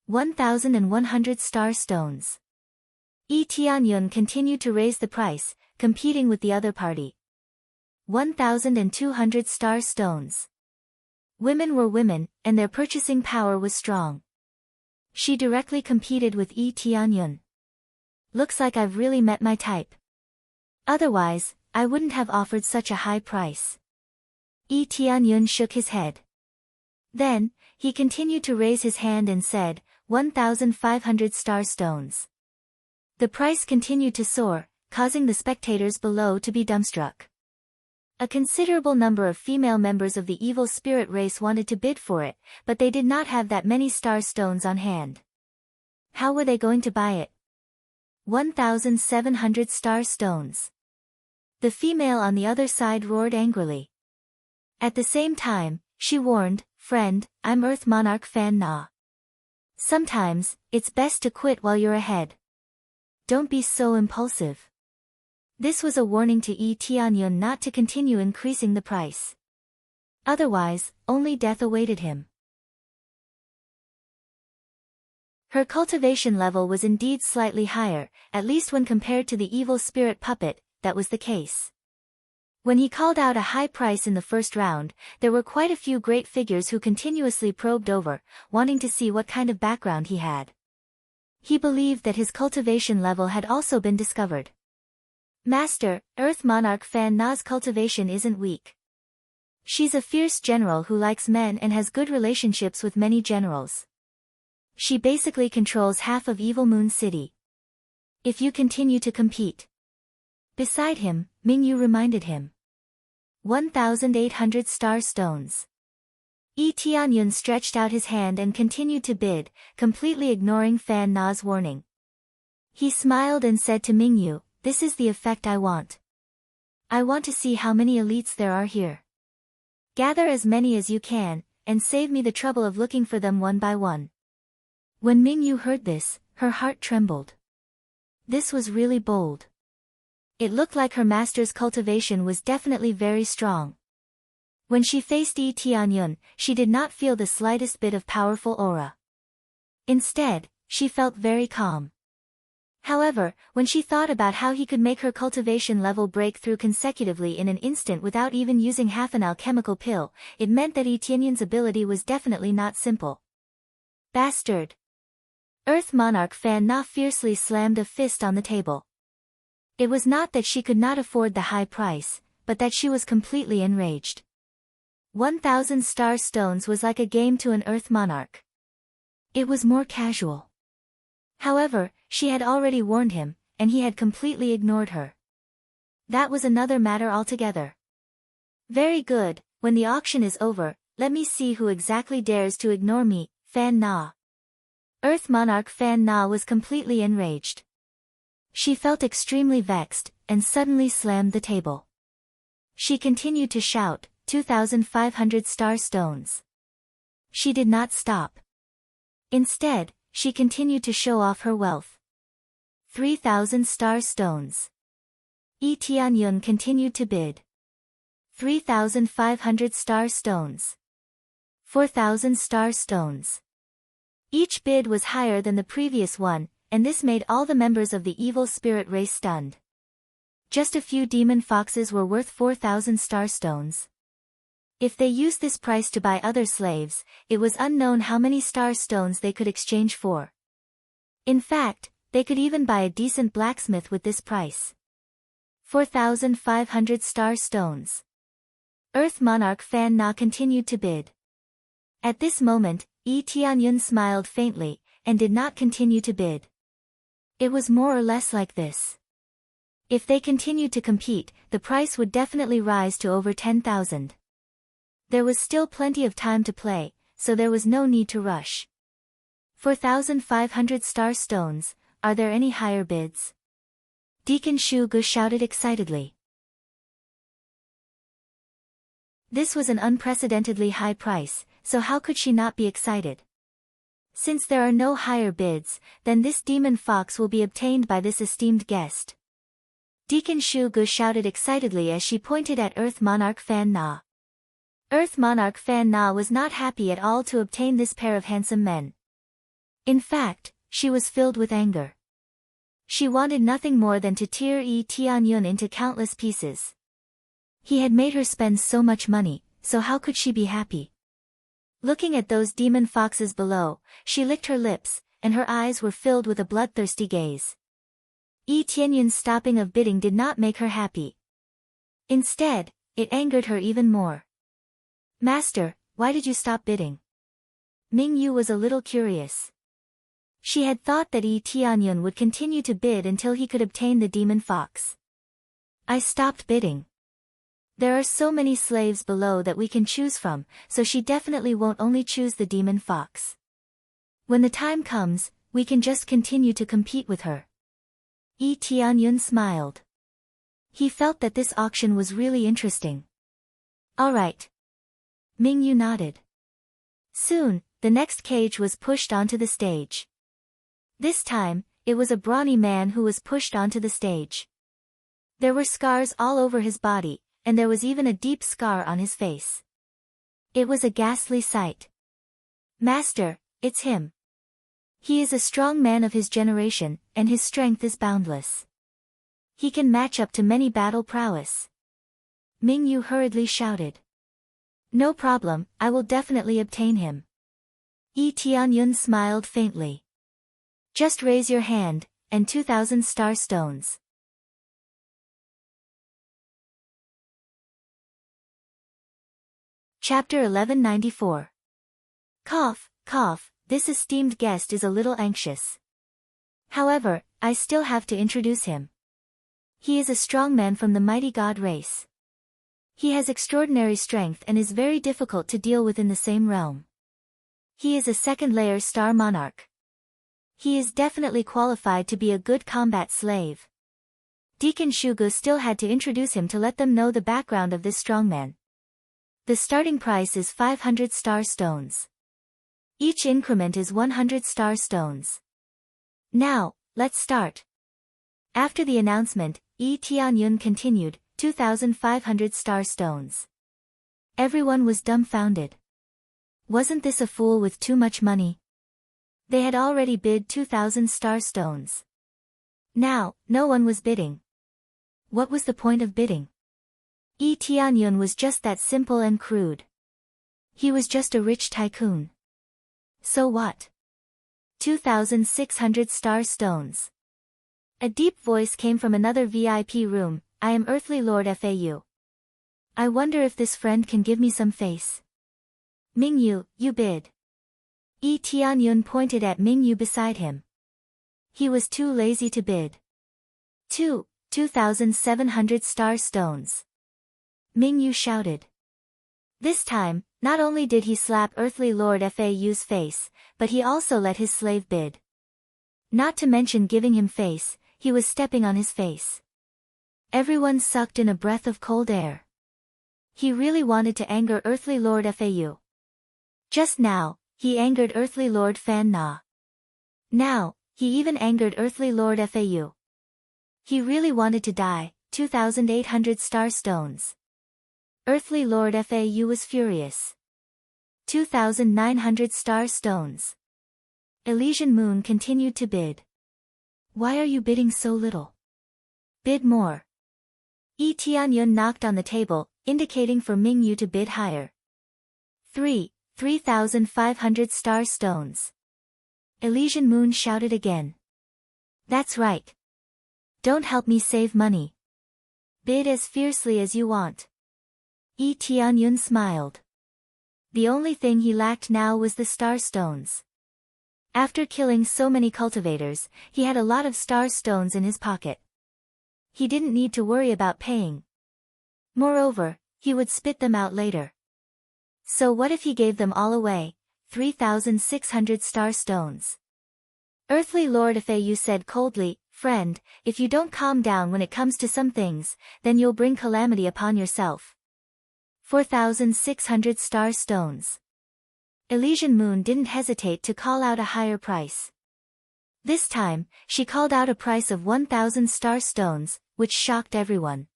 1,100 star stones. Tianyun continued to raise the price, competing with the other party. 1,200 star stones. Women were women, and their purchasing power was strong. She directly competed with Tianyun. Looks like I've really met my type. Otherwise, I wouldn't have offered such a high price. Tianyun shook his head. Then, he continued to raise his hand and said, 1,500 star stones. The price continued to soar, causing the spectators below to be dumbstruck. A considerable number of female members of the evil spirit race wanted to bid for it, but they did not have that many star stones on hand. How were they going to buy it? 1,700 star stones. The female on the other side roared angrily. At the same time, she warned, "Friend, I'm Earth Monarch Fan Na. Sometimes, it's best to quit while you're ahead. Don't be so impulsive." This was a warning to Tianyun not to continue increasing the price. Otherwise, only death awaited him. Her cultivation level was indeed slightly higher, at least when compared to the evil spirit puppet, that was the case. When he called out a high price in the first round, there were quite a few great figures who continuously probed over, wanting to see what kind of background he had. He believed that his cultivation level had also been discovered. "Master, Earth Monarch Fan Na's cultivation isn't weak. She's a fierce general who likes men and has good relationships with many generals. She basically controls half of Evil Moon City. If you continue to compete." Beside him, Mingyu reminded him. 1,800 star stones. Tianyun stretched out his hand and continued to bid, completely ignoring Fan Na's warning. He smiled and said to Mingyu, "This is the effect I want. I want to see how many elites there are here. Gather as many as you can, and save me the trouble of looking for them one by one." When Mingyu heard this, her heart trembled. This was really bold. It looked like her master's cultivation was definitely very strong. When she faced Tianyun, she did not feel the slightest bit of powerful aura. Instead, she felt very calm. However, when she thought about how he could make her cultivation level break through consecutively in an instant without even using half an alchemical pill, it meant that Tianyun's ability was definitely not simple. Bastard! Earth Monarch Fan Na fiercely slammed a fist on the table. It was not that she could not afford the high price, but that she was completely enraged. 1,000 star stones was like a game to an Earth Monarch. It was more casual. However, she had already warned him, and he had completely ignored her. That was another matter altogether. Very good, when the auction is over, let me see who exactly dares to ignore me, Fan Na. Earth Monarch Fan Na was completely enraged. She felt extremely vexed, and suddenly slammed the table. She continued to shout, 2,500 star stones. She did not stop. Instead, she continued to show off her wealth. 3,000 star stones. Yi Tianyun continued to bid. 3,500 star stones. 4,000 star stones. Each bid was higher than the previous one, and this made all the members of the evil spirit race stunned. Just a few demon foxes were worth 4,000 star stones. If they used this price to buy other slaves, it was unknown how many star stones they could exchange for. In fact, they could even buy a decent blacksmith with this price. 4,500 star stones. Earth Monarch Fan Na continued to bid. At this moment, Yi Tianyun smiled faintly, and did not continue to bid. It was more or less like this. If they continued to compete, the price would definitely rise to over 10,000. There was still plenty of time to play, so there was no need to rush. 4,500 star stones, are there any higher bids? Deacon Shu Gu shouted excitedly. This was an unprecedentedly high price, so how could she not be excited? Since there are no higher bids, then this demon fox will be obtained by this esteemed guest. Deacon Shu Gu shouted excitedly as she pointed at Earth Monarch Fan Na. Earth Monarch Fan Na was not happy at all to obtain this pair of handsome men. In fact, she was filled with anger. She wanted nothing more than to tear Yi Tianyun into countless pieces. He had made her spend so much money, so how could she be happy? Looking at those demon foxes below, she licked her lips, and her eyes were filled with a bloodthirsty gaze. Yi Tianyun's stopping of bidding did not make her happy. Instead, it angered her even more. Master, why did you stop bidding? Ming Yu was a little curious. She had thought that Yi Tianyun would continue to bid until he could obtain the demon fox. I stopped bidding. There are so many slaves below that we can choose from, so she definitely won't only choose the demon fox. When the time comes, we can just continue to compete with her. Yi Tianyun smiled. He felt that this auction was really interesting. All right. Ming Yu nodded. Soon, the next cage was pushed onto the stage. This time, it was a brawny man who was pushed onto the stage. There were scars all over his body, and there was even a deep scar on his face. It was a ghastly sight. Master, it's him. He is a strong man of his generation, and his strength is boundless. He can match up to many battle prowess. Ming Yu hurriedly shouted. No problem, I will definitely obtain him. Yi Tianyun smiled faintly. Just raise your hand, and 2,000 star stones. Chapter 1194. Cough, cough, this esteemed guest is a little anxious. However, I still have to introduce him. He is a strong man from the mighty god race. He has extraordinary strength and is very difficult to deal with in the same realm. He is a second-layer star monarch. He is definitely qualified to be a good combat slave. Deacon Shu Gu still had to introduce him to let them know the background of this strongman. The starting price is 500 star stones. Each increment is 100 star stones. Now, let's start. After the announcement, Yi Tianyun continued, 2,500 star stones. Everyone was dumbfounded. Wasn't this a fool with too much money? They had already bid 2,000 star stones. Now, no one was bidding. What was the point of bidding? Yi Tianyun was just that simple and crude. He was just a rich tycoon. So what? 2,600 star stones. A deep voice came from another VIP room, I am Earthly Lord FAU. I wonder if this friend can give me some face. Ming Yu, you bid. Yi Tianyun pointed at Ming Yu beside him. He was too lazy to bid. Two 2,700 star stones. Ming Yu shouted. This time, not only did he slap Earthly Lord Fau's face, but he also let his slave bid. Not to mention giving him face, he was stepping on his face. Everyone sucked in a breath of cold air. He really wanted to anger Earthly Lord Fau. Just now, he angered Earthly Lord Fan Na. Now, he even angered Earthly Lord Fau. He really wanted to die. 2,800 star stones. Earthly Lord Fau was furious. 2,900 star stones. Elysian Moon continued to bid. Why are you bidding so little? Bid more. Yi Tianyun knocked on the table, indicating for Ming Yu to bid higher. 3,500 star stones. Elysian Moon shouted again. That's right. Don't help me save money. Bid as fiercely as you want. Yi Tianyun smiled. The only thing he lacked now was the star stones. After killing so many cultivators, he had a lot of star stones in his pocket. He didn't need to worry about paying. Moreover, he would spit them out later. So what if he gave them all away? 3,600 star stones. Earthly Lord Fau said coldly, Friend, if you don't calm down when it comes to some things, then you'll bring calamity upon yourself. 4,600 star stones. Elysian Moon didn't hesitate to call out a higher price. This time, she called out a price of 1,000 star stones, which shocked everyone.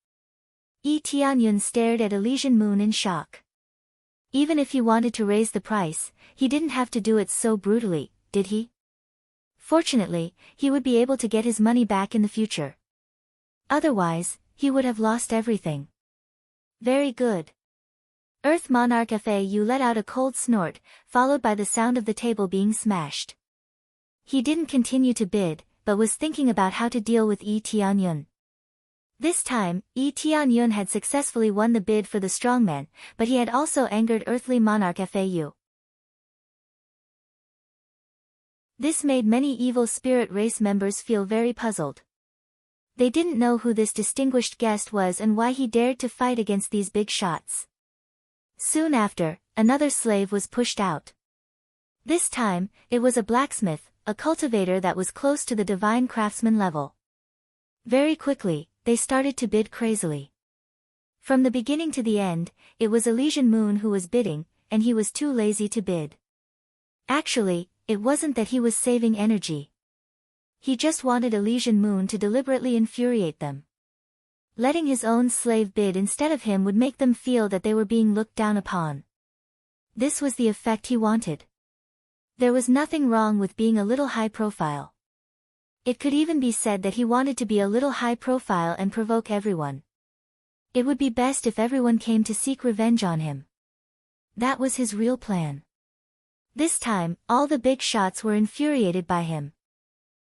Yi Tianyun stared at Elysian Moon in shock. Even if he wanted to raise the price, he didn't have to do it so brutally, did he? Fortunately, he would be able to get his money back in the future. Otherwise, he would have lost everything. Very good. Earth Monarch Fau let out a cold snort, followed by the sound of the table being smashed. He didn't continue to bid, but was thinking about how to deal with Yi Tianyun. This time, Yi Tianyun had successfully won the bid for the strongman, but he had also angered Earthly Monarch Fau. This made many evil spirit race members feel very puzzled. They didn't know who this distinguished guest was and why he dared to fight against these big shots. Soon after, another slave was pushed out. This time, it was a blacksmith, a cultivator that was close to the divine craftsman level. Very quickly, they started to bid crazily. From the beginning to the end, it was Elysian Moon who was bidding, and he was too lazy to bid. Actually, it wasn't that he was saving energy. He just wanted Elysian Moon to deliberately infuriate them. Letting his own slave bid instead of him would make them feel that they were being looked down upon. This was the effect he wanted. There was nothing wrong with being a little high profile. It could even be said that he wanted to be a little high profile and provoke everyone. It would be best if everyone came to seek revenge on him. That was his real plan. This time, all the big shots were infuriated by him.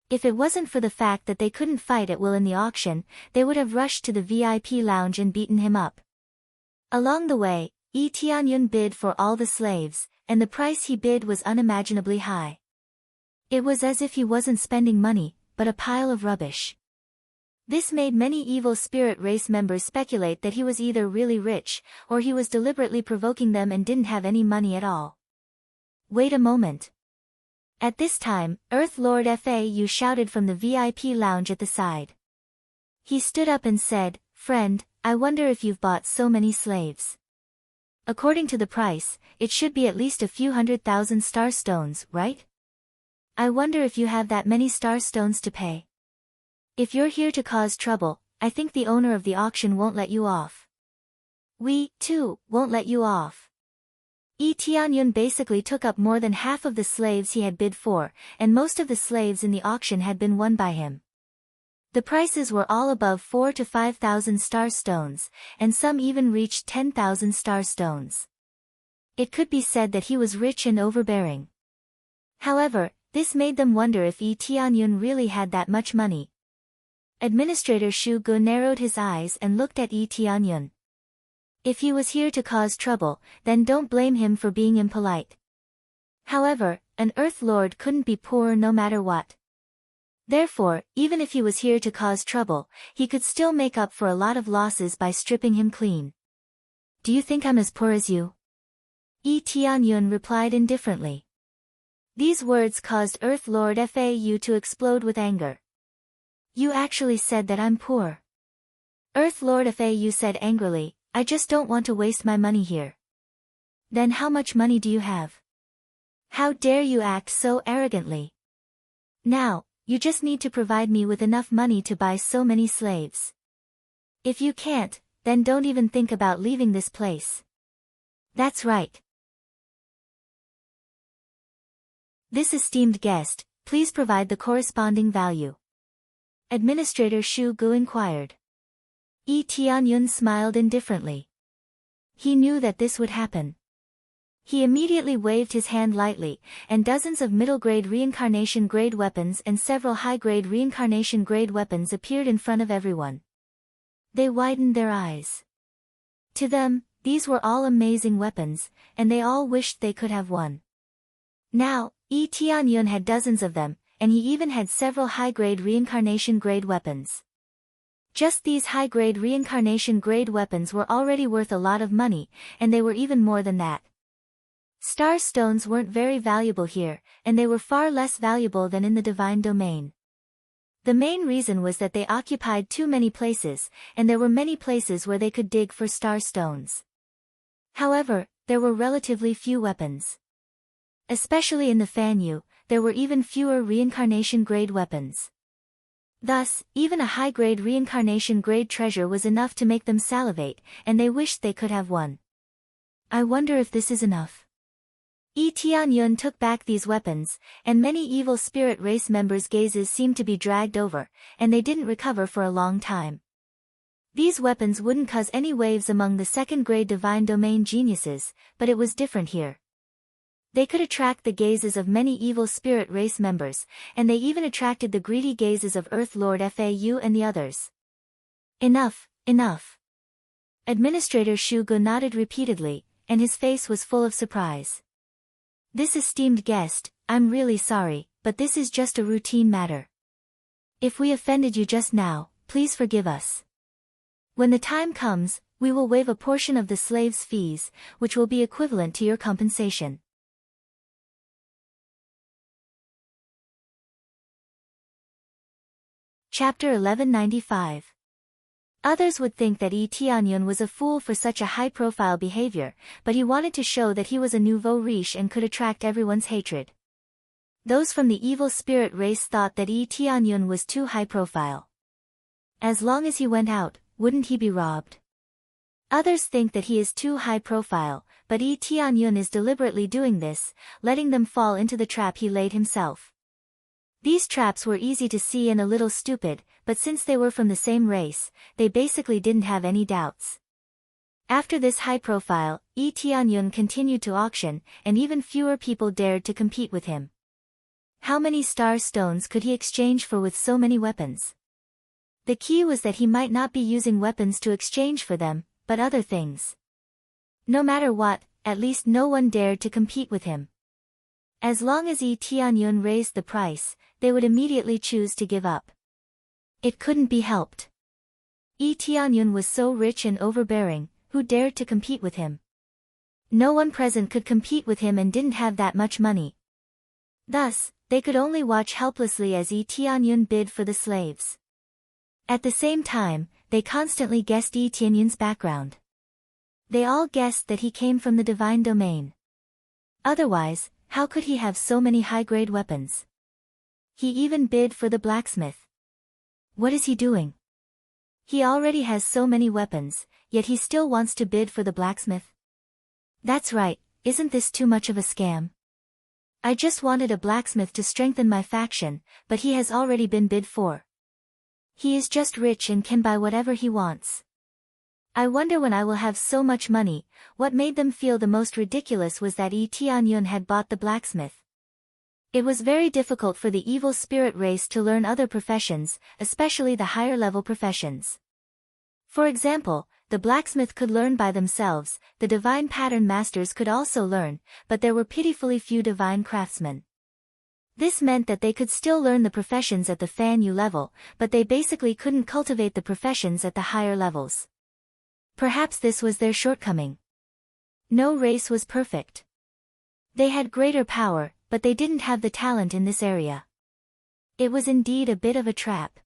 If it wasn't for the fact that they couldn't fight at will in the auction, they would have rushed to the VIP lounge and beaten him up. Along the way, Yi Tianyun bid for all the slaves, and the price he bid was unimaginably high. It was as if he wasn't spending money, but a pile of rubbish. This made many evil spirit race members speculate that he was either really rich, or he was deliberately provoking them and didn't have any money at all. Wait a moment. At this time, Earth Lord Fau shouted from the VIP lounge at the side. He stood up and said, Friend, I wonder if you've bought so many slaves. According to the price, it should be at least a few 100,000 star stones, right? I wonder if you have that many star stones to pay. If you're here to cause trouble, I think the owner of the auction won't let you off. We, too, won't let you off. Yi Tianyun basically took up more than half of the slaves he had bid for, and most of the slaves in the auction had been won by him. The prices were all above 4,000 to 5,000 star stones, and some even reached 10,000 star stones. It could be said that he was rich and overbearing. However, this made them wonder if Yi Tianyun really had that much money. Administrator Shu Gu narrowed his eyes and looked at Yi Tianyun. If he was here to cause trouble, then don't blame him for being impolite. However, an Earth Lord couldn't be poor no matter what. Therefore, even if he was here to cause trouble, he could still make up for a lot of losses by stripping him clean. Do you think I'm as poor as you? Tianyun replied indifferently. These words caused Earth Lord Fau to explode with anger. You actually said that I'm poor. Earth Lord Fau said angrily, I just don't want to waste my money here. Then how much money do you have? How dare you act so arrogantly? Now, you just need to provide me with enough money to buy so many slaves. If you can't, then don't even think about leaving this place. That's right. This esteemed guest, please provide the corresponding value. Administrator Shu Gu inquired. Tianyun smiled indifferently. He knew that this would happen. He immediately waved his hand lightly, and dozens of middle-grade reincarnation-grade weapons and several high-grade reincarnation-grade weapons appeared in front of everyone. They widened their eyes. To them, these were all amazing weapons, and they all wished they could have one. Now, Tianyun had dozens of them, and he even had several high-grade reincarnation-grade weapons. Just these high-grade reincarnation-grade weapons were already worth a lot of money, and they were even more than that. Star stones weren't very valuable here, and they were far less valuable than in the divine domain. The main reason was that they occupied too many places, and there were many places where they could dig for star stones. However, there were relatively few weapons. Especially in the Fanyu, there were even fewer reincarnation-grade weapons. Thus, even a high-grade reincarnation-grade treasure was enough to make them salivate, and they wished they could have one. I wonder if this is enough. Tianyun took back these weapons, and many evil spirit race members' gazes seemed to be dragged over, and they didn't recover for a long time. These weapons wouldn't cause any waves among the second-grade divine domain geniuses, but it was different here. They could attract the gazes of many evil spirit race members, and they even attracted the greedy gazes of Earth Lord Fau and the others. Enough, enough. Administrator Shu Gu nodded repeatedly, and his face was full of surprise. This esteemed guest, I'm really sorry, but this is just a routine matter. If we offended you just now, please forgive us. When the time comes, we will waive a portion of the slave's fees, which will be equivalent to your compensation. Chapter 1195. Others would think that Tianyun was a fool for such a high-profile behavior, but he wanted to show that he was a nouveau riche and could attract everyone's hatred. Those from the evil spirit race thought that Tianyun was too high-profile. As long as he went out, wouldn't he be robbed? Others think that he is too high-profile, but Tianyun is deliberately doing this, letting them fall into the trap he laid himself. These traps were easy to see and a little stupid, but since they were from the same race, they basically didn't have any doubts. After this high profile, Tianyun continued to auction, and even fewer people dared to compete with him. How many star stones could he exchange for with so many weapons? The key was that he might not be using weapons to exchange for them, but other things. No matter what, at least no one dared to compete with him. As long as Tianyun raised the price, they would immediately choose to give up. It couldn't be helped. Tianyun was so rich and overbearing, who dared to compete with him? No one present could compete with him and didn't have that much money. Thus, they could only watch helplessly as Tianyun bid for the slaves. At the same time, they constantly guessed Tianyun's background. They all guessed that he came from the divine domain. Otherwise, how could he have so many high-grade weapons? He even bid for the blacksmith. What is he doing? He already has so many weapons, yet he still wants to bid for the blacksmith? That's right, isn't this too much of a scam? I just wanted a blacksmith to strengthen my faction, but he has already been bid for. He is just rich and can buy whatever he wants. I wonder when I will have so much money. What made them feel the most ridiculous was that Tianyun had bought the blacksmith. It was very difficult for the evil spirit race to learn other professions, especially the higher-level professions. For example, the blacksmith could learn by themselves, the divine pattern masters could also learn, but there were pitifully few divine craftsmen. This meant that they could still learn the professions at the Fan Yu level, but they basically couldn't cultivate the professions at the higher levels. Perhaps this was their shortcoming. No race was perfect. They had greater power, but they didn't have the talent in this area. It was indeed a bit of a trap.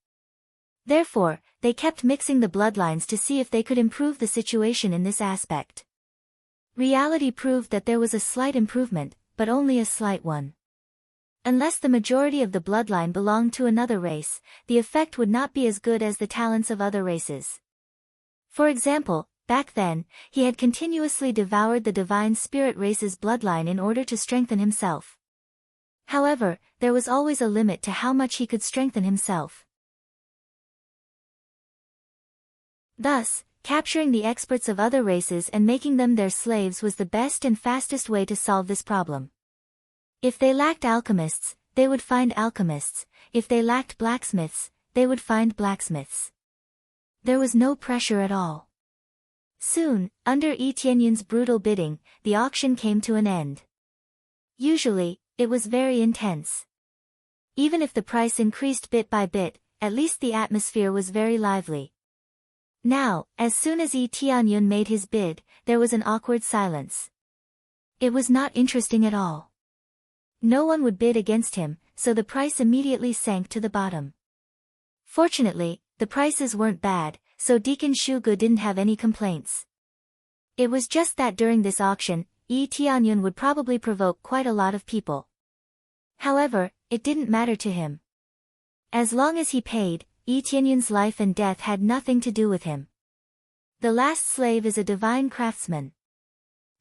Therefore, they kept mixing the bloodlines to see if they could improve the situation in this aspect. Reality proved that there was a slight improvement, but only a slight one. Unless the majority of the bloodline belonged to another race, the effect would not be as good as the talents of other races. For example, back then, he had continuously devoured the divine spirit race's bloodline in order to strengthen himself. However, there was always a limit to how much he could strengthen himself. Thus, capturing the experts of other races and making them their slaves was the best and fastest way to solve this problem. If they lacked alchemists, they would find alchemists. If they lacked blacksmiths, they would find blacksmiths. There was no pressure at all. Soon, under Yi Tianyun's brutal bidding, the auction came to an end. Usually, it was very intense. Even if the price increased bit by bit, at least the atmosphere was very lively. Now, as soon as Yi Tianyun made his bid, there was an awkward silence. It was not interesting at all. No one would bid against him, so the price immediately sank to the bottom. Fortunately, the prices weren't bad, so Deacon Shugu didn't have any complaints. It was just that during this auction, Yi Tianyun would probably provoke quite a lot of people. However, it didn't matter to him. As long as he paid, Yi Tianyun's life and death had nothing to do with him. The last slave is a divine craftsman.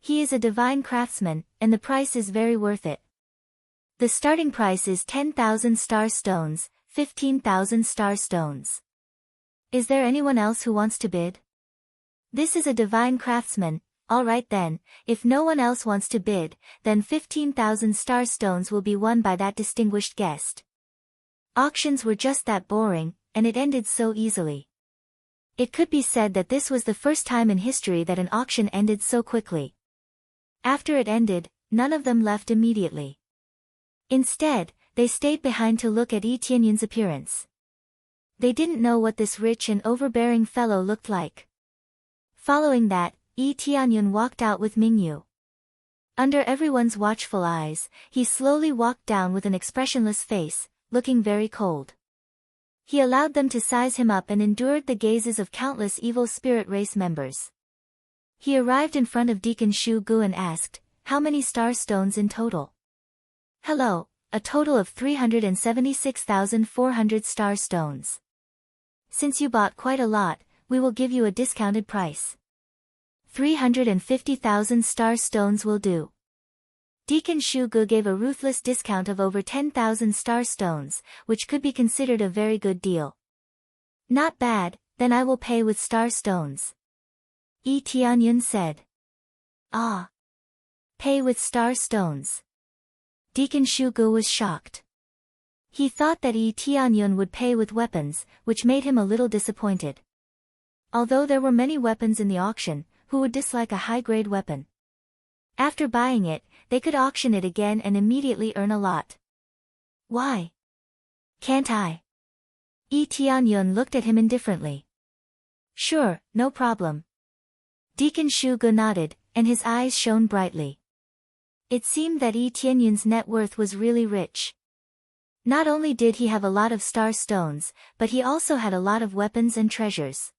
He is a divine craftsman, and the price is very worth it. The starting price is 10,000 star stones, 15,000 star stones. Is there anyone else who wants to bid? This is a divine craftsman. Alright then, if no one else wants to bid, then 15,000 star stones will be won by that distinguished guest. Auctions were just that boring, and it ended so easily. It could be said that this was the first time in history that an auction ended so quickly. After it ended, none of them left immediately. Instead, they stayed behind to look at Yi Tianyun's appearance. They didn't know what this rich and overbearing fellow looked like. Following that, Yi Tianyun walked out with Mingyu. Under everyone's watchful eyes, he slowly walked down with an expressionless face, looking very cold. He allowed them to size him up and endured the gazes of countless evil spirit race members. He arrived in front of Deacon Shugu and asked, "How many star stones in total?" "Hello, a total of 376,400 star stones. Since you bought quite a lot, we will give you a discounted price. 350,000 star stones will do." Deacon Shugu gave a ruthless discount of over 10,000 star stones, which could be considered a very good deal. "Not bad, then I will pay with star stones," Yi Tianyun said. "Ah. Pay with star stones." Deacon Shugu was shocked. He thought that Yi Tianyun would pay with weapons, which made him a little disappointed. Although there were many weapons in the auction, who would dislike a high-grade weapon? After buying it, they could auction it again and immediately earn a lot. "Why? Can't I?" Yi Tianyun looked at him indifferently. "Sure, no problem." Deacon Shugu nodded, and his eyes shone brightly. It seemed that Yi Tianyun's net worth was really rich. Not only did he have a lot of star stones, but he also had a lot of weapons and treasures.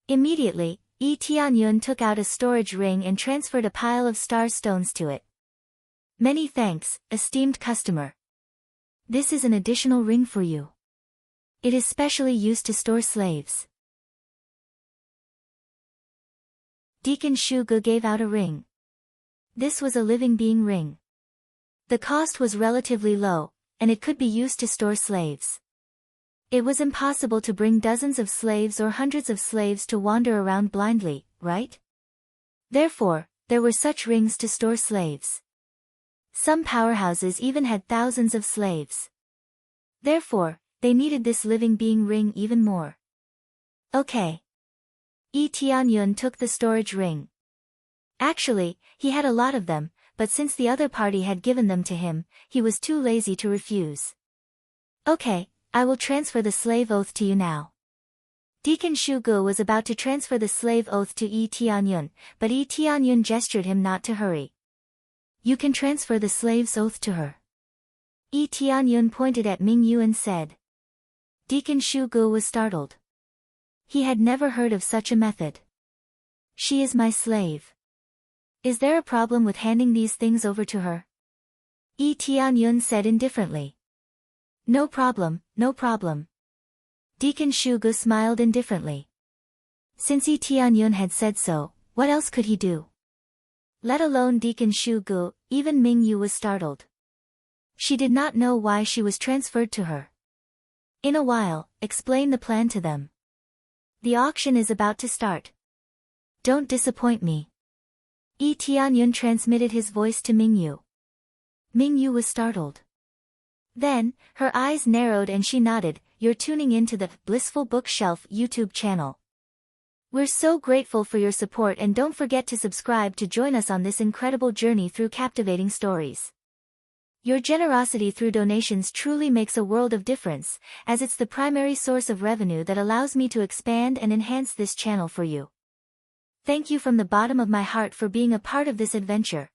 Immediately, Yi Tianyun took out a storage ring and transferred a pile of star stones to it. "Many thanks, esteemed customer. This is an additional ring for you. It is specially used to store slaves." Deacon Shugu gave out a ring. This was a living being ring. The cost was relatively low, and it could be used to store slaves. It was impossible to bring dozens of slaves or hundreds of slaves to wander around blindly, right? Therefore, there were such rings to store slaves. Some powerhouses even had thousands of slaves. Therefore, they needed this living being ring even more. Okay. Yi Tianyun took the storage ring. Actually, he had a lot of them, but since the other party had given them to him, he was too lazy to refuse. Okay, I will transfer the slave oath to you now. Deacon Shugu was about to transfer the slave oath to Yi Tianyun, but Yi Tianyun gestured him not to hurry. You can transfer the slave's oath to her. Yi Tianyun pointed at Mingyu and said. Deacon Shugu was startled. He had never heard of such a method. She is my slave. Is there a problem with handing these things over to her? Yi Tianyun said indifferently. No problem, no problem. Deacon Shugu smiled indifferently. Since Yi Tianyun had said so, what else could he do? Let alone Deacon Shugu, even Mingyu was startled. She did not know why she was transferred to her. In a while, explain the plan to them. The auction is about to start. Don't disappoint me. Yi Tianyun transmitted his voice to Mingyu. Mingyu was startled. Then, her eyes narrowed and she nodded. You're tuning into the Blissful Bookshelf YouTube channel. We're so grateful for your support and don't forget to subscribe to join us on this incredible journey through captivating stories. Your generosity through donations truly makes a world of difference, as it's the primary source of revenue that allows me to expand and enhance this channel for you. Thank you from the bottom of my heart for being a part of this adventure.